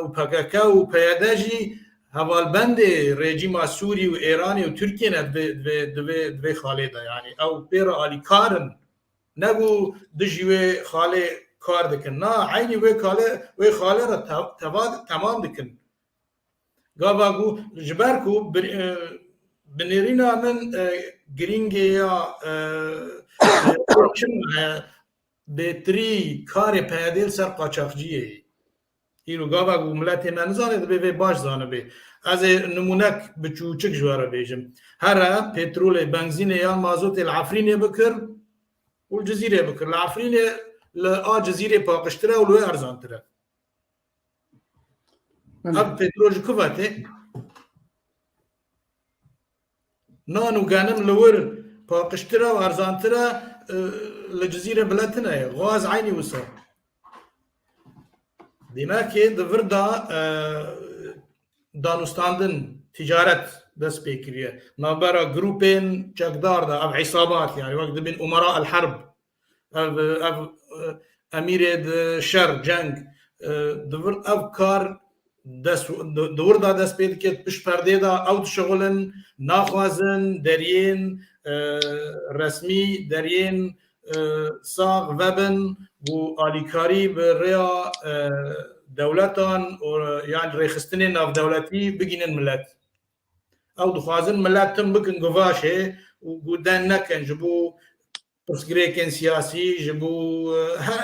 و پاکاکا و پیاده جی هوالبند رژیم سوری و ایرانی و ترکیه ند دوی خاله دا یعنی او پیر آلی کارن نگو دجوی خاله کار دکن نه عینی وی خاله را تمام دکن گاواگو جبرکو بنیرینا من گرینگی یا بهتری کار پیادیل سر قاچاقچیه اینو گاواگو ملت من زانه به باش زانه به از نمونک بچوچک جواره بیجم هر پترول بنزین یا مازوت العفرینه بکر والجزيره بكر العفرينه لا جزيره باقشتره ولو ارزانتره اب بترول كفاته نانو غانم لور باقشتره وارزانتره الجزيره بلاتنا غاز عيني وصل ديما كي دفردا دانوستاندن تجارت دست بكريه نابرا جروبين جاكدار دا اب عصابات يعني وقت بين امراء الحرب اب امير الشر جنگ دور افكار دور دا دست بيد كت بش پرده دا او شغلن ناخوازن درين رسمي درين ساغ وبن و آلیکاری به ریا دولتان يعني ريخستنين اف دولتي بگینن ملت او دخوازن ملتم بکن گواشه و گودن نکن جبو پرسگریکن سیاسی جبو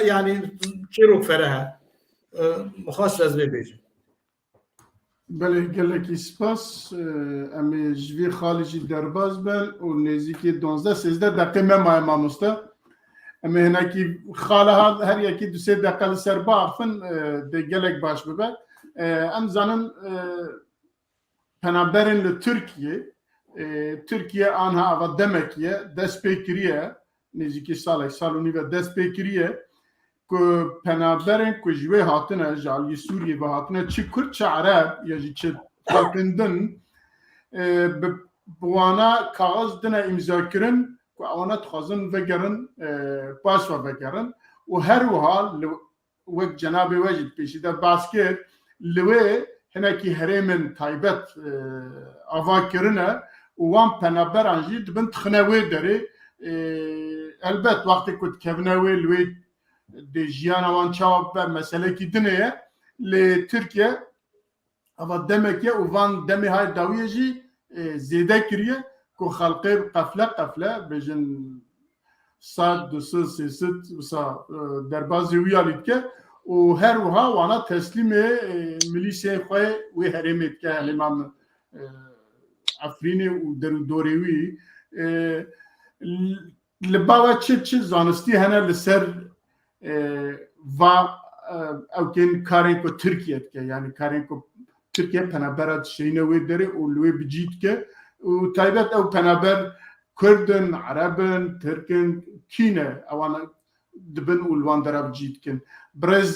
يعني چیروک فرها مخاص از بيجي بله گلکی سپاس امی جوی خالجی درباز بل و نزدیکی 12-13 دقیقه ممای ماموستا امی هنکی خاله ها هر یکی 2-3 دقیقه سر باقفن ده گلک باش ببر ام زنم پنابرین Türkiye آنها اول دمکیه دست پیکریه نزدیکی سالونی و دست پیکریه که پنابرین که جوی هاتنه جالی سوریه و هاتنه چه کرد چه عرب یا چه خلقندن بوانا کاغذ دنه امضا کرن که آنها تخوازن وگرن پاس و وگرن و هر وحال وقت جناب وجد پیشیده باز کرد لوه هنکی هرمن تایبت آوا کرنه و وان پنابران جی دبن تخنوه داره البته وقتی که تکونوه لوه de jiyana wan çava be meseleki dineye li Türkiye ama demek ki uvan demi hay dawiye jî zêde kiriye ku xalqê qefle bejin sad 200 sa derbazê wiya lidke û her wiha wana teslîmê milîsiyê xwe wê herêmê dike Helêma Efrînê û dorê wî li bava çi zanistî hene li ser و اوکن کاری کو ترکیه که یعنی کاری کو ترکیه پنابرد شینه وی داره و لوی بجید که و تایبت او پنابر کردن عربن ترکن کینه اوانا دبن اولوان داره بجید کن برز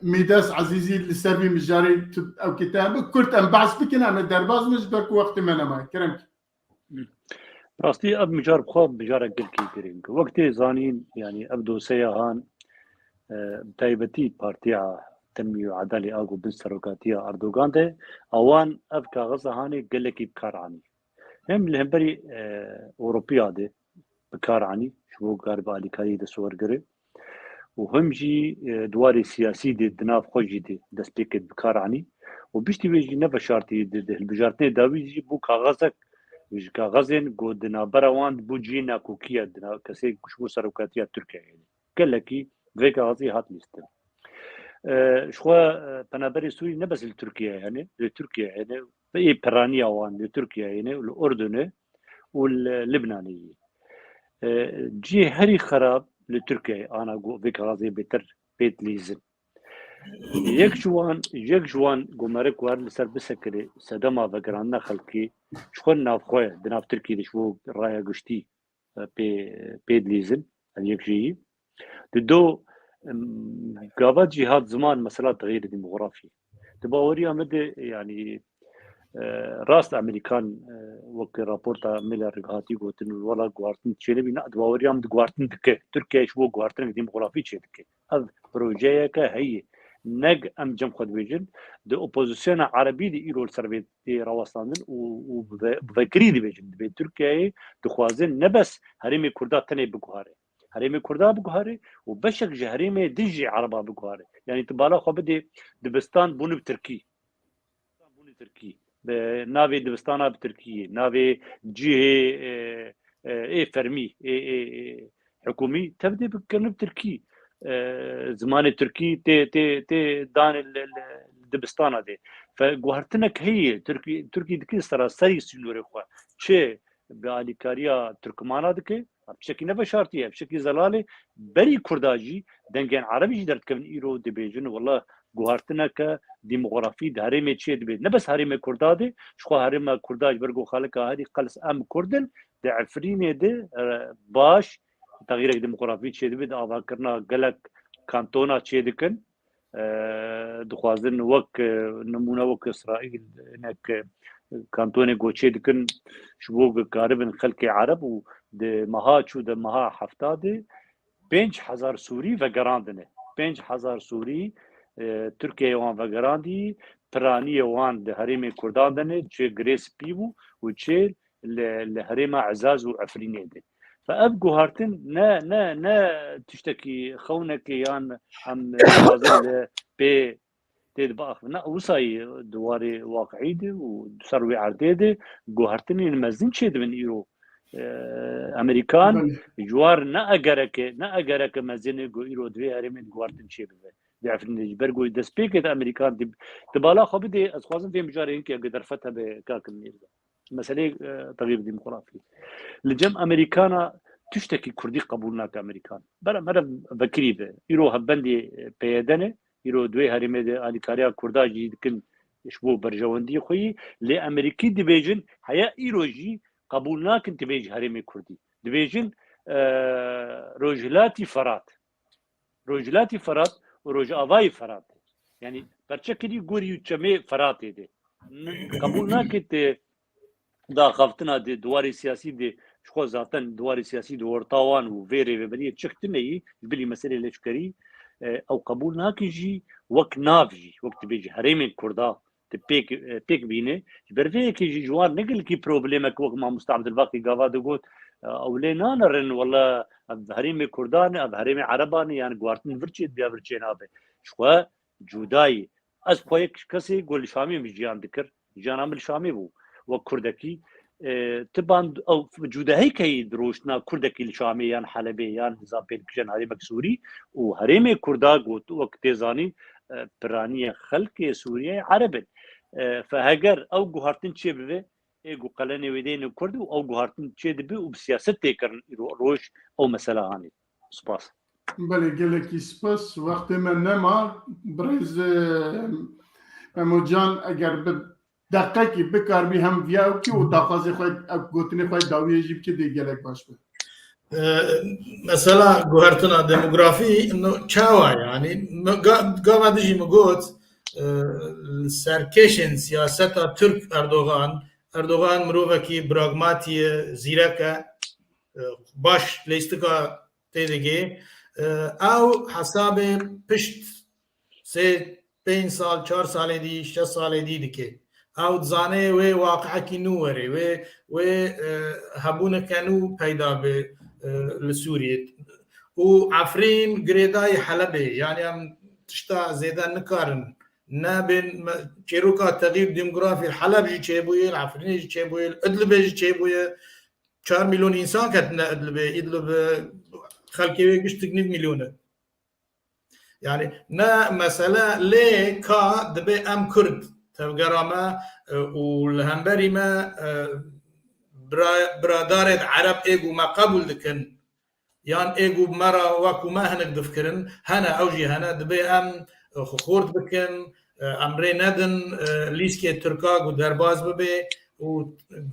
میداس عزیزی لسربی مجاری او کتاب کرد ام بعض بکن ام درباز مش برک وقت منما کرم راستي اب مجار بخواب مجار قلكي كرينك وقتي زانين يعني ابدو سياهان تايبتي بارتيا تنمية وعدالة اغو بالسروكاتية اردوغان ده اوان اب كاغزة هاني قلكي بكارعني هم لهمبري اوروبيا ده بكارعني شو قارب آليكاري ده صور قري وهم جي دواري سياسي دي دناف خوجي دي دسبيكت بكارعني وبيشتي بيجي نفا شارتي ده البجارتي داوي جي بو كاغزك وش كاغزين قدنا براوان بوجينا كوكيا دنا كسي شو سروكاتيا تركيا يعني كلكي في كاغزي هات ليست شو بنابري سوري نبس لتركيا يعني لتركيا يعني في برانيا وان لتركيا يعني والاردن واللبناني جي هري خراب لتركيا انا جو في كاغزي بتر بيت ليزن یک جوان گمرک وار لسر بسکری صدما وگراننا خلقی شخون نافخواه دناف ترکی دشو رایا گشتی پید لیزن یک جی دو قاوات جهاد زمان مسألة تغيير ديموغرافي تباوري أمد يعني راست أمريكان وقت رابورتا ميلر هاتي قوتن ولا قوارتن تشيلي بنا تباوري أمد قوارتن دكه تركيا شو قوارتن ديمقراطي تشيلك هذا بروجيه كهي نج أم جم خد بيجن د أوبوزيسيون عربي دي إيرو السربيت دي رواستاندن وبذكري دي بيجن دي تركيا تخوازن نبس هريمي كردات تاني بقهاري هريمي كردا بقهاري وبشك جهريمي دجي عربا بقهاري يعني تبالا خو بدي دبستان بوني بتركي ناوي دبستانا بتركيا ناوي جهه فرمي حكومي تبدي بكرن بتركي زمان تركي تي دان الدبستان دي فقهرتنك هي تركي دكي سراسري سنوري خو چه باليكاريا تركمانا دكي بشكل نبشارتيه بشكل زلالي بري كرداجي دنگن عربي درت كن ايرو دبيجن والله قهرتنك ديموغرافي دهريمه چه دبي نبس هريمه كردادي شخو هريمه كرداج برغو خالق هادي قلس ام كردن دعفرين دي باش تغيير ديموغرافي چه دبي دعوا کرنا غلط كانتونا چه دكن دخوازن وك نمونه وك اسرائيل انك كانتوني گوچه دكن شبوغ قاربن خلق عرب و ده مها چو ده مها هفتاده 5000 سوري وگراندنه 5000 سوري تركيا وان وگراندي پراني وان ده هريم كردان دنه چه گريس بيبو و چه لهريم عزاز و عفريني ده فابقوا هارتن نا تشتكي خونك يان هم وازل بي تيد باخ نا وصاي دواري واقعي دي وسروي عردي دي قهرتني المزين شيد من ايرو امريكان جوار نا اگرك مزين جو ايرو دوي هرمن قهرتن شيد بيعرفني برغو دسبيكت امريكان دي تبالا خو بدي اسخوازن في مجارين كي اقدر فتها بكاك ميرزا مساله تغيير ديمقراطي لجم امريكانا تشتكي كردي قبولنا كامريكان بلا مره بكري ايرو هبندي بيدنه يرو دوي هرمه دي اليكاريا كرداجي دكن شبو برجواندي خوي لامريكي ديفيجن هيا ايروجي قبولنا كنت بيج هرمه كردي ديفيجن روجلاتي فرات وروج افاي فرات يعني برشكلي غوري چمي فرات دي قبولنا كنت دا خفتنا دي دواري سياسي دي شخو ذاتن دواري سياسي دي ورطاوان وفيري وبنيه تشكتني بلي مساله لشكري او قبول ناكجي وقت نافجي وقت بيجي هريم كردا تبيك بينه برفيه كيجي جوار نقل كي بروبليمك وقت ما مستعمد الباقي قاوا دغوت او لينا نرن والله هريم كردان هريم عرباني يعني قوارتن فرچيت بيا فرچينابه شو جوداي از خويك كسي قول شامي مجيان ذكر جان عمل شامي بو وكردكي تبان او جودهي كي دروشنا كردكي الشاميان حلبيان زابيل كجن هري مكسوري وهريمي كردا قوت وقت زاني برانيه خلق سوريا عرب فهجر او جوهرتن چه بده ايغو قلني ودين كرد او جوهرتن چه دبي وبسياست تكرن روش او مثلا هاني سباس بله گلکی سپاس وقت من نما برز مموجان اگر دقیقی بکار بی هم ویاو کی و داخازی خواهد گوتنی خواهد داویه جیب که دی گلک باش بید مثلا گوهرتنا ديموغرافي انه تشاوا يعني قام دجي مقوت سركيشن سياسة ترك اردوغان مروفكي براغماتي زيركا باش ليستكا تيدگي او حساب پشت سه 5 سال 4 سال دي 6 سال دي دكي او زانه و واقعكي نوري و هبونه كانوا پیدا به لسوريا وعفرين قريداي حلبي يعني هم تشتا زيدان نكارن نابن تشيروكا تغيير ديموغرافي حلب جي تشيبويا العفرين جي تشيبويا ادلب جي تشيبويا 4 مليون انسان كتنا ادلب خلقي قشتك 9 مليون يعني نا مسألة ليه كا دبي ام كرد تبقراما والهمبري ما برادارة عرب ايقو ما قبول دكن يان ايقو مرا واكو ما هنك دفكرن هنا اوجي هنا دبي ام خورت بكن امري ندن ليسكي تركاق ودرباز ببي و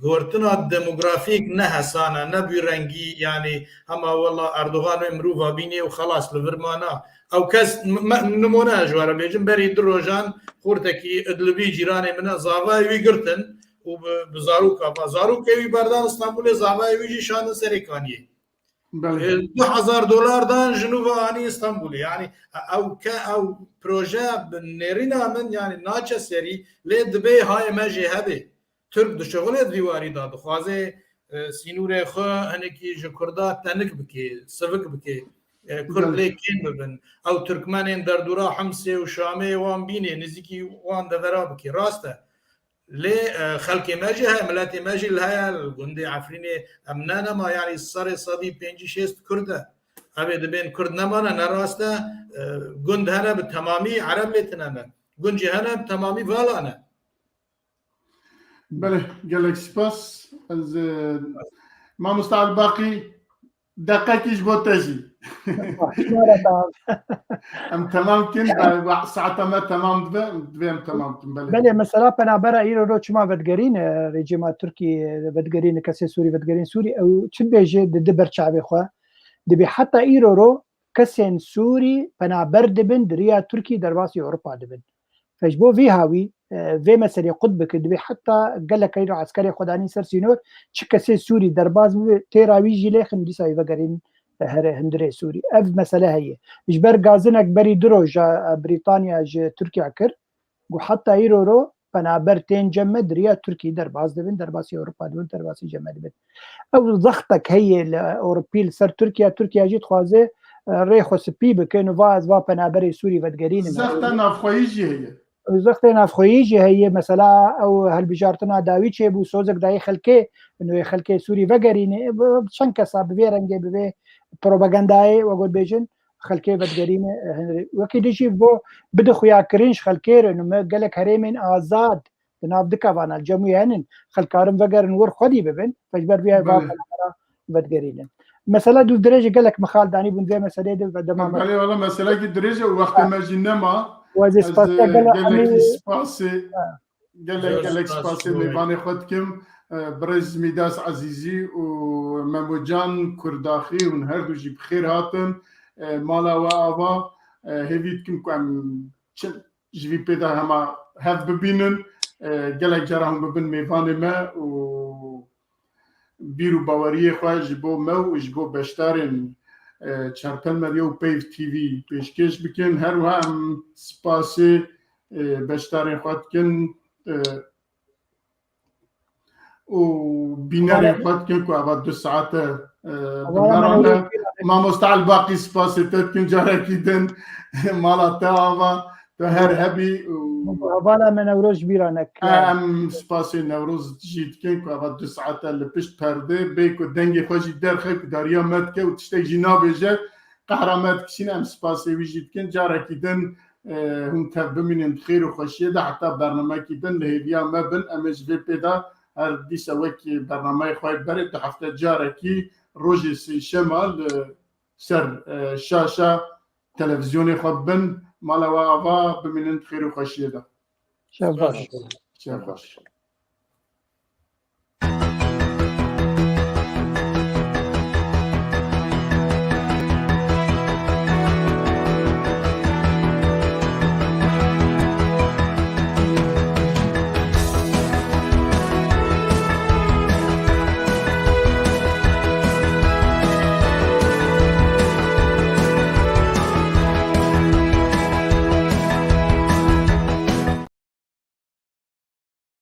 گورتنا دموگرافیک نه حسانه نه بیرنگی یعنی هما والله اردوغان امروفا بینی و خلاص لورمانا او کس نمونه جواره بیجن بری دروجان خورتکی ادلبی جیران من زاوای وی گرتن و بزاروکا زاروکوی بردان استانبول زاوای وی شان سرکانیه $2,000 دان جنوبا آنی استانبول یعنی او پروژه نرینا من یعنی ناچه سری لی دبی های مجی هبه ترک دشغل دیواری داد خوازه سینور خو هنکی جکردا تنک بکی سوک بکی کرد لیکن ببن او ترکمنین در دورا حمسه و شامه وان بینه نزیکی وان دورا بکی راسته لی خلق ماجی های ملت ماجی لهای گنده عفرین امنانه ما یعنی سر صدی 5-6 کرده اوه دبین کرد نمانه نراسته گند هنه به تمامی عرب لیتنه گنجی هنه به تمامی والانه بله گلک سپاس از ما مستعد باقی دقیقیش با تجی ام تمام کن ساعت ما تمام دویم تمام کن بله مثلا پنابرا ایرو رو چما ودگرین رژیم ترکی ودگرین کسی سوری ودگرین سوری او چه بیجه دبر شعبی خو دبی حتی ایرو رو کسی سوری پنابر دبن دریا ترکی درواسی اروپا دبن فجبو في هاوي في مسألة قطب كدبي حتى قال لك إنه عسكري خداني سر سينور شكسي سوري درباز تيراوي جيلي خندي ساي فقرين هندري سوري أف مسألة هي إجبار غازنك بري دروج بريطانيا تركيا كر وحتى يرورو فنابر تين جمد ريا تركي درباز دبن درباسي أوروبا دبن درباسي جمد دبن أو ضغطك هي الأوروبي سر تركيا جيت خوازي ريخو سبي بكينو فاز فنابري سوري فدقرين زخت نافخويجي هي زخت نافخويجي هي مثلا او هالبجارتنا داوي چه بو سوزك داي خلكي انه خلكي سوري فقريني شنكا صاب بيرنجي بي بروباغانداي وقول بيجن خلكي فدقريني وكيد شي بو بده خويا كرينش خلكير انه قالك هريمن آزاد ناف دكافانا الجمهوريين خلكارم فقر نور خدي ببن فجبر بيها فدقريني مثلا دو درجه قال لك مخال داني بن زي مساله دما قال والله مساله دي درجه وقت ما جينا وزي سباسي قال لك سباسي قال لك سباسي ميباني خدكم برز ميداس عزيزي ومموجان كرداخي ونهردو جي بخير هاتن مالا وآبا هيفيتكم كم جي بيدا هما هاف ببينن قال لك جراهم ببن ميباني ما و بیرو باوری خواه جبو مو جبو بشتارن چرپل مدیو پیف تیوی پیشکش بکن هر و هم سپاسی بشتارن خواه کن و بینار خواه کن که اول 2 ساعت بمرانه ما مستعل باقی سپاسی تد کن جاره کیدن مالا تاوا تو هر هبی بالا من نوروز بیرانک ام سپاسی نوروز جیت کن که اول 2 ساعت لپشت پرده بیکو دنگی خوشی درخه که داریا مد که و تشتک جینا بیجه قهرامت کشین ام سپاسی وی جیت کن جاره کیدن هم تب بمینن خیر و خوشیه ده حتی برنامه کیدن لحیویا مبن امش وی پیدا هر دیسا وکی برنامه خواهی برد ده هفته جاره کی روژی سی شمال سر شاشه تلویزیونی خواه بن مالا و آوا بمینن خیر و خوشیه ده شباش شباش